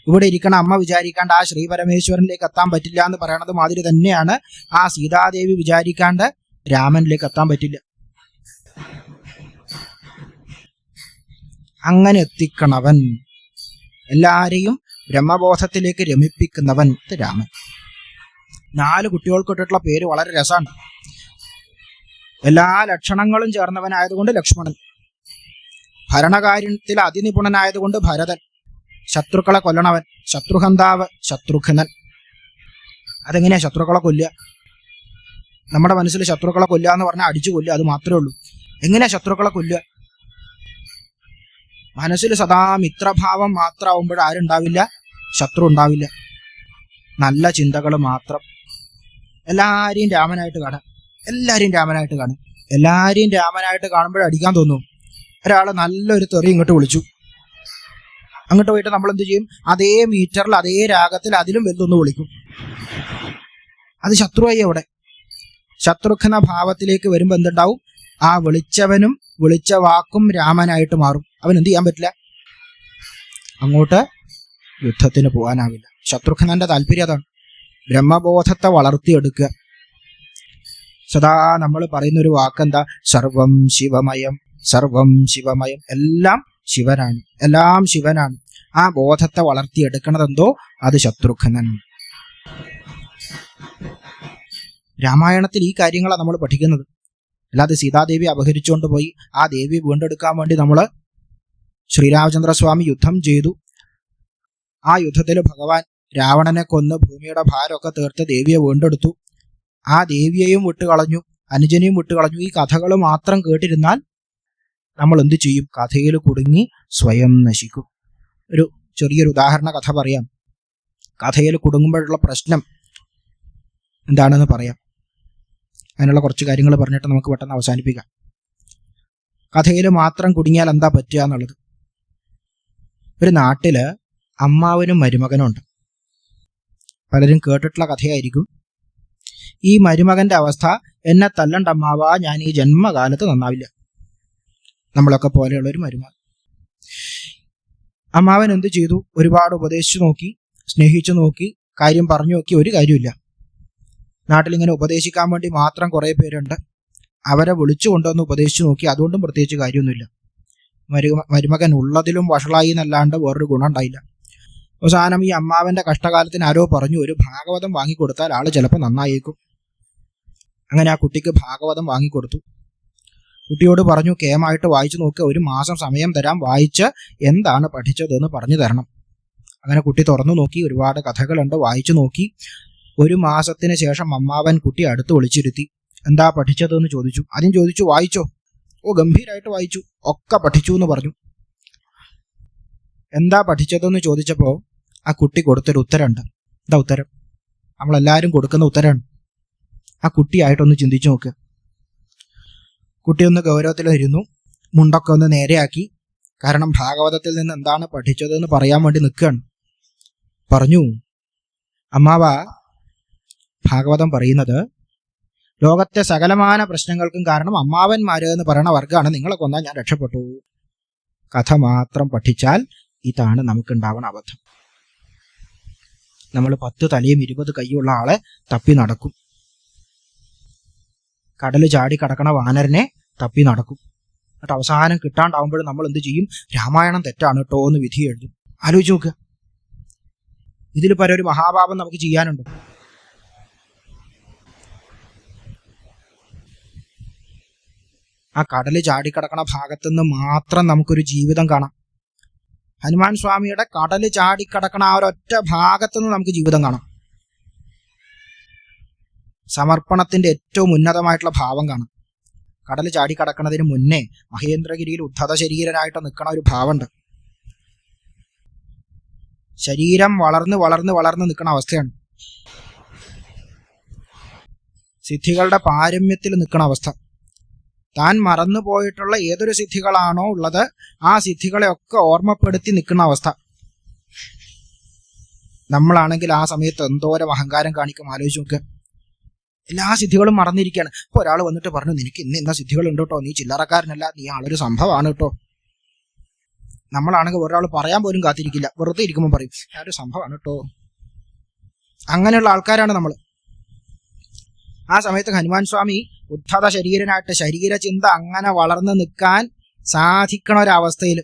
ഇവിടെ ഇരിക്കണ അമ്മ വിചാരിക്കാണ്ട് ആ ശ്രീ പരമേശ്വരനിലേക്ക് എത്താൻ പറ്റില്ല എന്ന് പറയണത് മാതിരി തന്നെയാണ് ആ സീതാദേവി വിചാരിക്കാണ്ട് രാമനിലേക്ക് എത്താൻ പറ്റില്ല. അങ്ങനെ എത്തിക്കണവൻ, എല്ലാരെയും ബ്രഹ്മബോധത്തിലേക്ക് രമിപ്പിക്കുന്നവൻ രാമൻ. 4 കുട്ടികൾക്കിട്ടുള്ള പേര് വളരെ രസമാണ്. എല്ലാ ലക്ഷണങ്ങളും ചേർന്നവനായതുകൊണ്ട് ലക്ഷ്മണൻ, ഭരണകാര്യത്തിൽ അതിനിപുണനായതുകൊണ്ട് ഭരതൻ, ശത്രുക്കളെ കൊല്ലണവൻ ശത്രുഹന്താവ് ശത്രുഘ്നൻ. അതെങ്ങനെയാ ശത്രുക്കളെ കൊല്ലുക? നമ്മുടെ മനസ്സിൽ ശത്രുക്കളെ കൊല്ലുക എന്ന് പറഞ്ഞാൽ അടിച്ചു കൊല്ലുക, അത് മാത്രമേ ഉള്ളൂ. എങ്ങനെയാ ശത്രുക്കളെ കൊല്ലുക? മനസ്സിൽ സദാ മിത്രഭാവം മാത്രമാവുമ്പോൾ ആരുണ്ടാവില്ല? ശത്രു ഉണ്ടാവില്ല. നല്ല ചിന്തകൾ മാത്രം. എല്ലാരെയും രാമനായിട്ട് കാണാം. എല്ലാരെയും രാമനായിട്ട് കാണും. എല്ലാരെയും രാമനായിട്ട് കാണുമ്പോൾ അടിക്കാൻ തോന്നും. ഒരാൾ നല്ലൊരു തെറി ഇങ്ങോട്ട് വിളിച്ചു, അങ്ങോട്ട് പോയിട്ട് നമ്മൾ എന്ത് ചെയ്യും? അതേ മീറ്ററിൽ അതേ രാഗത്തിൽ അതിലും വലുതൊന്ന് വിളിക്കും. അത് ശത്രുവായി. അവിടെ ശത്രുഘ്ന ഭാവത്തിലേക്ക് വരുമ്പോൾ എന്തുണ്ടാവും? ആ വിളിച്ചവനും വിളിച്ച വാക്കും രാമനായിട്ട് മാറും. അവൻ എന്ത് ചെയ്യാൻ പറ്റില്ല? അങ്ങോട്ട് യുദ്ധത്തിന് പോകാനാവില്ല. ശത്രുഘ്നന്റെ താല്പര്യം അതാണ്. ബ്രഹ്മബോധത്തെ വളർത്തിയെടുക്കുക. സദാ നമ്മൾ പറയുന്നൊരു വാക്കെന്താ? സർവം ശിവമയം, സർവം ശിവമയം. എല്ലാം ശിവനാണ്, എല്ലാം ശിവനാണ്. ആ ബോധത്തെ വളർത്തിയെടുക്കണതെന്തോ അത് ശത്രുഘ്നൻ. രാമായണത്തിൽ ഈ കാര്യങ്ങളാണ് നമ്മൾ പഠിക്കുന്നത്. അല്ലാതെ സീതാദേവി അപഹരിച്ചുകൊണ്ട് പോയി ആ ദേവി വീണ്ടെടുക്കാൻ വേണ്ടി നമ്മൾ ശ്രീരാമചന്ദ്രസ്വാമി യുദ്ധം ചെയ്തു. ആ യുദ്ധത്തിൽ ഭഗവാൻ രാവണനെ കൊന്ന് ഭൂമിയുടെ ഭാരമൊക്കെ തീർത്ത് ദേവിയെ വീണ്ടെടുത്തു. ആ ദേവിയെയും വിട്ടുകളഞ്ഞു, അനുജനെയും വിട്ടുകളഞ്ഞു. ഈ കഥകൾ മാത്രം കേട്ടിരുന്നാൽ നമ്മൾ എന്ത് ചെയ്യും? കഥയിൽ കുടുങ്ങി സ്വയം നശിക്കും. ഒരു ചെറിയൊരു ഉദാഹരണ കഥ പറയാം. കഥയിൽ കുടുങ്ങുമ്പോഴുള്ള പ്രശ്നം എന്താണെന്ന് പറയാം. അതിനുള്ള കുറച്ച് കാര്യങ്ങൾ പറഞ്ഞിട്ട് നമുക്ക് പെട്ടെന്ന് അവസാനിപ്പിക്കാം. കഥയിൽ മാത്രം കുടുങ്ങിയാൽ എന്താ പറ്റുക എന്നുള്ളത്. ഒരു നാട്ടില് അമ്മാവനും മരുമകനും ഉണ്ട്. പലരും കേട്ടിട്ടുള്ള കഥയായിരിക്കും. ഈ മരുമകന്റെ അവസ്ഥ, എന്നെ തല്ലണ്ട അമ്മാവാ, ഞാൻ ഈ ജന്മകാലത്ത് നന്നാവില്ല. നമ്മളൊക്കെ പോലെയുള്ള ഒരു മരുമകൻ. അമ്മാവൻ എന്ത് ചെയ്തു? ഒരുപാട് ഉപദേശിച്ചു നോക്കി, സ്നേഹിച്ചു നോക്കി, കാര്യം പറഞ്ഞു നോക്കി, ഒരു കാര്യമില്ല. നാട്ടിലിങ്ങനെ ഉപദേശിക്കാൻ വേണ്ടി മാത്രം കുറേ പേരുണ്ട്. അവരെ വിളിച്ചു കൊണ്ടുവന്ന് ഉപദേശിച്ചു നോക്കി, അതുകൊണ്ടും പ്രത്യേകിച്ച് കാര്യമൊന്നുമില്ല. മരുമകൻ ഉള്ളതിലും വഷളായി എന്നല്ലാണ്ട് വേറൊരു ഗുണം ഉണ്ടായില്ല. അവസാനം ഈ അമ്മാവന്റെ കഷ്ടകാലത്തിന് ആരോ പറഞ്ഞു, ഒരു ഭാഗവതം വാങ്ങിക്കൊടുത്താൽ ആള് ചിലപ്പോൾ നന്നായേക്കും. അങ്ങനെ ആ കുട്ടിക്ക് ഭാഗവതം വാങ്ങിക്കൊടുത്തു. കുട്ടിയോട് പറഞ്ഞു, കേമായിട്ട് വായിച്ചു നോക്കുക, 1 മാസം സമയം തരാം, വായിച്ച് എന്താണ് പഠിച്ചതെന്ന് പറഞ്ഞു തരണം. അങ്ങനെ കുട്ടി തുറന്നു നോക്കി, ഒരുപാട് കഥകളുണ്ട്, വായിച്ചു നോക്കി. 1 മാസത്തിന് ശേഷം അമ്മാവൻ കുട്ടി അടുത്ത് വിളിച്ചിരുത്തി. എന്താ പഠിച്ചതെന്ന് ചോദിച്ചു. ആദ്യം ചോദിച്ചു, വായിച്ചോ? ഓ, ഗംഭീരമായിട്ട് വായിച്ചു, ഒക്കെ പഠിച്ചു എന്ന് പറഞ്ഞു. എന്താ പഠിച്ചതെന്ന് ചോദിച്ചപ്പോൾ ആ കുട്ടി കൊടുത്തൊരു ഉത്തരമുണ്ട്. എന്താ ഉത്തരം? നമ്മളെല്ലാവരും കൊടുക്കുന്ന ഉത്തരമാണ്. ആ കുട്ടിയായിട്ടൊന്ന് ചിന്തിച്ചു നോക്കുക. കുട്ടിയൊന്ന് ഗൗരവത്തിലിരുന്നു, മുണ്ടൊക്കെ ഒന്ന് നേരെയാക്കി. കാരണം ഭാഗവതത്തിൽ നിന്ന് എന്താണ് പഠിച്ചതെന്ന് പറയാൻ വേണ്ടി നിൽക്കുകയാണ്. പറഞ്ഞു, അമ്മാവ, ഭാഗവതം പറയുന്നത് ലോകത്തെ സകലമാന പ്രശ്നങ്ങൾക്കും കാരണം അമ്മാവന്മാര് എന്ന് പറയുന്ന വർഗ്ഗമാണ്. നിങ്ങളെ കൊന്നാൽ ഞാൻ രക്ഷപ്പെട്ടു. കഥ മാത്രം പഠിച്ചാൽ ഇതാണ് നമുക്കുണ്ടാവുന്ന അബദ്ധം. നമ്മൾ 10 തലയും 20 കൈയുള്ള ആളെ തപ്പി നടക്കും. കടല് ചാടി കടക്കണ വാനരനെ തപ്പി നടക്കും. എന്നിട്ട് അവസാനം കിട്ടാണ്ടാവുമ്പോൾ നമ്മൾ എന്ത് ചെയ്യും? രാമായണം തെറ്റാണ് കേട്ടോ എന്ന് വിധി എഴുതും. ആലോചിച്ച് നോക്കുക. ഇതിൽ പല ഒരു മഹാപാപം നമുക്ക് ചെയ്യാനുണ്ട്. ആ കടല് ചാടിക്കടക്കണ ഭാഗത്തുനിന്ന് മാത്രം നമുക്കൊരു ജീവിതം കാണാം. ഹനുമാൻ സ്വാമിയുടെ കടല് ചാടിക്കടക്കണ ആ ഒരൊറ്റ ഭാഗത്തുനിന്ന് നമുക്ക് ജീവിതം കാണാം. സമർപ്പണത്തിന്റെ ഏറ്റവും ഉന്നതമായിട്ടുള്ള ഭാവം കാണാം. കടല് ചാടിക്കടക്കണതിന് മുന്നേ മഹേന്ദ്രഗിരിയിൽ ഉദ്ധത ശരീരനായിട്ട് നിൽക്കണ ഒരു ഭാവമുണ്ട്. ശരീരം വളർന്ന് വളർന്ന് വളർന്ന് നിൽക്കുന്ന അവസ്ഥയാണ്. സിദ്ധികളുടെ പാരമ്യത്തിൽ നിൽക്കുന്ന അവസ്ഥ. താൻ മറന്നു പോയിട്ടുള്ള ഏതൊരു സിദ്ധികളാണോ ഉള്ളത് ആ സിദ്ധികളെയൊക്കെ ഓർമ്മപ്പെടുത്തി നിൽക്കുന്ന അവസ്ഥ. നമ്മളാണെങ്കിൽ ആ സമയത്ത് എന്തോരം അഹങ്കാരം കാണിക്കും, ആലോചിച്ച് നോക്കുക. എല്ലാ സിദ്ധികളും മറന്നിരിക്കുകയാണ്. ഇപ്പോൾ ഒരാൾ വന്നിട്ട് പറഞ്ഞു, നിനക്ക് ഇന്ന സിദ്ധികളുണ്ട് കേട്ടോ, നീ ചില്ലറക്കാരനല്ല, നീ ആളൊരു സംഭവമാണ് കേട്ടോ. നമ്മളാണെങ്കിൽ ഒരാൾ പറയാൻ പോലും കാത്തിരിക്കില്ല, വെറുതെ ഇരിക്കുമ്പോൾ പറയും, ഞാനൊരു സംഭവമാണ് കേട്ടോ. അങ്ങനെയുള്ള ആൾക്കാരാണ് നമ്മൾ. ആ സമയത്ത് ഹനുമാൻ സ്വാമി ഉദ്ധത ശരീരനായിട്ട് ശരീരചിന്ത അങ്ങനെ വളർന്നു നിൽക്കാൻ സാധിക്കണ ഒരവസ്ഥയിൽ,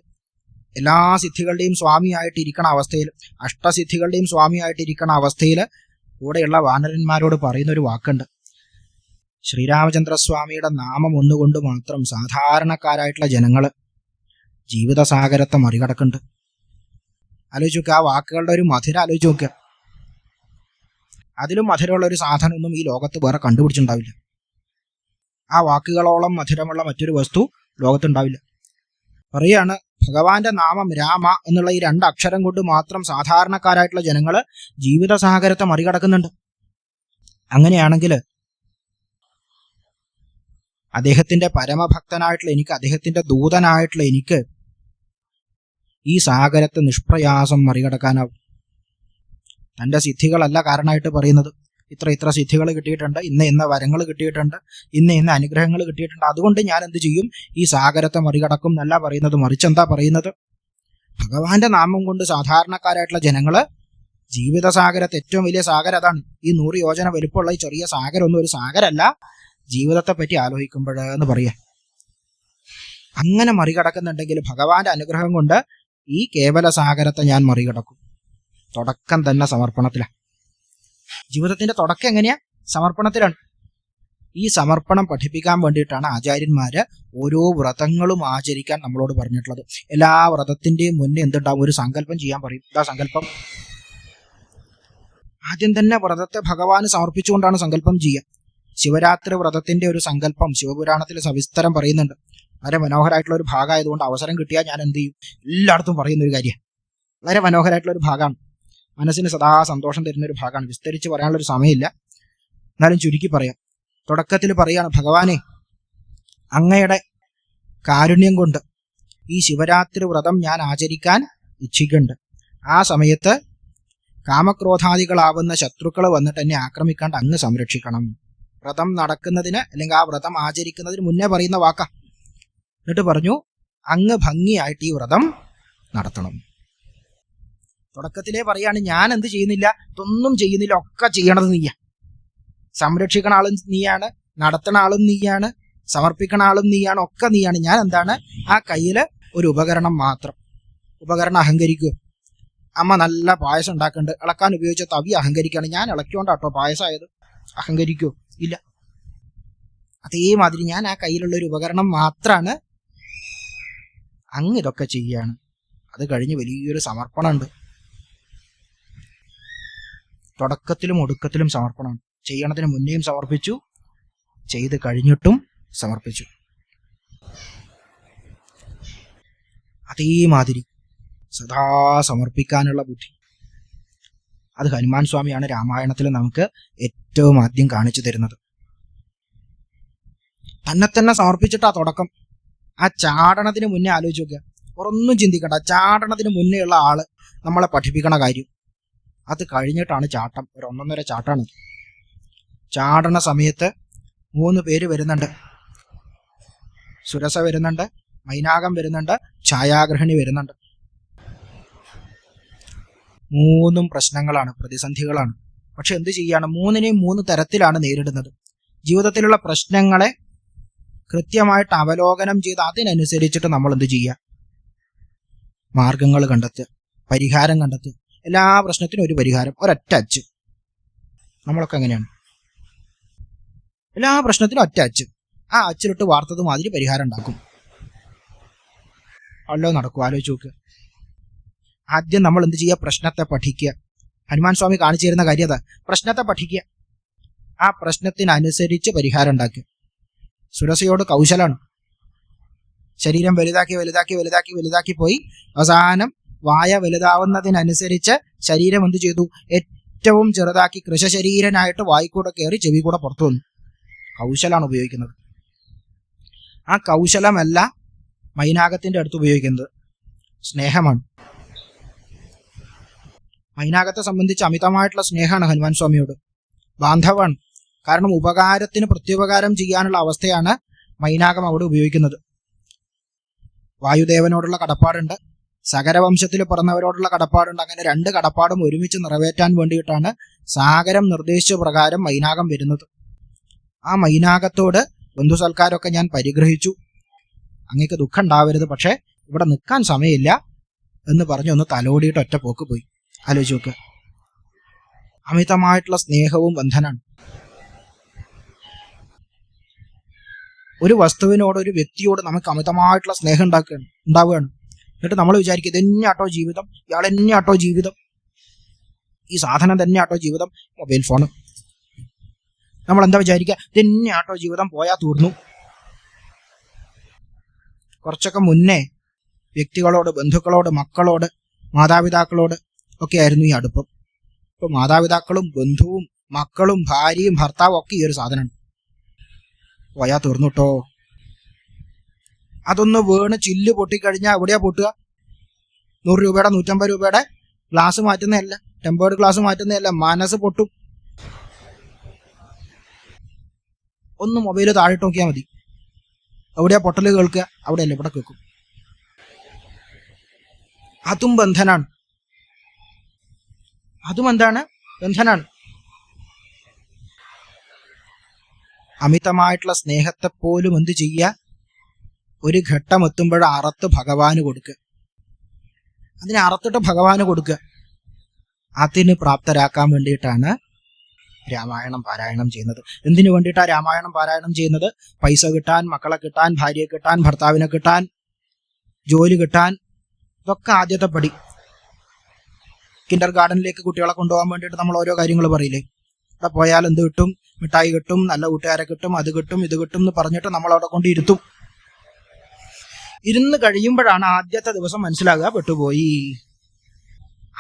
എല്ലാ സിദ്ധികളുടെയും സ്വാമിയായിട്ടിരിക്കണ അവസ്ഥയിൽ, അഷ്ടസിദ്ധികളുടെയും സ്വാമിയായിട്ടിരിക്കണ അവസ്ഥയിൽ കൂടെയുള്ള വാനരന്മാരോട് പറയുന്ന ഒരു വാക്കുണ്ട്. ശ്രീരാമചന്ദ്രസ്വാമിയുടെ നാമം ഒന്നുകൊണ്ട് മാത്രം സാധാരണക്കാരായിട്ടുള്ള ജനങ്ങള് ജീവിതസാഗരത്തെ മറികടക്കുന്നുണ്ട്. ആലോചിച്ച് നോക്കുക. ആ വാക്കുകളുടെ ഒരു മധുരം ആലോചിച്ച് നോക്കുക. അതിലും മധുരമുള്ള ഒരു സാധനമൊന്നും ഈ ലോകത്ത് വേറെ കണ്ടുപിടിച്ചിട്ടുണ്ടാവില്ല. ആ വാക്കുകളോളം മധുരമുള്ള മറ്റൊരു വസ്തു ലോകത്തുണ്ടാവില്ല. പറയാണ്, ഭഗവാന്റെ നാമം രാമ എന്നുള്ള ഈ 2 അക്ഷരം കൊണ്ട് മാത്രം സാധാരണക്കാരായിട്ടുള്ള ജനങ്ങള് ജീവിതസാഗരത്തെ മറികടക്കുന്നുണ്ട്. അങ്ങനെയാണെങ്കിൽ അദ്ദേഹത്തിന്റെ പരമഭക്തനായിട്ടുള്ള എനിക്ക്, അദ്ദേഹത്തിന്റെ ദൂതനായിട്ടുള്ള എനിക്ക് ഈ സാഗരത്തെ നിഷ്പ്രയാസം മറികടക്കാനാവും. തന്റെ സിദ്ധികളല്ല കാരണമായിട്ട് പറയുന്നത്. ഇത്ര സിദ്ധികൾ കിട്ടിയിട്ടുണ്ട്, ഇന്ന വരങ്ങൾ കിട്ടിയിട്ടുണ്ട്, ഇന്ന അനുഗ്രഹങ്ങൾ കിട്ടിയിട്ടുണ്ട്, അതുകൊണ്ട് ഞാൻ എന്ത് ചെയ്യും? ഈ സാഗരത്തെ മറികടക്കും എന്നല്ല പറയുന്നത്. മറിച്ചെന്താ പറയുന്നത്? ഭഗവാന്റെ നാമം കൊണ്ട് സാധാരണക്കാരായിട്ടുള്ള ജനങ്ങള് ജീവിതസാഗരത്തെ, ഏറ്റവും വലിയ സാഗരം അതാണ്. ഈ 100 യോജന വലുപ്പമുള്ള ഈ ചെറിയ സാഗരം ഒന്നും ഒരു സാഗരല്ല, ജീവിതത്തെ പറ്റി ആലോചിക്കുമ്പോഴെന്ന് പറയാ. അങ്ങനെ മറികടക്കുന്നുണ്ടെങ്കിൽ ഭഗവാന്റെ അനുഗ്രഹം കൊണ്ട് ഈ കേവല സാഗരത്തെ ഞാൻ മറികടക്കും. തുടക്കം തന്നെ സമർപ്പണത്തിലാണ്. ജീവിതത്തിന്റെ തുടക്കം എങ്ങനെയാ? സമർപ്പണത്തിലാണ്. ഈ സമർപ്പണം പഠിപ്പിക്കാൻ വേണ്ടിയിട്ടാണ് ആചാര്യന്മാര് ഓരോ വ്രതങ്ങളും ആചരിക്കാൻ നമ്മളോട് പറഞ്ഞിട്ടുള്ളത്. എല്ലാ വ്രതത്തിന്റെയും മുന്നേ എന്തുണ്ടാവും? ഒരു സങ്കല്പം ചെയ്യാൻ പറയും. എന്താ സങ്കല്പം? ആദ്യം തന്നെ വ്രതത്തെ ഭഗവാന് സമർപ്പിച്ചുകൊണ്ടാണ് സങ്കല്പം ചെയ്യുക. ശിവരാത്രി വ്രതത്തിന്റെ ഒരു സങ്കല്പം ശിവപുരാണത്തിൽ സവിസ്തരം പറയുന്നുണ്ട്. വളരെ മനോഹരമായിട്ടുള്ള ഒരു ഭാഗമായതുകൊണ്ട് അവസരം കിട്ടിയാൽ ഞാൻ എന്ത് ചെയ്യും? എല്ലായിടത്തും പറയുന്ന ഒരു കാര്യം. വളരെ മനോഹരമായിട്ടുള്ള ഒരു ഭാഗമാണ്. മനസ്സിന് സദാ സന്തോഷം തരുന്ന ഒരു ഭാഗമാണ്. വിസ്തരിച്ച് പറയാനുള്ളൊരു സമയമില്ല, എന്നാലും ചുരുക്കി പറയാം. തുടക്കത്തിൽ പറയാണ്, ഭഗവാനെ, അങ്ങയുടെ കാരുണ്യം കൊണ്ട് ഈ ശിവരാത്രി വ്രതം ഞാൻ ആചരിക്കാൻ ഇച്ഛിക്കുന്നുണ്ട്. ആ സമയത്ത് കാമക്രോധാദികളാവുന്ന ശത്രുക്കൾ വന്നിട്ട് എന്നെ ആക്രമിക്കാണ്ട് അങ്ങ് സംരക്ഷിക്കണം. വ്രതം നടക്കുന്നതിന് അല്ലെങ്കിൽ ആ വ്രതം ആചരിക്കുന്നതിന് മുന്നേ പറയുന്ന വാക്കാ. എന്നിട്ട് പറഞ്ഞു, അങ്ങ് ഭംഗിയായിട്ട് ഈ വ്രതം നടത്തണം. തുടക്കത്തിലേ പറയാണ്, ഞാൻ എന്ത് ചെയ്യുന്നില്ല? ഇതൊന്നും ചെയ്യുന്നില്ല, ഒക്കെ ചെയ്യണത് നീയാ. സംരക്ഷിക്കണ ആളും നീയാണ്, നടത്തണ ആളും നീയാണ്, സമർപ്പിക്കണ ആളും നീയാണ്, ഒക്കെ നീയാണ്. ഞാൻ എന്താണ്? ആ കയ്യില് ഒരു ഉപകരണം മാത്രം. ഉപകരണം അഹങ്കരിക്കൂ. അമ്മ നല്ല പായസം ഉണ്ടാക്കുന്നുണ്ട്, ഇളക്കാൻ ഉപയോഗിച്ച തവി അഹങ്കരിക്കാണ്. ഞാൻ ഇളക്കിക്കൊണ്ടാട്ടോ പായസമായത്, അഹങ്കരിക്കൂ? ഇല്ല. അതേമാതിരി ഞാൻ ആ കയ്യിലുള്ള ഒരു ഉപകരണം മാത്രമാണ്, അങ്ങ് ഇതൊക്കെ ചെയ്യാണ്. അത് കഴിഞ്ഞ് വലിയൊരു സമർപ്പണമുണ്ട്. തുടക്കത്തിലും ഒടുക്കത്തിലും സമർപ്പണമാണ്. ചെയ്യണതിന് മുന്നേയും സമർപ്പിച്ചു, ചെയ്ത് കഴിഞ്ഞിട്ടും സമർപ്പിച്ചു. അതേമാതിരി സദാ സമർപ്പിക്കാനുള്ള ബുദ്ധി, അത് ഹനുമാൻ സ്വാമിയാണ് രാമായണത്തിൽ നമുക്ക് ഏറ്റവും ആദ്യം കാണിച്ചു തരുന്നത്. തന്നെ സമർപ്പിച്ചിട്ട് ആ തുടക്കം, ആ ചാടണത്തിന് മുന്നേ ആലോചിച്ച് നോക്കുക. ഒന്നും ചിന്തിക്കണ്ട, ചാടണത്തിന് മുന്നേ ഉള്ള ആള് നമ്മളെ പഠിപ്പിക്കണ കാര്യം. അത് കഴിഞ്ഞിട്ടാണ് ചാട്ടം. ഒരു 1.5 ചാട്ടാണ്. ചാടണ സമയത്ത് 3 പേര് വരുന്നുണ്ട്. സുരസ വരുന്നുണ്ട്, മൈനാകം വരുന്നുണ്ട്, ഛായാഗ്രഹണി വരുന്നുണ്ട്. 3 പ്രശ്നങ്ങളാണ്, പ്രതിസന്ധികളാണ്. പക്ഷെ എന്ത് ചെയ്യാണ്? 3നെയും 3 തരത്തിലാണ് നേരിടുന്നത്. ജീവിതത്തിലുള്ള പ്രശ്നങ്ങളെ കൃത്യമായിട്ട് അവലോകനം ചെയ്ത് അതിനനുസരിച്ചിട്ട് നമ്മൾ എന്ത് ചെയ്യുക? മാർഗങ്ങൾ കണ്ടെത്തുക, പരിഹാരം കണ്ടെത്തുക. എല്ലാ പ്രശ്നത്തിനും ഒരു പരിഹാരം, ഒരൊറ്റ അച്ച്. നമ്മളൊക്കെ അങ്ങനെയാണ്. എല്ലാ പ്രശ്നത്തിനും ഒറ്റ അച്ച്. ആ അച്ചിലിട്ട് വാർത്തത് മാതിരി പരിഹാരം ഉണ്ടാക്കും. അല്ലോ നടക്കും. ആലോചിച്ച് നോക്കുക. ആദ്യം നമ്മൾ എന്ത് ചെയ്യുക? പ്രശ്നത്തെ പഠിക്കുക. ഹനുമാൻ സ്വാമി കാണിച്ചു തരുന്ന കാര്യം അതാ. പ്രശ്നത്തെ പഠിക്കുക, ആ പ്രശ്നത്തിനനുസരിച്ച് പരിഹാരം ഉണ്ടാക്കുക. സുരസയോട് കൗശലാണ്. ശരീരം വലുതാക്കി പോയി അവസാനം വായ വലുതാവുന്നതിനനുസരിച്ച് ശരീരം എന്ത് ചെയ്തു? ഏറ്റവും ചെറുതാക്കി കൃശശരീരനായിട്ട് വായിക്കൂടെ കയറി ചെവി കൂടെ പുറത്തു വന്നു. കൗശലാണ് ഉപയോഗിക്കുന്നത്. ആ കൗശലമല്ല മൈനാകത്തിന്റെ അടുത്ത് ഉപയോഗിക്കുന്നത്, സ്നേഹമാണ്. മൈനാകത്തെ സംബന്ധിച്ച് അമിതമായിട്ടുള്ള സ്നേഹമാണ് ഹനുമാൻ സ്വാമിയോട്, ബാന്ധവാണ്. കാരണം ഉപകാരത്തിന് പ്രത്യുപകാരം ചെയ്യാനുള്ള അവസ്ഥയാണ് മൈനാകം അവിടെ ഉപയോഗിക്കുന്നത്. വായുദേവനോടുള്ള കടപ്പാടുണ്ട്, സകരവംശത്തിൽ പിറന്നവരോടുള്ള കടപ്പാടുണ്ട്. അങ്ങനെ 2 കടപ്പാടും ഒരുമിച്ച് നിറവേറ്റാൻ വേണ്ടിയിട്ടാണ് സാഗരം നിർദ്ദേശിച്ച പ്രകാരം മൈനാകം വരുന്നത്. ആ മൈനാകത്തോട് ബന്ധുസൽക്കാരമൊക്കെ ഞാൻ പരിഗ്രഹിച്ചു, അങ്ങേക്ക് ദുഃഖം ഉണ്ടാവരുത്, പക്ഷെ ഇവിടെ നിൽക്കാൻ സമയമില്ല എന്ന് പറഞ്ഞ് ഒന്ന് തലോടിയിട്ട് ഒറ്റ പോക്ക് പോയി. ആലോചിച്ച് നോക്കുക. അമിതമായിട്ടുള്ള സ്നേഹവും ബന്ധനാണ്. ഒരു വസ്തുവിനോട്, ഒരു വ്യക്തിയോട് നമുക്ക് അമിതമായിട്ടുള്ള സ്നേഹം ഉണ്ടാവുകയാണ്. എന്നിട്ട് നമ്മൾ വിചാരിക്കും ഇതന്നെയാട്ടോ ജീവിതം, ഇയാൾ തന്നെയാട്ടോ ജീവിതം, ഈ സാധനം തന്നെയാട്ടോ ജീവിതം, മൊബൈൽ ഫോണ്. നമ്മൾ എന്താ വിചാരിക്കുക? ഇതന്നെയാട്ടോ ജീവിതം, പോയാൽ തീർന്നു. കുറച്ചൊക്കെ മുന്നേ വ്യക്തികളോട്, ബന്ധുക്കളോട്, മക്കളോട്, മാതാപിതാക്കളോട് ഒക്കെ ആയിരുന്നു ഈ അടുപ്പം. ഇപ്പൊ മാതാപിതാക്കളും ബന്ധുവും മക്കളും ഭാര്യയും ഭർത്താവും ഒക്കെ ഈ ഒരു സാധനമാണ്. പോയാ തീർന്നുട്ടോ. അതൊന്ന് വീണ് ചില്ല് പൊട്ടിക്കഴിഞ്ഞാൽ എവിടെയാ പൊട്ടുക? 100 രൂപയുടെ 150 രൂപയുടെ ഗ്ലാസ് മാറ്റുന്നതല്ല, ടെമ്പേർഡ് ഗ്ലാസ് മാറ്റുന്നതല്ല, മനസ്സ് പൊട്ടും. ഒന്ന് മൊബൈല് താഴെ നോക്കിയാൽ മതി, എവിടെയാ പൊട്ടല് കേൾക്കുക? അവിടെയല്ല, ഇവിടെ കേൾക്കും. അതും ബന്ധനാണ്. അതും എന്താണ്? ബന്ധനാണ്. അമിതമായിട്ടുള്ള സ്നേഹത്തെ പോലും എന്ത് ചെയ്യുക? ഒരു ഘട്ടം എത്തുമ്പോൾ അറുത്ത് ഭഗവാന് കൊടുക്കുക. അതിനെ അറുത്തിട്ട് ഭഗവാന് കൊടുക്കുക. അതിന് പ്രാപ്തരാക്കാൻ വേണ്ടിയിട്ടാണ് രാമായണം പാരായണം ചെയ്യുന്നത്. എന്തിനു വേണ്ടിയിട്ടാണ് രാമായണം പാരായണം ചെയ്യുന്നത്? പൈസ കിട്ടാൻ, മക്കളെ കിട്ടാൻ, ഭാര്യയെ കിട്ടാൻ, ഭർത്താവിനെ കിട്ടാൻ, ജോലി കിട്ടാൻ. ഇതൊക്കെ ആദ്യത്തെ പടി. കിൻഡർ ഗാർഡനിലേക്ക് കുട്ടികളെ കൊണ്ടുപോകാൻ വേണ്ടിയിട്ട് നമ്മൾ ഓരോ കാര്യങ്ങൾ പറയില്ലേ? അവിടെ പോയാൽ എന്ത് കിട്ടും? മിഠായി കിട്ടും, നല്ല കൂട്ടുകാരെ കിട്ടും, അത് കിട്ടും, ഇത് കിട്ടും എന്ന് പറഞ്ഞിട്ട് നമ്മൾ അവിടെ കൊണ്ട് ഇരുത്തും. ഇരുന്ന് കഴിയുമ്പോഴാണ് ആദ്യത്തെ ദിവസം മനസ്സിലാകുക പെട്ടുപോയി,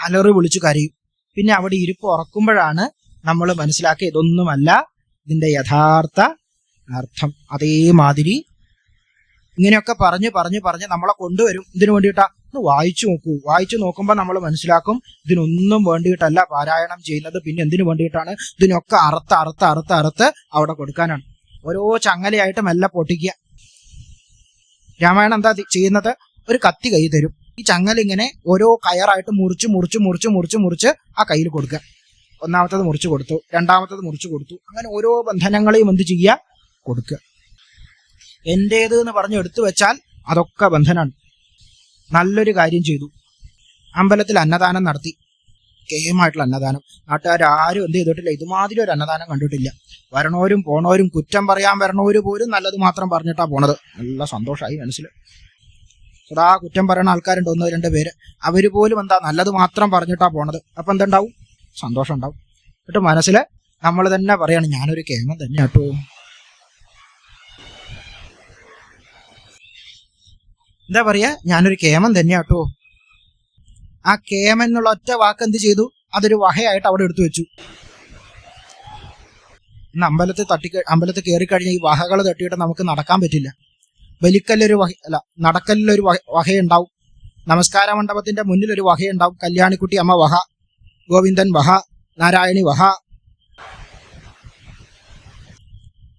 അലറി വിളിച്ചു കരയും. പിന്നെ അവിടെ ഇരിപ്പ് ഉറക്കുമ്പോഴാണ് നമ്മൾ മനസ്സിലാക്കുക ഇതൊന്നുമല്ല ഇതിന്റെ യഥാർത്ഥ അർത്ഥം. അതേമാതിരി ഇങ്ങനെയൊക്കെ പറഞ്ഞ് നമ്മളെ കൊണ്ടുവരും. ഇതിനു വേണ്ടിയിട്ടാ? ഒന്ന് വായിച്ചു നോക്കൂ. വായിച്ചു നോക്കുമ്പോൾ നമ്മൾ മനസ്സിലാക്കും ഇതിനൊന്നും വേണ്ടിയിട്ടല്ല പാരായണം ചെയ്യുന്നത്. പിന്നെ എന്തിനു വേണ്ടിയിട്ടാണ്? ഇതിനൊക്കെ അറുത്ത് അവിടെ കൊടുക്കാനാണ്. ഓരോ ചങ്ങലയായിട്ട് മെല്ലെ പൊട്ടിക്കുക. രാമായണം എന്താ ചെയ്യുന്നത്? ഒരു കത്തി കൈ തരും. ഈ ചങ്ങല ഇങ്ങനെ ഓരോ കയറായിട്ട് മുറിച്ച് ആ കയ്യിൽ കൊടുക്കുക. ഒന്നാമത്തത് മുറിച്ചു കൊടുത്തു, രണ്ടാമത്തത് മുറിച്ചു കൊടുത്തു. അങ്ങനെ ഓരോ ബന്ധനങ്ങളെയും എന്ത് ചെയ്യുക? കൊടുക്കുക. എന്റേത് എന്ന് പറഞ്ഞ് എടുത്തു വെച്ചാൽ അതൊക്കെ ബന്ധനാണ്. നല്ലൊരു കാര്യം ചെയ്തു, അമ്പലത്തിൽ അന്നദാനം നടത്തി, കേമായിട്ടുള്ള അന്നദാനം. നാട്ടുകാരും എന്ത് ചെയ്തിട്ടില്ല, ഇതുമാതിരി ഒരു അന്നദാനം കണ്ടിട്ടില്ല. വരണവരും പോണവരും കുറ്റം പറയാൻ വരണവര് പോലും നല്ലത് മാത്രം പറഞ്ഞിട്ടാ പോണത്. നല്ല സന്തോഷമായി മനസ്സിൽ. സദാ കുറ്റം പറയുന്ന ആൾക്കാരുണ്ട്, 1-2 പേര്. അവര് പോലും എന്താ നല്ലത് മാത്രം പറഞ്ഞിട്ടാ പോണത്. അപ്പൊ എന്തുണ്ടാവും? സന്തോഷം ഉണ്ടാവും. എന്നിട്ട് മനസ്സിൽ നമ്മൾ തന്നെ പറയാണ്, ഞാനൊരു കേമൻ തന്നെ കേട്ടോ. എന്താ പറയാ? ഞാനൊരു കേമൻ തന്നെ കേട്ടോ. ആ കേമൻ എന്നുള്ള ഒറ്റ വാക്ക് എന്ത് ചെയ്തു? അതൊരു വഹയായിട്ട് അവിടെ എടുത്തു വെച്ചു. ഇന്ന് അമ്പലത്തിൽ കയറിക്കഴിഞ്ഞാൽ ഈ വഹകൾ തട്ടിയിട്ട് നമുക്ക് നടക്കാൻ പറ്റില്ല. ബലിക്കല്ലൊരു നടക്കല്ലൊരു വഹയുണ്ടാവും. നമസ്കാര മണ്ഡപത്തിന്റെ മുന്നിൽ ഒരു വഹയുണ്ടാവും. കല്യാണിക്കുട്ടി അമ്മ വഹ, ഗോവിന്ദൻ വഹ, നാരായണി വഹ.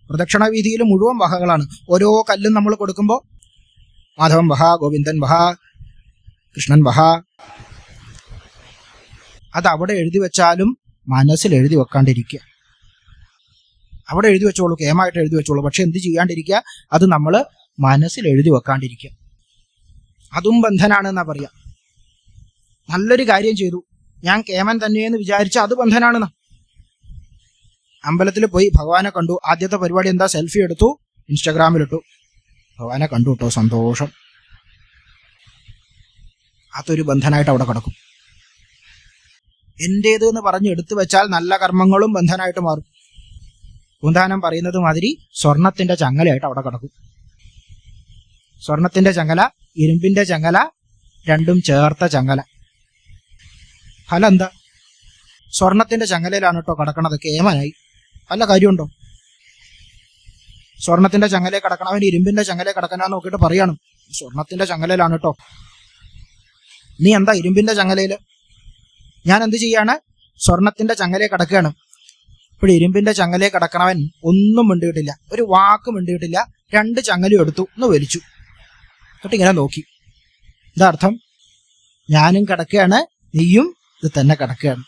പ്രദക്ഷിണ വീതിയിൽ മുഴുവൻ വഹകളാണ്. ഓരോ കല്ലും നമ്മൾ കൊടുക്കുമ്പോൾ മാധവൻ വഹ, ഗോവിന്ദൻ വഹ, കൃഷ്ണൻ വഹ. അത് അവിടെ എഴുതി വെച്ചാലും മനസ്സിൽ എഴുതി വെക്കാണ്ടിരിക്കുക. അവിടെ എഴുതി വെച്ചോളൂ, കേമായിട്ട് എഴുതി വെച്ചോളൂ. പക്ഷെ എന്ത് ചെയ്യാണ്ടിരിക്കുക? അത് നമ്മൾ മനസ്സിൽ എഴുതി വെക്കാണ്ടിരിക്കുക. അതും ബന്ധനാണെന്നാ പറയാ. നല്ലൊരു കാര്യം ചെയ്തു, ഞാൻ കേമൻ തന്നെയെന്ന് വിചാരിച്ച അത് ബന്ധനാണെന്നാ. അമ്പലത്തിൽ പോയി ഭഗവാനെ കണ്ടു. ആദ്യത്തെ പരിപാടി എന്താ? സെൽഫി എടുത്തു, ഇൻസ്റ്റാഗ്രാമിലിട്ടു. ഭഗവാനെ കണ്ടു കേട്ടോ, സന്തോഷം. അതൊരു ബന്ധനായിട്ട് അവിടെ കിടക്കും. എന്റേത് എന്ന് പറഞ്ഞ് എടുത്തു വെച്ചാൽ നല്ല കർമ്മങ്ങളും ബന്ധനായിട്ട് മാറും. പൂന്താനം പറയുന്നത് മാതിരി സ്വർണത്തിന്റെ ചങ്ങലയായിട്ട് അവിടെ കിടക്കും. സ്വർണത്തിന്റെ ചങ്ങല, ഇരുമ്പിന്റെ ചങ്ങല, രണ്ടും ചേർത്ത ചങ്ങല. ഫലം എന്താ? സ്വർണത്തിന്റെ ചങ്ങലയിലാണ് കേട്ടോ കിടക്കണത്. കേമനായി. വല്ല കാര്യമുണ്ടോ? സ്വർണത്തിന്റെ ചങ്ങലയിൽ കിടക്കണവൻ ഇരുമ്പിന്റെ ചങ്ങലയിൽ കിടക്കണമെന്ന് നോക്കിയിട്ട് പറയാണ്, സ്വർണത്തിന്റെ ചങ്ങലയിലാണ് കേട്ടോ. നീ എന്താ ഇരുമ്പിന്റെ ചങ്ങലയില്? ഞാൻ എന്ത് ചെയ്യാണ്? സ്വർണത്തിന്റെ ചങ്ങലയിൽ കിടക്കുകയാണ്. ഇപ്പോൾ ഇരുമ്പിന്റെ ചങ്ങലയിൽ കിടക്കണവൻ ഒന്നും മിണ്ടിയിട്ടില്ല, ഒരു വാക്ക് മിണ്ടിയിട്ടില്ല. 2 ചങ്ങലയും എടുത്തു, ഒന്ന് വലിച്ചു. എന്നിട്ട് ഇങ്ങനെ നോക്കി. എന്താ അർത്ഥം? ഞാനും കിടക്കുകയാണ്, നീയും ഇത് തന്നെ കിടക്കുകയാണ്.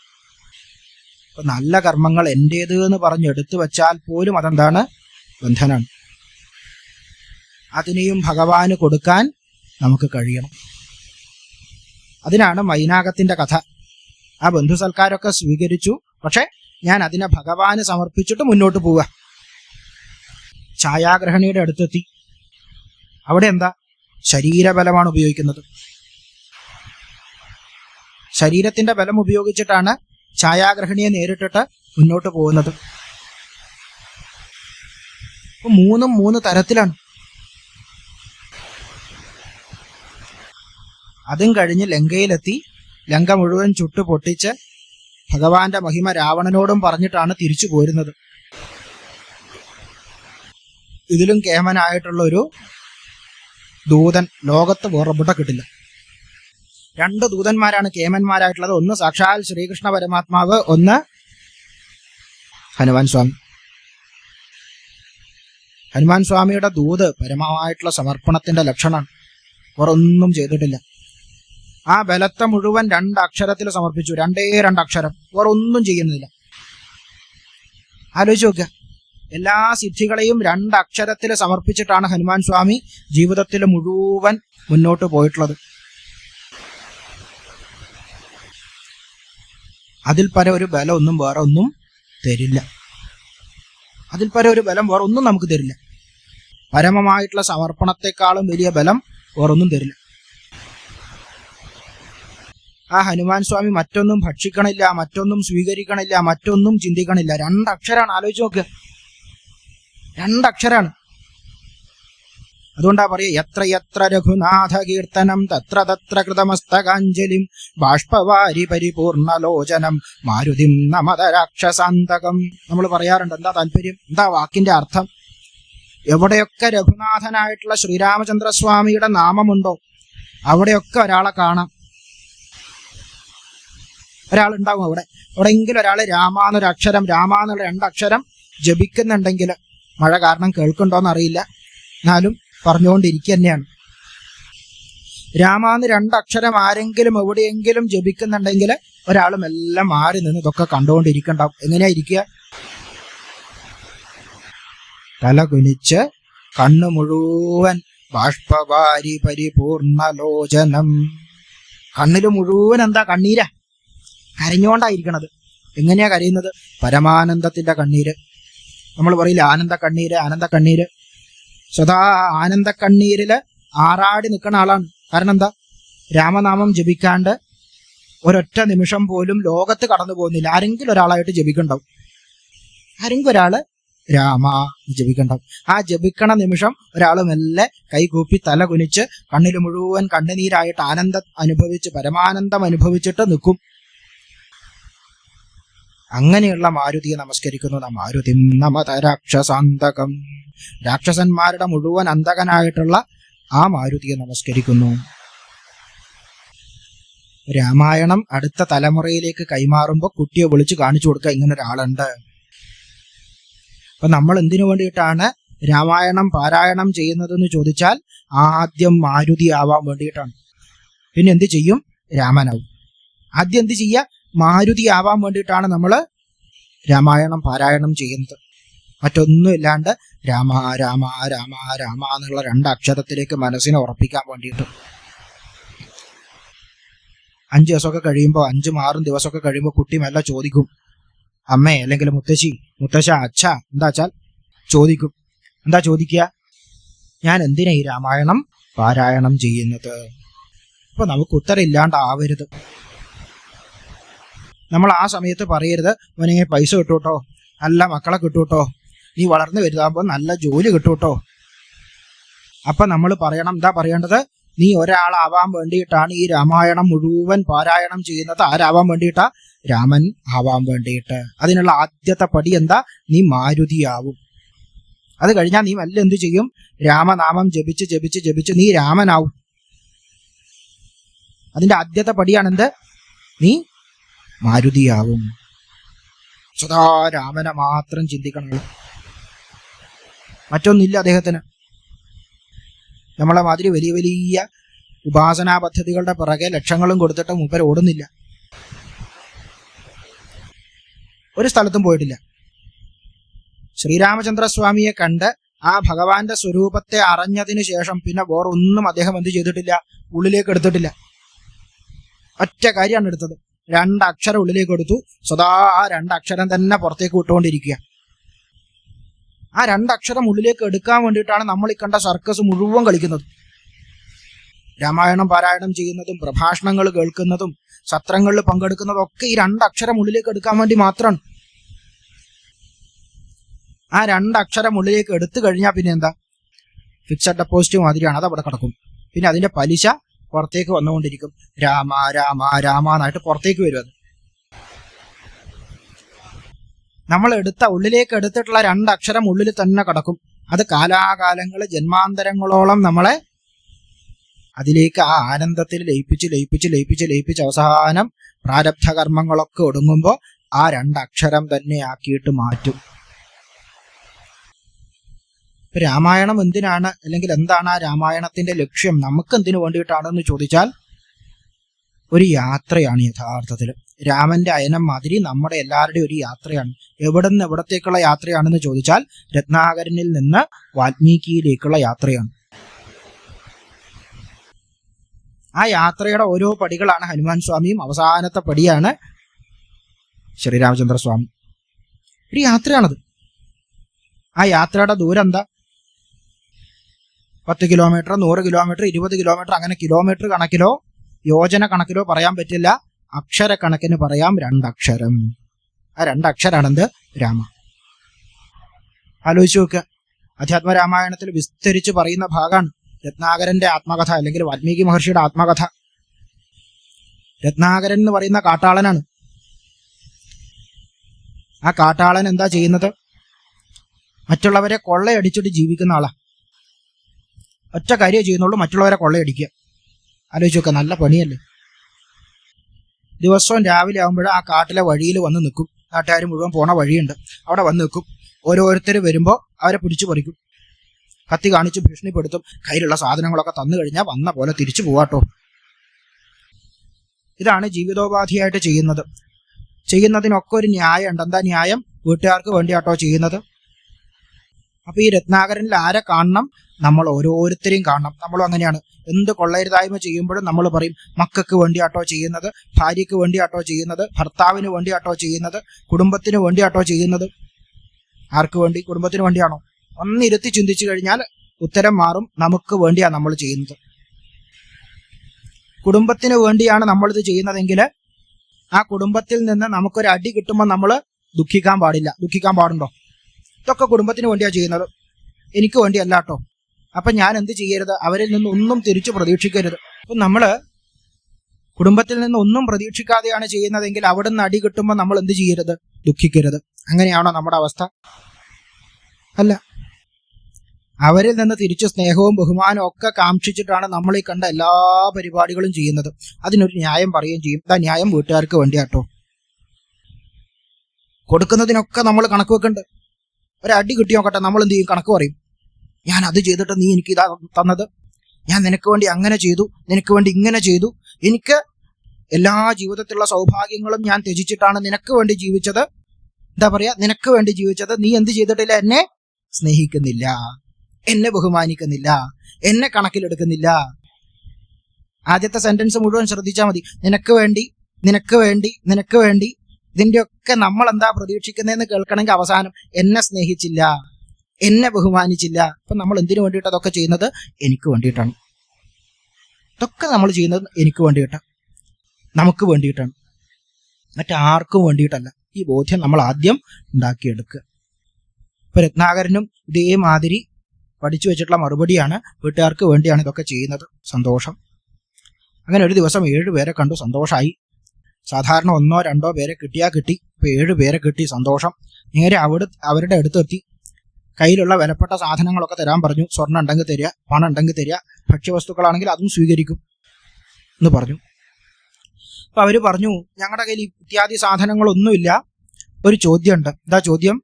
അപ്പൊ നല്ല കർമ്മങ്ങൾ എന്റേത് എന്ന് പറഞ്ഞ് എടുത്തു വെച്ചാൽ പോലും അതെന്താണ്? ബന്ധനാണ്. അതിനെയും ഭഗവാന് കൊടുക്കാൻ നമുക്ക് കഴിയണം. അതിനാണ് മൈനാകത്തിന്റെ കഥ. ആ ബന്ധു സൽക്കാരമൊക്കെ സ്വീകരിച്ചു, പക്ഷെ ഞാൻ അതിനെ ഭഗവാന് സമർപ്പിച്ചിട്ട് മുന്നോട്ട് പോവുക. ഛായാഗ്രഹണിയുടെ അടുത്തെത്തി. അവിടെ എന്താ? ശരീരബലമാണ് ഉപയോഗിക്കുന്നത്. ശരീരത്തിന്റെ ബലം ഉപയോഗിച്ചിട്ടാണ് ഛായാഗ്രഹണിയെ നേരിട്ടിട്ട് മുന്നോട്ട് പോകുന്നത്. അപ്പൊ 3 തരത്തിലാണ്. അതും കഴിഞ്ഞ് ലങ്കയിലെത്തി. ലങ്ക മുഴുവൻ ചുട്ടു പൊട്ടിച്ച് ഭഗവാന്റെ മഹിമ രാവണനോടും പറഞ്ഞിട്ടാണ് തിരിച്ചു പോരുന്നത്. ഇതിലും കേമനായിട്ടുള്ള ഒരു ദൂതൻ ലോകത്ത് വേറെവിടെ കിട്ടില്ല. 2 ദൂതന്മാരാണ് കേമന്മാരായിട്ടുള്ളത്. ഒന്ന് സാക്ഷാൽ ശ്രീകൃഷ്ണ പരമാത്മാവ്, ഒന്ന് ഹനുമാൻ സ്വാമി. ഹനുമാൻ സ്വാമിയുടെ ദൂത് പരമമായിട്ടുള്ള സമർപ്പണത്തിന്റെ ലക്ഷണമാണ്. വേറൊന്നും ചെയ്തിട്ടില്ല. ആ ബലത്തെ മുഴുവൻ 2 അക്ഷരത്തിൽ സമർപ്പിച്ചു. 2 അക്ഷരം, വേറൊന്നും ചെയ്യുന്നില്ല. ആലോചിച്ച് നോക്കുക. എല്ലാ സിദ്ധികളെയും 2 അക്ഷരത്തിൽ സമർപ്പിച്ചിട്ടാണ് ഹനുമാൻ സ്വാമി ജീവിതത്തിൽ മുഴുവൻ മുന്നോട്ട് പോയിട്ടുള്ളത്. അതിൽ പര ഒരു ബലം ഒന്നും വേറെ ഒന്നും തരില്ല. അതിൽ പര ഒരു ബലം വേറെ ഒന്നും നമുക്ക് തരില്ല. പരമമായിട്ടുള്ള സമർപ്പണത്തെക്കാളും വലിയ ബലം വേറൊന്നും തരില്ല. ആ ഹനുമാൻ സ്വാമി മറ്റൊന്നും ഭക്ഷിക്കണില്ല, മറ്റൊന്നും സ്വീകരിക്കണില്ല, മറ്റൊന്നും ചിന്തിക്കണില്ല. 2 അക്ഷരാണ്. ആലോചിച്ച് നോക്കുക. 2 അക്ഷരാണ്. അതുകൊണ്ടാ പറയാ, എത്ര എത്ര രഘുനാഥ കീർത്തനം തത്ര തത്ര കൃതമസ്തകാഞ്ജലിം ബാഷ്പവാരി പരിപൂർണലോചനം മാരുതിം നമത രാക്ഷസാന്തകം. നമ്മൾ പറയാറുണ്ട്. എന്താ താല്പര്യം? എന്താ വാക്കിന്റെ അർത്ഥം? എവിടെയൊക്കെ രഘുനാഥനായിട്ടുള്ള ശ്രീരാമചന്ദ്രസ്വാമിയുടെ നാമമുണ്ടോ അവിടെയൊക്കെ ഒരാളെ കാണാം. ഒരാളുണ്ടാവും അവിടെ. എവിടെയെങ്കിലും ഒരാൾ രാമാന്നൊരു അക്ഷരം, രാമാന്നുള്ള 2 അക്ഷരം ജപിക്കുന്നുണ്ടെങ്കിൽ, മഴ കാരണം കേൾക്കുന്നുണ്ടോന്ന് അറിയില്ല, എന്നാലും പറഞ്ഞുകൊണ്ടിരിക്കുക തന്നെയാണ്. രാമാന്ന് 2 അക്ഷരം ആരെങ്കിലും എവിടെയെങ്കിലും ജപിക്കുന്നുണ്ടെങ്കിൽ ഒരാളും എല്ലാം മാറി നിന്ന് ഇതൊക്കെ കണ്ടുകൊണ്ടിരിക്കണ്ടാവും. എങ്ങനെയാ ഇരിക്കുക? തല കുനിച്ച് കണ്ണു മുഴുവൻ ബാഷ്പവാരി പരിപൂർണലോചനം. കണ്ണില് മുഴുവൻ എന്താ? കണ്ണീരാ. കരഞ്ഞുകൊണ്ടായിരിക്കണത്. എങ്ങനെയാ കരയുന്നത്? പരമാനന്ദത്തിന്റെ കണ്ണീര്. നമ്മൾ പറയില്ല ആനന്ദ കണ്ണീര്, ആനന്ദ കണ്ണീര്. സദാ ആനന്ദ കണ്ണീരില് ആറാടി നിൽക്കുന്ന ആളാണ്. കാരണം എന്താ? രാമനാമം ജപിക്കാണ്ട് ഒരൊറ്റ നിമിഷം പോലും ലോകത്ത് കടന്നു പോകുന്നില്ല. ആരെങ്കിലും ഒരാളായിട്ട് ജപിക്കണ്ടാവും, ആരെങ്കിലും ഒരാള് രാമ ജപിക്കണ്ടാവും. ആ ജപിക്കണ നിമിഷം ഒരാൾ മെല്ലെ കൈകൂപ്പി തല കുനിച്ച് കണ്ണിൽ മുഴുവൻ കണ്ണുനീരായിട്ട് ആനന്ദം അനുഭവിച്ച് പരമാനന്ദം അനുഭവിച്ചിട്ട് നിൽക്കും. അങ്ങനെയുള്ള മാരുതിയെ നമസ്കരിക്കുന്നു. മാരുതി നമത രാക്ഷസാന്തകം. രാക്ഷസന്മാരുടെ മുഴുവൻ അന്തകനായിട്ടുള്ള ആ മാരുതിയെ നമസ്കരിക്കുന്നു. രാമായണം അടുത്ത തലമുറയിലേക്ക് കൈമാറുമ്പോൾ കുട്ടിയെ വിളിച്ച് കാണിച്ചു കൊടുക്കുക, ഇങ്ങനെ ഒരാളുണ്ട്. അപ്പൊ നമ്മൾ എന്തിനു വേണ്ടിയിട്ടാണ് രാമായണം പാരായണം ചെയ്യുന്നതെന്ന് ചോദിച്ചാൽ ആദ്യം മാരുതി ആവാൻ വേണ്ടിയിട്ടാണ്. പിന്നെ എന്ത് ചെയ്യും? രാമനാവും. ആദ്യം എന്ത് ചെയ്യുക? മാരുതി ആവാൻ വേണ്ടിയിട്ടാണ് നമ്മൾ രാമായണം പാരായണം ചെയ്യുന്നത്. മറ്റൊന്നും ഇല്ലാണ്ട് രാമ രാമ രാമ രാമ എന്നുള്ള 2 അക്ഷരത്തിലേക്ക് മനസ്സിനെ ഉറപ്പിക്കാൻ വേണ്ടിയിട്ട്. 5 ദിവസമൊക്കെ കഴിയുമ്പോൾ, 5-6 ദിവസമൊക്കെ കഴിയുമ്പോൾ കുട്ടി മെല്ലെ ചോദിക്കും, അമ്മേ അല്ലെങ്കിൽ മുത്തശ്ശി, മുത്തശ്ശ, അച്ഛ, എന്താച്ചാൽ ചോദിക്കും. എന്താ ചോദിക്കുക? ഞാൻ എന്തിനാ ഈ രാമായണം പാരായണം ചെയ്യുന്നത്? അപ്പൊ നമുക്ക് ഉത്തരം ഇല്ലാണ്ടാവരുത്. നമ്മൾ ആ സമയത്ത് പറയരുത്, മോനെ പൈസ കിട്ടൂട്ടോ, നല്ല മക്കളെ കിട്ടൂട്ടോ, നീ വളർന്നു വലുതാകുമ്പോൾ നല്ല ജോലി കിട്ടൂട്ടോ. അപ്പൊ നമ്മൾ പറയണം, എന്താ പറയേണ്ടത്? നീ ഒരാളാവാൻ വേണ്ടിയിട്ടാണ് ഈ രാമായണം മുഴുവൻ പാരായണം ചെയ്യുന്നത്. ആരാവാൻ വേണ്ടിയിട്ടാ? രാമൻ ആവാൻ വേണ്ടിയിട്ട്. അതിനുള്ള ആദ്യത്തെ പടി എന്താ? നീ മാരുതിയാവും. അത് കഴിഞ്ഞാൽ നീ വല്ല എന്ത് ചെയ്യും? രാമനാമം ജപിച്ച് ജപിച്ച് ജപിച്ച് നീ രാമനാവും. അതിന്റെ ആദ്യത്തെ പടിയാണെന്ത്? നീ മാരുതിയാവും. സദാ രാമനെ മാത്രം ചിന്തിക്കണം. മറ്റൊന്നില്ല അദ്ദേഹത്തിന്. നമ്മളെ മാതിരി വലിയ വലിയ ഉപാസനാ പദ്ധതികളുടെ പിറകെ ലക്ഷങ്ങളും കൊടുത്തിട്ട് മൂപ്പര് ഓടുന്നില്ല. ഒരു സ്ഥലത്തും പോയിട്ടില്ല. ശ്രീരാമചന്ദ്രസ്വാമിയെ കണ്ട് ആ ഭഗവാന്റെ സ്വരൂപത്തെ അറിഞ്ഞതിന് ശേഷം പിന്നെ വേറൊന്നും അദ്ദേഹം എന്ത് ചെയ്തിട്ടില്ല? ഉള്ളിലേക്ക് എടുത്തിട്ടില്ല. ഒറ്റ കാര്യമാണ് എടുത്തത്. 2 അക്ഷരം ഉള്ളിലേക്ക് എടുത്തു. സദാ ആ 2 അക്ഷരം തന്നെ പുറത്തേക്ക് വിട്ടുകൊണ്ടിരിക്കുക. ആ 2 അക്ഷരം ഉള്ളിലേക്ക് എടുക്കാൻ വേണ്ടിയിട്ടാണ് നമ്മൾ ഈ കണ്ട സർക്കസ് മുഴുവൻ കളിക്കുന്നത്. രാമായണം പാരായണം ചെയ്യുന്നതും പ്രഭാഷണങ്ങൾ കേൾക്കുന്നതും സത്രങ്ങളിൽ പങ്കെടുക്കുന്നതും ഒക്കെ ഈ 2 അക്ഷരം ഉള്ളിലേക്ക് എടുക്കാൻ വേണ്ടി മാത്രമാണ്. ആ 2 അക്ഷരം ഉള്ളിലേക്ക് എടുത്തു കഴിഞ്ഞാൽ പിന്നെ എന്താ? ഫിക്സഡ് ഡെപ്പോസിറ്റ് മാതിരിയാണ്. അത് അവിടെ കിടക്കും. പിന്നെ അതിന്റെ പലിശ പുറത്തേക്ക് വന്നുകൊണ്ടിരിക്കും. രാമ രാമ രാമ എന്നായിട്ട് പുറത്തേക്ക് വരും. അത് നമ്മൾ ഉള്ളിലേക്ക് എടുത്തിട്ടുള്ള 2 അക്ഷരം ഉള്ളിൽ തന്നെ കിടക്കും. അത് കാലാകാലങ്ങൾ ജന്മാന്തരങ്ങളോളം നമ്മളെ അതിലേക്ക് ആ ആനന്ദത്തിൽ ലയിപ്പിച്ച് ലയിപ്പിച്ച് ലയിപ്പിച്ച് ലയിപ്പിച്ച് അവസാനം പ്രാരബ്ധ കർമ്മങ്ങളൊക്കെ ഒടുങ്ങുമ്പോൾ ആ 2 അക്ഷരം തന്നെ ആക്കിയിട്ട് മാറ്റും. രാമായണം എന്തിനാണ്, അല്ലെങ്കിൽ എന്താണ് ആ രാമായണത്തിന്റെ ലക്ഷ്യം? നമുക്ക് എന്തിനു വേണ്ടിയിട്ടാണെന്ന് ചോദിച്ചാൽ ഒരു യാത്രയാണ്. യഥാർത്ഥത്തിൽ രാമന്റെ അയനം മാതിരി നമ്മുടെ എല്ലാവരുടെയും ഒരു യാത്രയാണ്. എവിടെ നിന്ന് എവിടത്തേക്കുള്ള യാത്രയാണെന്ന് ചോദിച്ചാൽ രത്നാകരനിൽ നിന്ന് വാൽമീകിയിലേക്കുള്ള യാത്രയാണ്. ആ യാത്രയുടെ ഓരോ പടികളാണ് ഹനുമാൻ സ്വാമിയും, അവസാനത്തെ പടിയാണ് ശ്രീരാമചന്ദ്രസ്വാമി. ഒരു യാത്രയാണത്. ആ യാത്രയുടെ ദൂരം എന്താ? 10 കിലോമീറ്റർ, 100 കിലോമീറ്റർ, 20 കിലോമീറ്റർ, അങ്ങനെ കിലോമീറ്റർ കണക്കിലോ യോജന കണക്കിലോ പറയാൻ പറ്റില്ല. അക്ഷരക്കണക്കിന് പറയാം. 2 അക്ഷരം. ആ 2 അക്ഷരാണെന്ത്? രാമ. ആലോചിച്ച് നോക്കുക. അധ്യാത്മരാമായണത്തിൽ വിസ്തരിച്ച് പറയുന്ന ഭാഗമാണ് രത്നാകരന്റെ ആത്മകഥ, അല്ലെങ്കിൽ വാൽമീകി മഹർഷിയുടെ ആത്മകഥ. രത്നാകരൻ എന്ന് പറയുന്ന കാട്ടാളനാണ്. ആ കാട്ടാളൻ എന്താ ചെയ്യുന്നത്? മറ്റുള്ളവരെ കൊള്ളയടിച്ചിട്ട് ജീവിക്കുന്ന ആളാ. ഒറ്റ കാര്യം ചെയ്യുന്നുള്ളൂ, മറ്റുള്ളവരെ കൊള്ളയടിക്കുക. ആലോചിച്ച് നോക്കുക. നല്ല പണിയല്ലേ? ദിവസവും രാവിലെ ആകുമ്പോൾ ആ കാട്ടിലെ വഴിയിൽ വന്ന് നിൽക്കും. നാട്ടുകാർ മുഴുവൻ പോണ വഴിയുണ്ട്, അവിടെ വന്ന് നിൽക്കും. ഓരോരുത്തർ വരുമ്പോൾ അവരെ പിടിച്ചു പറിക്കും, കത്തി കാണിച്ച് ഭീഷണിപ്പെടുത്തും. കയ്യിലുള്ള സാധനങ്ങളൊക്കെ തന്നു കഴിഞ്ഞാൽ വന്ന പോലെ തിരിച്ചു പോവാട്ടോ. ഇതാണ് ജീവിതോപാധിയായിട്ട് ചെയ്യുന്നത്. ചെയ്യുന്നതിനൊക്കെ ഒരു ന്യായം ഉണ്ട്. എന്താ ന്യായം? വീട്ടുകാർക്ക് വേണ്ടിയാട്ടോ ചെയ്യുന്നത്. അപ്പൊ ഈ രത്നാകരനിൽ ആരെ കാണണം? നമ്മൾ ഓരോരുത്തരെയും കാണണം. നമ്മളും അങ്ങനെയാണ്. എന്ത് കൊള്ളരുതായ്മ ചെയ്യുമ്പോഴും നമ്മൾ പറയും, മക്കൾക്ക് വേണ്ടിയാട്ടോ ചെയ്യുന്നത്, ഭാര്യയ്ക്ക് വേണ്ടിയാട്ടോ ചെയ്യുന്നത്, ഭർത്താവിന് വേണ്ടിയാട്ടോ ചെയ്യുന്നത്, കുടുംബത്തിന് വേണ്ടിയാട്ടോ ചെയ്യുന്നത്. ആർക്ക് വേണ്ടി? കുടുംബത്തിന് വേണ്ടിയാണോ? ഒന്നിരുത്തി ചിന്തിച്ചു കഴിഞ്ഞാൽ ഉത്തരം മാറും. നമുക്ക് വേണ്ടിയാണ് നമ്മൾ ചെയ്യുന്നത്. കുടുംബത്തിന് വേണ്ടിയാണ് നമ്മളിത് ചെയ്യുന്നതെങ്കിൽ ആ കുടുംബത്തിൽ നിന്ന് നമുക്കൊരു അടി കിട്ടുമ്പോൾ നമ്മൾ ദുഃഖിക്കാൻ പാടില്ല. ദുഃഖിക്കാൻ പാടുണ്ടോ? ഇതൊക്കെ കുടുംബത്തിന് വേണ്ടിയാണ് ചെയ്യുന്നത്, എനിക്ക് വേണ്ടിയല്ല കേട്ടോ. അപ്പം ഞാൻ എന്ത് ചെയ്യരുത്? അവരിൽ നിന്ന് ഒന്നും തിരിച്ചു പ്രതീക്ഷിക്കരുത്. അപ്പം നമ്മൾ കുടുംബത്തിൽ നിന്ന് ഒന്നും പ്രതീക്ഷിക്കാതെയാണ് ചെയ്യുന്നതെങ്കിൽ അവിടെ നിന്ന് അടി കിട്ടുമ്പോൾ നമ്മൾ എന്ത് ചെയ്യരുത്? ദുഃഖിക്കരുത്. അങ്ങനെയാണോ നമ്മുടെ അവസ്ഥ? അല്ല. അവരിൽ നിന്ന് തിരിച്ചു സ്നേഹവും ബഹുമാനവും ഒക്കെ കാക്ഷിച്ചിട്ടാണ് നമ്മൾ ഈ കണ്ട എല്ലാ പരിപാടികളും ചെയ്യുന്നത്. അതിനൊരു ന്യായം പറയുകയും ചെയ്യും. ആ ന്യായം വീട്ടുകാർക്ക് വേണ്ടിയാട്ടോ. കൊടുക്കുന്നതിനൊക്കെ നമ്മൾ കണക്ക് വെക്കണ്ട്. ഒരടി കിട്ടി നോക്കട്ടെ, നമ്മൾ എന്ത് ചെയ്യും? കണക്ക് പറയും. ഞാൻ അത് ചെയ്തിട്ട് നീ എനിക്ക് ഇതാ തന്നത്, ഞാൻ നിനക്ക് വേണ്ടി അങ്ങനെ ചെയ്തു, നിനക്ക് വേണ്ടി ഇങ്ങനെ ചെയ്തു, എനിക്ക് എല്ലാ ജീവിതത്തിലുള്ള സൗഭാഗ്യങ്ങളും ഞാൻ ത്യജിച്ചിട്ടാണ് നിനക്ക് വേണ്ടി ജീവിച്ചത്. എന്താ പറയാ? നിനക്ക് വേണ്ടി ജീവിച്ചത്. നീ എന്ത് ചെയ്തിട്ടില്ല? എന്നെ സ്നേഹിക്കുന്നില്ല, എന്നെ ബഹുമാനിക്കുന്നില്ല, എന്നെ കണക്കിലെടുക്കുന്നില്ല. ആദ്യത്തെ സെന്റൻസ് മുഴുവൻ ശ്രദ്ധിച്ചാൽ മതി. നിനക്ക് വേണ്ടി, നിനക്ക് വേണ്ടി, നിനക്ക് വേണ്ടി. ഇതിൻ്റെയൊക്കെ നമ്മൾ എന്താ പ്രതീക്ഷിക്കുന്നതെന്ന് കേൾക്കണമെങ്കിൽ അവസാനം എന്നെ സ്നേഹിച്ചില്ല, എന്നെ ബഹുമാനിച്ചില്ല. അപ്പം നമ്മൾ എന്തിനു വേണ്ടിയിട്ട് അതൊക്കെ ചെയ്യുന്നത്? എനിക്ക് വേണ്ടിയിട്ടാണ്. ഇതൊക്കെ നമ്മൾ ചെയ്യുന്നത് എനിക്ക് വേണ്ടിയിട്ടാണ്, നമുക്ക് വേണ്ടിയിട്ടാണ്, മറ്റാർക്കും വേണ്ടിയിട്ടല്ല. ഈ ബോധ്യം നമ്മൾ ആദ്യം ഉണ്ടാക്കിയെടുക്കുക. ഇപ്പൊ രത്നാകരനും ഇതേമാതിരി പഠിച്ചു വെച്ചിട്ടുള്ള മറുപടിയാണ്, വീട്ടുകാർക്ക് വേണ്ടിയാണ് ഇതൊക്കെ ചെയ്യുന്നത്. സന്തോഷം. അങ്ങനെ ഒരു ദിവസം 7 പേരെ കണ്ടു, സന്തോഷമായി. സാധാരണ 1 or 2 പേരെ കിട്ടിയാൽ കിട്ടി. ഇപ്പൊ 7 പേരെ കിട്ടി, സന്തോഷം. നേരെ അവരുടെ അടുത്തെത്തി. കയ്യിലുള്ള വിലപ്പെട്ട സാധനങ്ങളൊക്കെ തരാൻ പറഞ്ഞു. സ്വർണ്ണം ഉണ്ടെങ്കിൽ തരിക, പണം ഉണ്ടെങ്കിൽ തരിക, ഭക്ഷ്യവസ്തുക്കളാണെങ്കിൽ അതും സ്വീകരിക്കും എന്ന് പറഞ്ഞു. അപ്പൊ അവര് പറഞ്ഞു, ഞങ്ങളുടെ കയ്യിൽ ഇത്യാദി സാധനങ്ങളൊന്നുമില്ല, ഒരു ചോദ്യമുണ്ട്. ഇതാ ചോദ്യം.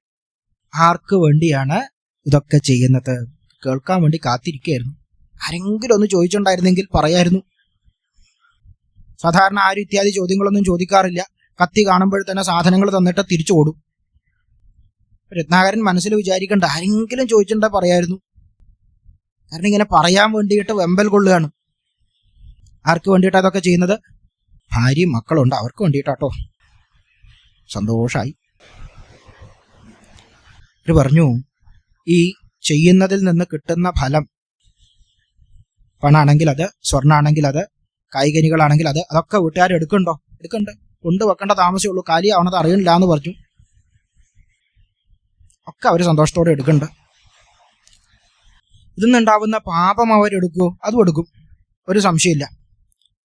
ആർക്ക് വേണ്ടിയാണ് ഇതൊക്കെ ചെയ്യുന്നത്? കേൾക്കാൻ വേണ്ടി കാത്തിരിക്കുകയായിരുന്നു. ആരെങ്കിലും ഒന്ന് ചോദിച്ചിട്ടുണ്ടായിരുന്നെങ്കിൽ പറയായിരുന്നു. സാധാരണ ആരും ഇത്യാദി ചോദ്യങ്ങളൊന്നും ചോദിക്കാറില്ല. കത്തി കാണുമ്പോൾ തന്നെ സാധനങ്ങൾ തന്നിട്ട് തിരിച്ചു ഓടും. രത്നാകരൻ മനസ്സിൽ വിചാരിക്കണ്ട, ആരെങ്കിലും ചോദിച്ചിട്ടുണ്ടെ പറയായിരുന്നു. കാരണം ഇങ്ങനെ പറയാൻ വേണ്ടിയിട്ട് വെമ്പൽ കൊള്ളുകയാണ്. ആർക്ക് വേണ്ടിയിട്ടാണ് അതൊക്കെ ചെയ്യുന്നത്? ഭാര്യയും മക്കളുണ്ട്, അവർക്ക് വേണ്ടിയിട്ടാട്ടോ. സന്തോഷായി. ഇത് പറഞ്ഞു, ഈ ചെയ്യുന്നതിൽ നിന്ന് കിട്ടുന്ന ഫലം, പണാണെങ്കിൽ അത്, സ്വർണ്ണാണെങ്കിൽ അത്, കായികനികളാണെങ്കിൽ അത്, അതൊക്കെ വീട്ടുകാർ എടുക്കണ്ടോ? എടുക്കണ്ട്. കൊണ്ടുവെക്കേണ്ട താമസമേ ഉള്ളൂ, കാലിയാവണത് അറിയണില്ല എന്ന് പറഞ്ഞു. ഒക്കെ അവർ സന്തോഷത്തോടെ എടുക്കണ്ട്. ഇതിന്നുണ്ടാവുന്ന പാപം അവരെടുക്കുമോ? അതും എടുക്കും, ഒരു സംശയമില്ല.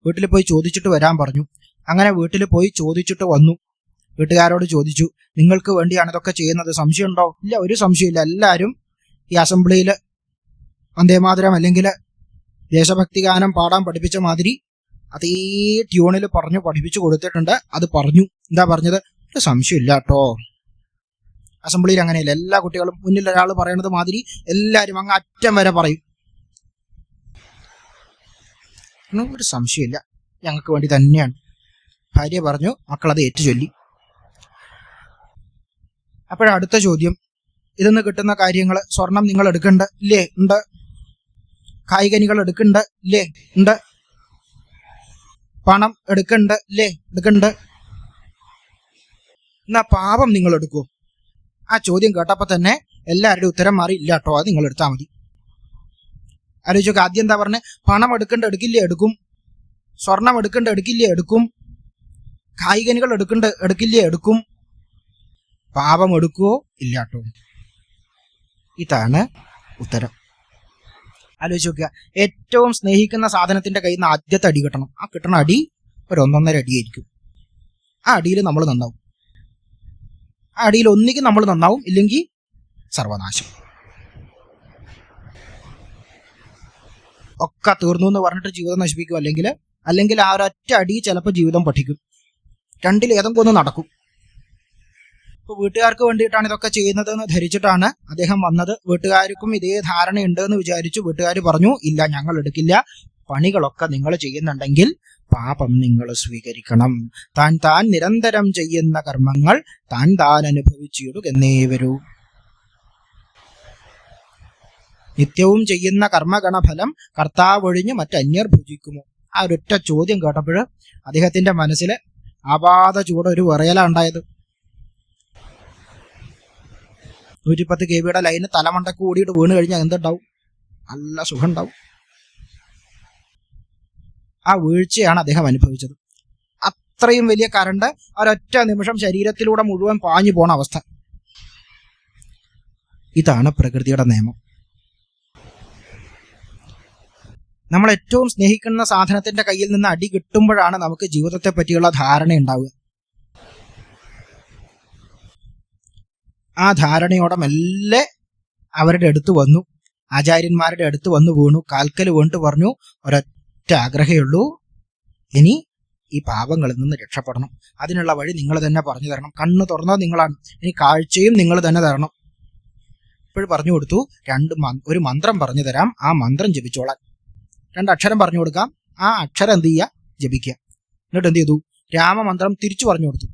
വീട്ടിൽ പോയി ചോദിച്ചിട്ട് വരാൻ പറഞ്ഞു. അങ്ങനെ വീട്ടിൽ പോയി ചോദിച്ചിട്ട് വന്നു. വീട്ടുകാരോട് ചോദിച്ചു, നിങ്ങൾക്ക് വേണ്ടിയാണ് ഇതൊക്കെ ചെയ്യുന്നത്, സംശയമുണ്ടോ? ഇല്ല, ഒരു സംശയമില്ല. എല്ലാവരും ഈ അസംബ്ലിയിൽ വന്ദേമാതരം അല്ലെങ്കിൽ ദേശഭക്തി ഗാനം പാടാൻ പഠിപ്പിച്ച മാതിരി അതേ ട്യൂണിൽ പറഞ്ഞു പഠിപ്പിച്ചു കൊടുത്തിട്ടുണ്ട്. അത് പറഞ്ഞു. എന്താ പറഞ്ഞത്? ഒരു സംശയമില്ല കേട്ടോ. അസംബ്ലിയിൽ അങ്ങനെയല്ല, എല്ലാ കുട്ടികളും മുന്നിൽ ഒരാൾ പറയണത് മാതിരി എല്ലാവരും അങ്ങ് അറ്റം വരെ പറയും. ഒരു സംശയമില്ല, ഞങ്ങൾക്ക് വേണ്ടി തന്നെയാണ്. ഭാര്യ പറഞ്ഞു, മക്കളത് ഏറ്റുചൊല്ലി. അപ്പോഴടുത്ത ചോദ്യം, ഇതിന്ന് കിട്ടുന്ന കാര്യങ്ങൾ, സ്വർണം നിങ്ങൾ എടുക്കണ്ട ഇല്ലേ? ഉണ്ട്. കായികനികൾ എടുക്കണ്ട ഇല്ലേ? ഉണ്ട്. പണം എടുക്കണ്ട ഇല്ലേ? എടുക്കണ്ട്. എന്നാ പാപം നിങ്ങൾ എടുക്കൂ? ആ ചോദ്യം കേട്ടപ്പോൾ തന്നെ എല്ലാവരുടെയും ഉത്തരം മാറി, ഇല്ല കേട്ടോ, അത് നിങ്ങൾ എടുത്താൽ മതി. ആലോചിച്ചൊക്കെ. ആദ്യം എന്താ പറഞ്ഞേ? പണം എടുക്കണ്ട എടുക്കില്ലേ? എടുക്കും. സ്വർണം എടുക്കണ്ട എടുക്കില്ലേ? എടുക്കും. കായികനികൾ എടുക്കണ്ട എടുക്കില്ലേ? എടുക്കും. പാപം എടുക്കുവോ? ഇല്ല കേട്ടോ. ഇതാണ് ഉത്തരം. ആലോചിച്ച് നോക്കുക. ഏറ്റവും സ്നേഹിക്കുന്ന സാധനത്തിന്റെ കയ്യിൽ നിന്ന് ആദ്യത്തെ അടി കിട്ടണം. ആ കിട്ടണ അടി ഒരു 1.5 അടിയായിരിക്കും. ആ അടിയിൽ നമ്മൾ നന്നാവും. ആ അടിയിൽ ഒന്നുകിൽ നമ്മൾ നന്നാവും, ഇല്ലെങ്കിൽ സർവനാശം. ഒക്കെ തീർന്നു എന്ന് പറഞ്ഞിട്ട് ജീവിതം നശിപ്പിക്കും, അല്ലെങ്കിൽ ആ ഒരൊറ്റ അടി ചിലപ്പോൾ ജീവിതം പഠിക്കും. രണ്ടിലേതെങ്കിലും ഒന്ന് നടക്കും. ഇപ്പൊ വീട്ടുകാർക്ക് വേണ്ടിയിട്ടാണ് ഇതൊക്കെ ചെയ്യുന്നതെന്ന് ധരിച്ചിട്ടാണ് അദ്ദേഹം വന്നത്. വീട്ടുകാർക്കും ഇതേ ധാരണയുണ്ട് എന്ന് വിചാരിച്ചു. വീട്ടുകാർ പറഞ്ഞു, ഇല്ല, ഞങ്ങൾ എടുക്കില്ല. പണികളൊക്കെ നിങ്ങൾ ചെയ്യുന്നുണ്ടെങ്കിൽ പാപം നിങ്ങൾ സ്വീകരിക്കണം. താൻ നിരന്തരം ചെയ്യുന്ന കർമ്മങ്ങൾ താൻ അനുഭവിച്ചിടുകെന്നേ വരൂ. നിത്യവും ചെയ്യുന്ന കർമ്മഗണഫലം കർത്താവൊഴിഞ്ഞ് മറ്റന്യർ ഭുജിക്കുമോ? ആ ഒരൊറ്റ ചോദ്യം കേട്ടപ്പോൾ അദ്ദേഹത്തിന്റെ മനസ്സിൽ ആപാത ചൂട് ഒരു വിറയല ഉണ്ടായത്. 110 kV ലൈന് തലമണ്ടക്ക് കൂടിയിട്ട് വീണ് കഴിഞ്ഞാൽ എന്തുണ്ടാവും? നല്ല സുഖം ഉണ്ടാവും. ആ വീഴ്ചയാണ് അദ്ദേഹം അനുഭവിച്ചത്. അത്രയും വലിയ കറണ്ട് ഒരൊറ്റ നിമിഷം ശരീരത്തിലൂടെ മുഴുവൻ പാഞ്ഞു പോണ അവസ്ഥ. ഇതാണ് പ്രകൃതിയുടെ നിയമം. നമ്മൾ ഏറ്റവും സ്നേഹിക്കുന്ന സാധനത്തിന്റെ കയ്യിൽ നിന്ന് അടി കിട്ടുമ്പോഴാണ് നമുക്ക് ജീവിതത്തെ പറ്റിയുള്ള ധാരണ ഉണ്ടാവുക. ആ ധാരണയോടെ മെല്ലെ അവരുടെ അടുത്ത് വന്നു, ആചാര്യന്മാരുടെ അടുത്ത് വന്നു വീണു, കാൽക്കൽ വീണിട്ട് പറഞ്ഞു, ഒരൊറ്റ ആഗ്രഹമുള്ളൂ, ഇനി ഈ പാപങ്ങളിൽ നിന്ന് രക്ഷപ്പെടണം. അതിനുള്ള വഴി നിങ്ങൾ തന്നെ പറഞ്ഞു തരണം. കണ്ണ് തുറന്നത് നിങ്ങളാണ്, ഇനി കാഴ്ചയും നിങ്ങൾ തന്നെ തരണം. ഇപ്പോൾ പറഞ്ഞു കൊടുത്തു, ഒരു മന്ത്രം പറഞ്ഞു തരാം, ആ മന്ത്രം ജപിച്ചോളാൻ. 2 അക്ഷരം പറഞ്ഞു കൊടുക്കാം, ആ അക്ഷരം എന്ത് ചെയ്യുക? ജപിക്കുക. എന്നിട്ട് എന്ത് ചെയ്തു? രാമമന്ത്രം തിരിച്ചു പറഞ്ഞു കൊടുത്തു.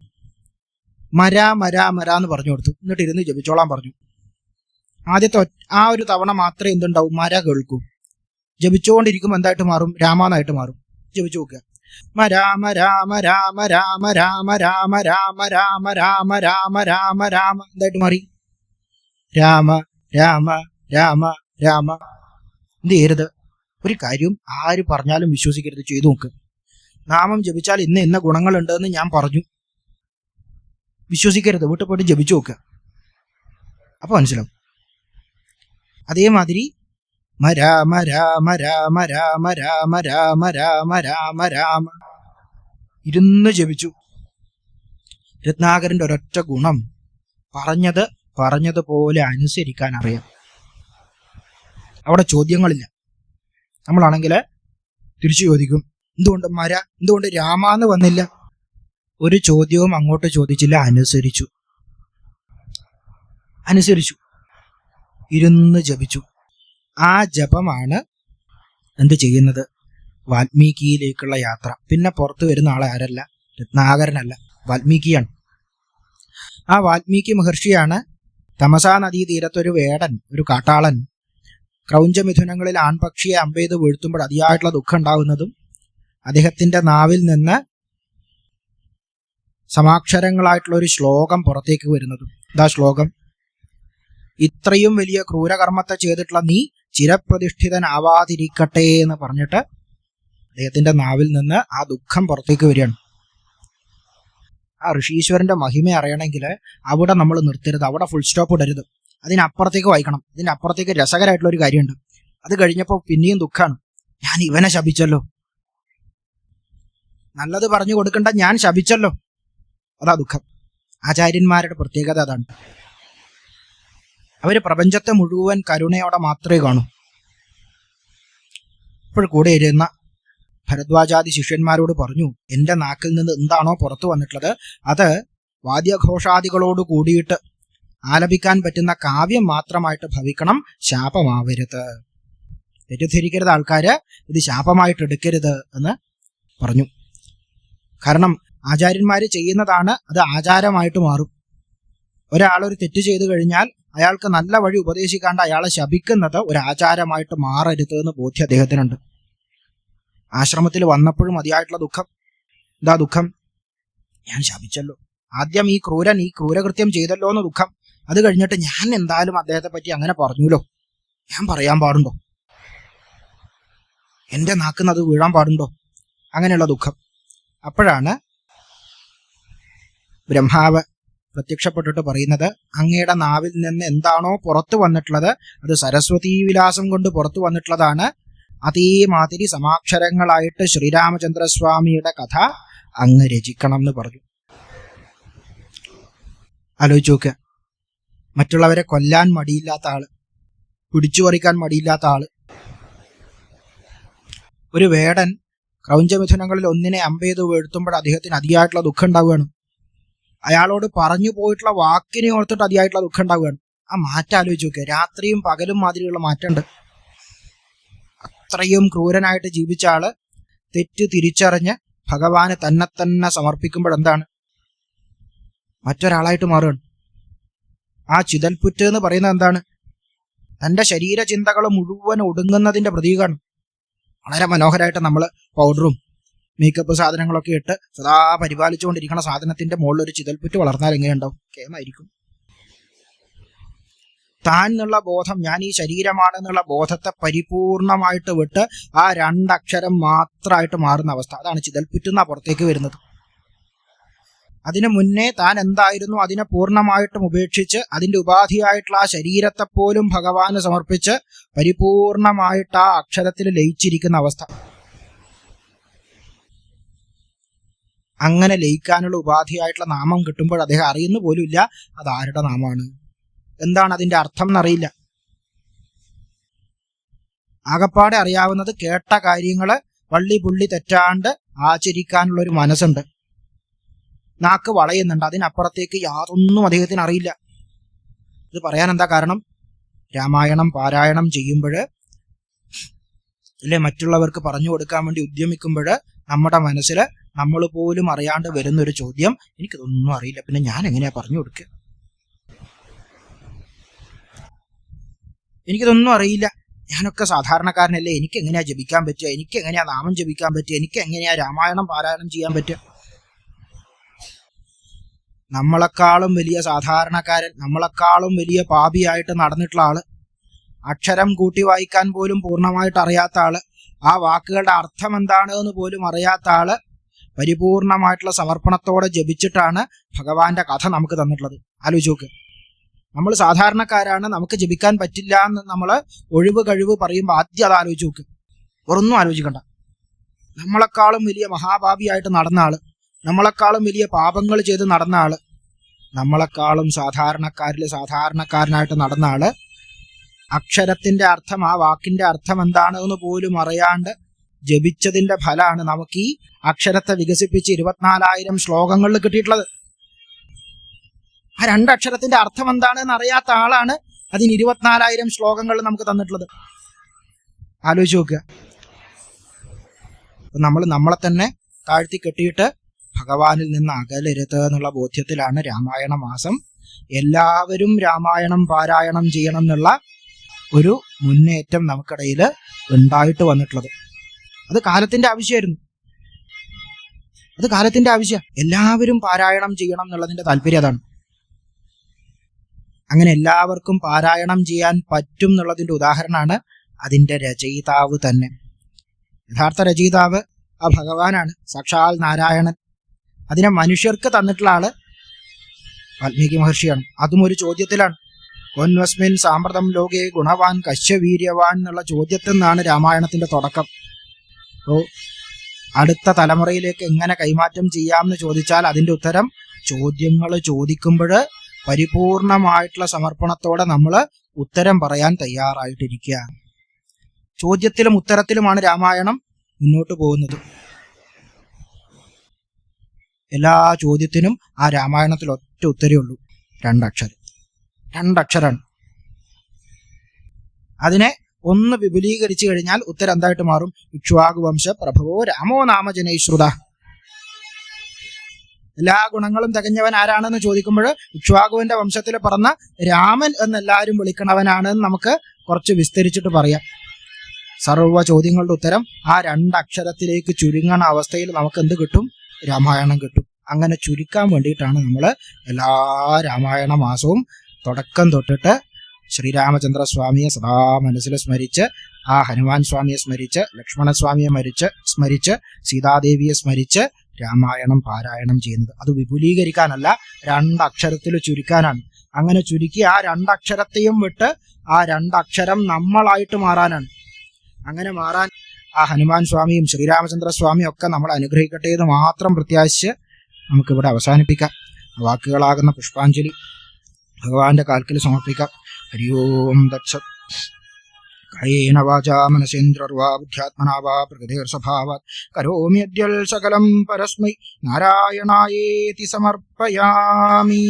മരാ മരാ മരാ എന്ന് പറഞ്ഞു കൊടുത്തു. എന്നിട്ട് ഇരുന്ന് ജപിച്ചോളാൻ പറഞ്ഞു. ആദ്യത്തെ ആ ഒരു തവണ മാത്രമേ എന്തുണ്ടാവും? മര കേൾക്കൂ. ജപിച്ചുകൊണ്ടിരിക്കുമ്പോൾ എന്തായിട്ട് മാറും? രാമാന്നായിട്ട് മാറും. ജപിച്ചു നോക്കുക. മരാമ രാമ രാമ രാമ രാമ രാമ രാമ രാമ രാമ രാമ രാമ രാമ എന്തായിട്ട് മാറി? രാമ രാമ രാമ രാമ. എന്ത് ചെയ്യരുത്? ഒരു കാര്യം ആര് പറഞ്ഞാലും വിശ്വസിക്കരുത്, ചെയ്തു നോക്ക്. നാമം ജപിച്ചാൽ ഇന്ന ഗുണങ്ങളുണ്ടെന്ന് ഞാൻ പറഞ്ഞു, വിശ്വസിക്കരുത്. വീട്ടിൽ പോയിട്ട് ജപിച്ചു നോക്കുക, അപ്പൊ മനസ്സിലാവും. അതേമാതിരി രാമ രാമ രാമ രാമ രാമ രാമ രാമ രാമ രാമ ഇരുന്ന് ജപിച്ചു. രത്നാകരന്റെ ഒരൊറ്റ ഗുണം, പറഞ്ഞതുപോലെ അനുസരിക്കാൻ അറിയാം. അവിടെ ചോദ്യങ്ങളില്ല. നമ്മളാണെങ്കിൽ തിരിച്ചു ചോദിക്കും, എന്തുകൊണ്ട് രാമാന്ന് വന്നില്ല? ഒരു ചോദ്യവും അങ്ങോട്ട് ചോദിച്ചില്ല, അനുസരിച്ചു, ഇരുന്ന് ജപിച്ചു. ആ ജപമാണ് എന്ത് ചെയ്യുന്നത്? വാൽമീകിയിലേക്കുള്ള യാത്ര. പിന്നെ പുറത്തു വരുന്ന ആളെ ആരല്ല? രത്നാകരനല്ല, വാൽമീകിയാണ്. ആ വാൽമീകി മഹർഷിയാണ് തമസാ നദീ തീരത്തൊരു വേടൻ, ഒരു കാട്ടാളൻ ക്രൗഞ്ചമിഥുനങ്ങളിൽ ആൺപക്ഷിയെ അമ്പെയ്ത് വീഴ്ത്തുമ്പോൾ അതിയായിട്ടുള്ള ദുഃഖം ഉണ്ടാകുന്നതും അദ്ദേഹത്തിന്റെ നാവിൽ നിന്ന് സമാക്ഷരങ്ങളായിട്ടുള്ള ഒരു ശ്ലോകം പുറത്തേക്ക് വരുന്നതും. ഇതാ ശ്ലോകം: ഇത്രയും വലിയ ക്രൂരകർമ്മത്തെ ചെയ്തിട്ടുള്ള നീ ചിരപ്രതിഷ്ഠിതനാവാതിരിക്കട്ടെ എന്ന് പറഞ്ഞിട്ട് അദ്ദേഹത്തിന്റെ നാവിൽ നിന്ന് ആ ദുഃഖം പുറത്തേക്ക് വരികയാണ്. ആ ഋഷീശ്വരന്റെ മഹിമ അറിയണമെങ്കിൽ അവിടെ നമ്മൾ നിർത്തരുത്, അവിടെ ഫുൾ സ്റ്റോപ്പ് ഇടരുത്, അതിനപ്പുറത്തേക്ക് വായിക്കണം. ഇതിന്റെ അപ്പുറത്തേക്ക് രസകരമായിട്ടുള്ള ഒരു കാര്യമുണ്ട്. അത് കഴിഞ്ഞപ്പോൾ പിന്നെയും ദുഃഖമാണ്. ഞാൻ ഇവനെ ശപിച്ചല്ലോ, നല്ലത് പറഞ്ഞു കൊടുക്കണ്ട, ഞാൻ ശപിച്ചല്ലോ. അതാ ദുഃഖം. ആചാര്യന്മാരുടെ പ്രത്യേകത അതാണ്. അവര് പ്രപഞ്ചത്തെ മുഴുവൻ കരുണയോടെ മാത്രമേ കാണൂ. ഇപ്പോൾ കൂടെ ഇരുന്ന ഭരദ്വാജാദി ശിഷ്യന്മാരോട് പറഞ്ഞു, എന്റെ നാക്കിൽ നിന്ന് എന്താണോ പുറത്തു വന്നിട്ടുള്ളത് അത് വാദ്യഘോഷാദികളോട് കൂടിയിട്ട് ആലപിക്കാൻ പറ്റുന്ന കാവ്യം മാത്രമായിട്ട് ഭവിക്കണം, ശാപമാവരുത്. തെറ്റിദ്ധരിക്കരുത് ആൾക്കാര്, ഇത് ശാപമായിട്ട് എടുക്കരുത് എന്ന് പറഞ്ഞു. കാരണം ആചാര്യന്മാര് ചെയ്യുന്നതാണ് അത് ആചാരമായിട്ട് മാറും. ഒരാളൊരു തെറ്റ് ചെയ്തു കഴിഞ്ഞാൽ അയാൾക്ക് നല്ല വഴി ഉപദേശിക്കാണ്ട് അയാളെ ശപിക്കുന്നത് ഒരു ആചാരമായിട്ട് മാറരുത് എന്ന് ബോധ്യം അദ്ദേഹത്തിനുണ്ട്. ആശ്രമത്തിൽ വന്നപ്പോഴും മതിയായിട്ടുള്ള ദുഃഖം. എന്താ ദുഃഖം? ഞാൻ ശപിച്ചല്ലോ. ആദ്യം ഈ ക്രൂരകൃത്യം ചെയ്തല്ലോ എന്ന് ദുഃഖം. അത് കഴിഞ്ഞിട്ട് ഞാൻ എന്തായാലും അദ്ദേഹത്തെ പറ്റി അങ്ങനെ പറഞ്ഞുല്ലോ, ഞാൻ പറയാൻ പാടുണ്ടോ? എന്റെ നാക്കിന്ന് അത് വീഴാൻ പാടുണ്ടോ? അങ്ങനെയുള്ള ദുഃഖം. അപ്പോഴാണ് ബ്രഹ്മാവ് പ്രത്യക്ഷപ്പെട്ടിട്ട് പറയുന്നത്, അങ്ങയുടെ നാവിൽ നിന്ന് എന്താണോ പുറത്തു വന്നിട്ടുള്ളത് അത് സരസ്വതീ വിലാസം കൊണ്ട് പുറത്തു വന്നിട്ടുള്ളതാണ്. അതേമാതിരി സമാക്ഷരങ്ങളായിട്ട് ശ്രീരാമചന്ദ്രസ്വാമിയുടെ കഥ അങ്ങ് രചിക്കണം എന്ന് പറഞ്ഞു. ആലോചിച്ച് നോക്കുക, മറ്റുള്ളവരെ കൊല്ലാൻ മടിയില്ലാത്ത ആള്, പിടിച്ചു പറിക്കാൻ മടിയില്ലാത്ത ആള്, ഒരു വേടൻ ക്രൗഞ്ചമിഥുനങ്ങളിൽ ഒന്നിനെ അമ്പെയ്ത് വീഴ്ത്തുമ്പോൾ അദ്ദേഹത്തിന് അതിയായിട്ടുള്ള ദുഃഖം ഉണ്ടാവുകയാണ്. അയാളോട് പറഞ്ഞു പോയിട്ടുള്ള വാക്കിനെ ഓർത്തിട്ട് അതിയായിട്ടുള്ള ദുഃഖം ഉണ്ടാവുകയാണ്. ആ മാറ്റം ആലോചിച്ച് നോക്കുക. രാത്രിയും പകലും മാതിരിയുള്ള മാറ്റമുണ്ട്. അത്രയും ക്രൂരനായിട്ട് ജീവിച്ച ആള് തെറ്റ് തിരിച്ചറിഞ്ഞ് ഭഗവാന് തന്നെ സമർപ്പിക്കുമ്പോഴെന്താണ്? മറ്റൊരാളായിട്ട് മാറുകയാണ്. ആ ചിതൽപുറ്റ് എന്ന് പറയുന്നത് എന്താണ്? തൻ്റെ ശരീരചിന്തകൾ മുഴുവൻ ഒടുങ്ങുന്നതിൻ്റെ പ്രതീകമാണ്. വളരെ മനോഹരമായിട്ട് നമ്മൾ പൗഡറും മേക്കപ്പ് സാധനങ്ങളൊക്കെ ഇട്ട് സദാ പരിപാലിച്ചുകൊണ്ടിരിക്കുന്ന സാധനത്തിന്റെ മുകളിൽ ഒരു ചിതൽപ്പുറ്റ് വളർന്നാൽ എങ്ങനെയുണ്ടാവും? കേമായിരിക്കും. താൻ എന്നുള്ള ബോധം, ഞാൻ ഈ ശരീരമാണെന്നുള്ള ബോധത്തെ പരിപൂർണമായിട്ട് വിട്ട് ആ രണ്ടക്ഷരം മാത്രമായിട്ട് മാറുന്ന അവസ്ഥ, അതാണ് ചിതൽപ്പുറ്റുന്ന പുറത്തേക്ക് വരുന്നത്. അതിനു മുന്നേ താൻ എന്തായിരുന്നു അതിനെ പൂർണ്ണമായിട്ടും ഉപേക്ഷിച്ച് അതിൻ്റെ ഉപാധിയായിട്ടുള്ള ആ ശരീരത്തെ പോലും ഭഗവാന് സമർപ്പിച്ച് പരിപൂർണമായിട്ട് ആ അക്ഷരത്തിൽ ലയിച്ചിരിക്കുന്ന അവസ്ഥ. അങ്ങനെ ലയിക്കാനുള്ള ഉപാധിയായിട്ടുള്ള നാമം കിട്ടുമ്പോൾ അദ്ദേഹം അറിയുന്ന പോലും ഇല്ല അതാരുടെ നാമമാണ്, എന്താണ് അതിൻ്റെ അർത്ഥം എന്നറിയില്ല. ആകപ്പാടെ അറിയാവുന്നത് കേട്ട കാര്യങ്ങള് വള്ളി പുള്ളി തെറ്റാണ്ട് ആചരിക്കാനുള്ളൊരു മനസ്സുണ്ട്, നാക്ക് വളയുന്നുണ്ട്, അതിനപ്പുറത്തേക്ക് യാതൊന്നും അദ്ദേഹത്തിന് അറിയില്ല. ഇത് പറയാൻ എന്താ കാരണം? രാമായണം പാരായണം ചെയ്യുമ്പോൾ അല്ലെ മറ്റുള്ളവർക്ക് പറഞ്ഞു കൊടുക്കാൻ വേണ്ടി ഉദ്യമിക്കുമ്പോൾ നമ്മുടെ മനസ്സിൽ നമ്മൾ പോലും അറിയാണ്ട് വരുന്നൊരു ചോദ്യം, എനിക്കിതൊന്നും അറിയില്ല, പിന്നെ ഞാൻ എങ്ങനെയാ പറഞ്ഞു കൊടുക്കുക? എനിക്കിതൊന്നും അറിയില്ല, ഞാനൊക്കെ സാധാരണക്കാരനല്ലേ, എനിക്ക് എങ്ങനെയാ ജപിക്കാൻ പറ്റുക, എനിക്ക് എങ്ങനെയാ നാമം ജപിക്കാൻ പറ്റുക, എനിക്ക് എങ്ങനെയാ രാമായണം പാരായണം ചെയ്യാൻ പറ്റുക? നമ്മളെക്കാളും വലിയ സാധാരണക്കാരൻ, നമ്മളെക്കാളും വലിയ പാപിയായിട്ട് നടന്നിട്ടുള്ള ആള്, അക്ഷരം കൂട്ടി വായിക്കാൻ പോലും പൂർണ്ണമായിട്ട് അറിയാത്ത ആള്, ആ വാക്കുകളുടെ അർത്ഥം എന്താണ് എന്ന് പോലും അറിയാത്ത ആള് പരിപൂർണമായിട്ടുള്ള സമർപ്പണത്തോടെ ജപിച്ചിട്ടാണ് ഭഗവാന്റെ കഥ നമുക്ക് തന്നിട്ടുള്ളത്. ആലോചിച്ച് നോക്ക്. നമ്മൾ സാധാരണക്കാരാണ്, നമുക്ക് ജപിക്കാൻ പറ്റില്ല എന്ന് നമ്മൾ ഒഴിവ് കഴിവ് പറയുമ്പോൾ ആദ്യം അത് ആലോചിച്ച് നോക്ക്. വേറൊന്നും ആലോചിക്കണ്ട. നമ്മളെക്കാളും വലിയ മഹാപാപിയായിട്ട് നടന്ന ആള്, നമ്മളെക്കാളും വലിയ പാപങ്ങൾ ചെയ്ത് നടന്ന ആള്, നമ്മളെക്കാളും സാധാരണക്കാരിൽ സാധാരണക്കാരനായിട്ട് നടന്ന ആള് അക്ഷരത്തിന്റെ അർത്ഥം, ആ വാക്കിന്റെ അർത്ഥം എന്താണെന്ന് പോലും അറിയാണ്ട് ജപിച്ചതിന്റെ ഫലമാണ് നമുക്ക് ഈ അക്ഷരത്തെ വികസിപ്പിച്ച് 24,000 ശ്ലോകങ്ങളിൽ കിട്ടിയിട്ടുള്ളത്. ആ രണ്ടക്ഷരത്തിന്റെ അർത്ഥം എന്താണെന്ന് അറിയാത്ത ആളാണ് അതിന് 24,000 ശ്ലോകങ്ങൾ നമുക്ക് തന്നിട്ടുള്ളത്. ആലോചിച്ച് നോക്കുക. നമ്മൾ നമ്മളെ തന്നെ താഴ്ത്തി കെട്ടിയിട്ട് ഭഗവാനിൽ നിന്ന് അകലരുത് എന്നുള്ള ബോധ്യത്തിലാണ് രാമായണ മാസം എല്ലാവരും രാമായണം പാരായണം ചെയ്യണം എന്നുള്ള ഒരു മുന്നേറ്റം നമുക്കിടയിൽ ഉണ്ടായിട്ട് വന്നിട്ടുള്ളത്. അത് കാലത്തിന്റെ ആവശ്യമായിരുന്നു. അത് കാലത്തിന്റെ ആവശ്യം. എല്ലാവരും പാരായണം ചെയ്യണം എന്നുള്ളതിന്റെ താല്പര്യം അതാണ്. അങ്ങനെ എല്ലാവർക്കും പാരായണം ചെയ്യാൻ പറ്റും എന്നുള്ളതിന്റെ ഉദാഹരണമാണ് അതിന്റെ രചയിതാവ് തന്നെ. യഥാർത്ഥ രചയിതാവ് ആ ഭഗവാനാണ്, സാക്ഷാൽ നാരായണൻ. അതിനെ മനുഷ്യർക്ക് തന്നിട്ടുള്ള ആള് വാൽമീകി മഹർഷിയാണ്. അതും ഒരു ചോദ്യത്തിലാണ്. ഒന്വസ്മിൻ സാമ്പ്രതം ലോകേ ഗുണവാൻ കശ്യവീര്യവാൻ എന്നുള്ള ചോദ്യത്തിൽ നിന്നാണ് രാമായണത്തിന്റെ തുടക്കം. അപ്പോൾ അടുത്ത തലമുറയിലേക്ക് എങ്ങനെ കൈമാറ്റം ചെയ്യാമെന്ന് ചോദിച്ചാൽ അതിൻ്റെ ഉത്തരം ചോദ്യങ്ങൾ ചോദിക്കുമ്പോൾ പരിപൂർണമായിട്ടുള്ള സമർപ്പണത്തോടെ നമ്മൾ ഉത്തരം പറയാൻ തയ്യാറായിട്ടിരിക്കുക. ചോദ്യത്തിലും ഉത്തരത്തിലുമാണ് രാമായണം മുന്നോട്ട് പോകുന്നത്. എല്ലാ ചോദ്യത്തിനും ആ രാമായണത്തിൽ ഒറ്റ ഉത്തരേ ഉള്ളൂ, രണ്ടക്ഷരാണ്. അതിനെ ഒന്ന് വിപുലീകരിച്ചു കഴിഞ്ഞാൽ ഉത്തരം എന്തായിട്ട് മാറും? ഇക്ഷ്വാകു വംശ പ്രഭവോ രാമോ നാമജനൈശ്രുത. എല്ലാ ഗുണങ്ങളും തികഞ്ഞവൻ ആരാണെന്ന് ചോദിക്കുമ്പോൾ ഇക്ഷ്വാകുവിന്റെ വംശത്തിൽ പറഞ്ഞ രാമൻ എന്നെല്ലാവരും വിളിക്കണവനാണ് എന്ന് നമുക്ക് കുറച്ച് വിസ്തരിച്ചിട്ട് പറയാം. സർവ്വ ചോദ്യങ്ങളുടെ ഉത്തരം ആ രണ്ടക്ഷരത്തിലേക്ക് ചുരുങ്ങണ അവസ്ഥയിൽ നമുക്ക് എന്ത് കിട്ടും? രാമായണം കിട്ടും. അങ്ങനെ ചുരുക്കാൻ വേണ്ടിയിട്ടാണ് നമ്മൾ എല്ലാ രാമായണ മാസവും തുടക്കം തൊട്ടിട്ട് ശ്രീരാമചന്ദ്ര സ്വാമിയെ സദാ മനസ്സിൽ സ്മരിച്ച്, ആ ഹനുമാൻ സ്വാമിയെ സ്മരിച്ച്, ലക്ഷ്മണസ്വാമിയെ സ്മരിച്ച്, സീതാദേവിയെ സ്മരിച്ച് രാമായണം പാരായണം ചെയ്യുന്നത്. അത് വിപുലീകരിക്കാനല്ല, രണ്ടക്ഷരത്തിൽ ചുരുക്കാനാണ്. അങ്ങനെ ചുരുക്കി ആ രണ്ടക്ഷരത്തെയും വിട്ട് ആ രണ്ടക്ഷരം നമ്മളായിട്ട് മാറാനാണ്. അങ്ങനെ മാറാൻ ആ ഹനുമാൻ സ്വാമിയും ശ്രീരാമചന്ദ്ര സ്വാമിയും ഒക്കെ നമ്മൾ അനുഗ്രഹിക്കട്ടെ എന്ന് മാത്രം പ്രത്യാശിച്ച് നമുക്കിവിടെ അവസാനിപ്പിക്കാം. വാക്കുകളാകുന്ന പുഷ്പാഞ്ജലി ഭഗവാന്റെ കാൽക്കൽ സമർപ്പിക്കാം. ഹരി ഓം തത്സത്. കായേന വാചാ മനസേന്ദ്രർവാ ബുദ്ധ്യാത്മനാ വാ പ്രകൃതിർസ്വഭാവാത് കരോമ്യദ്യൽ സകലം പരസ്മൈ നാരായണായേതി സമർപ്പയാമി.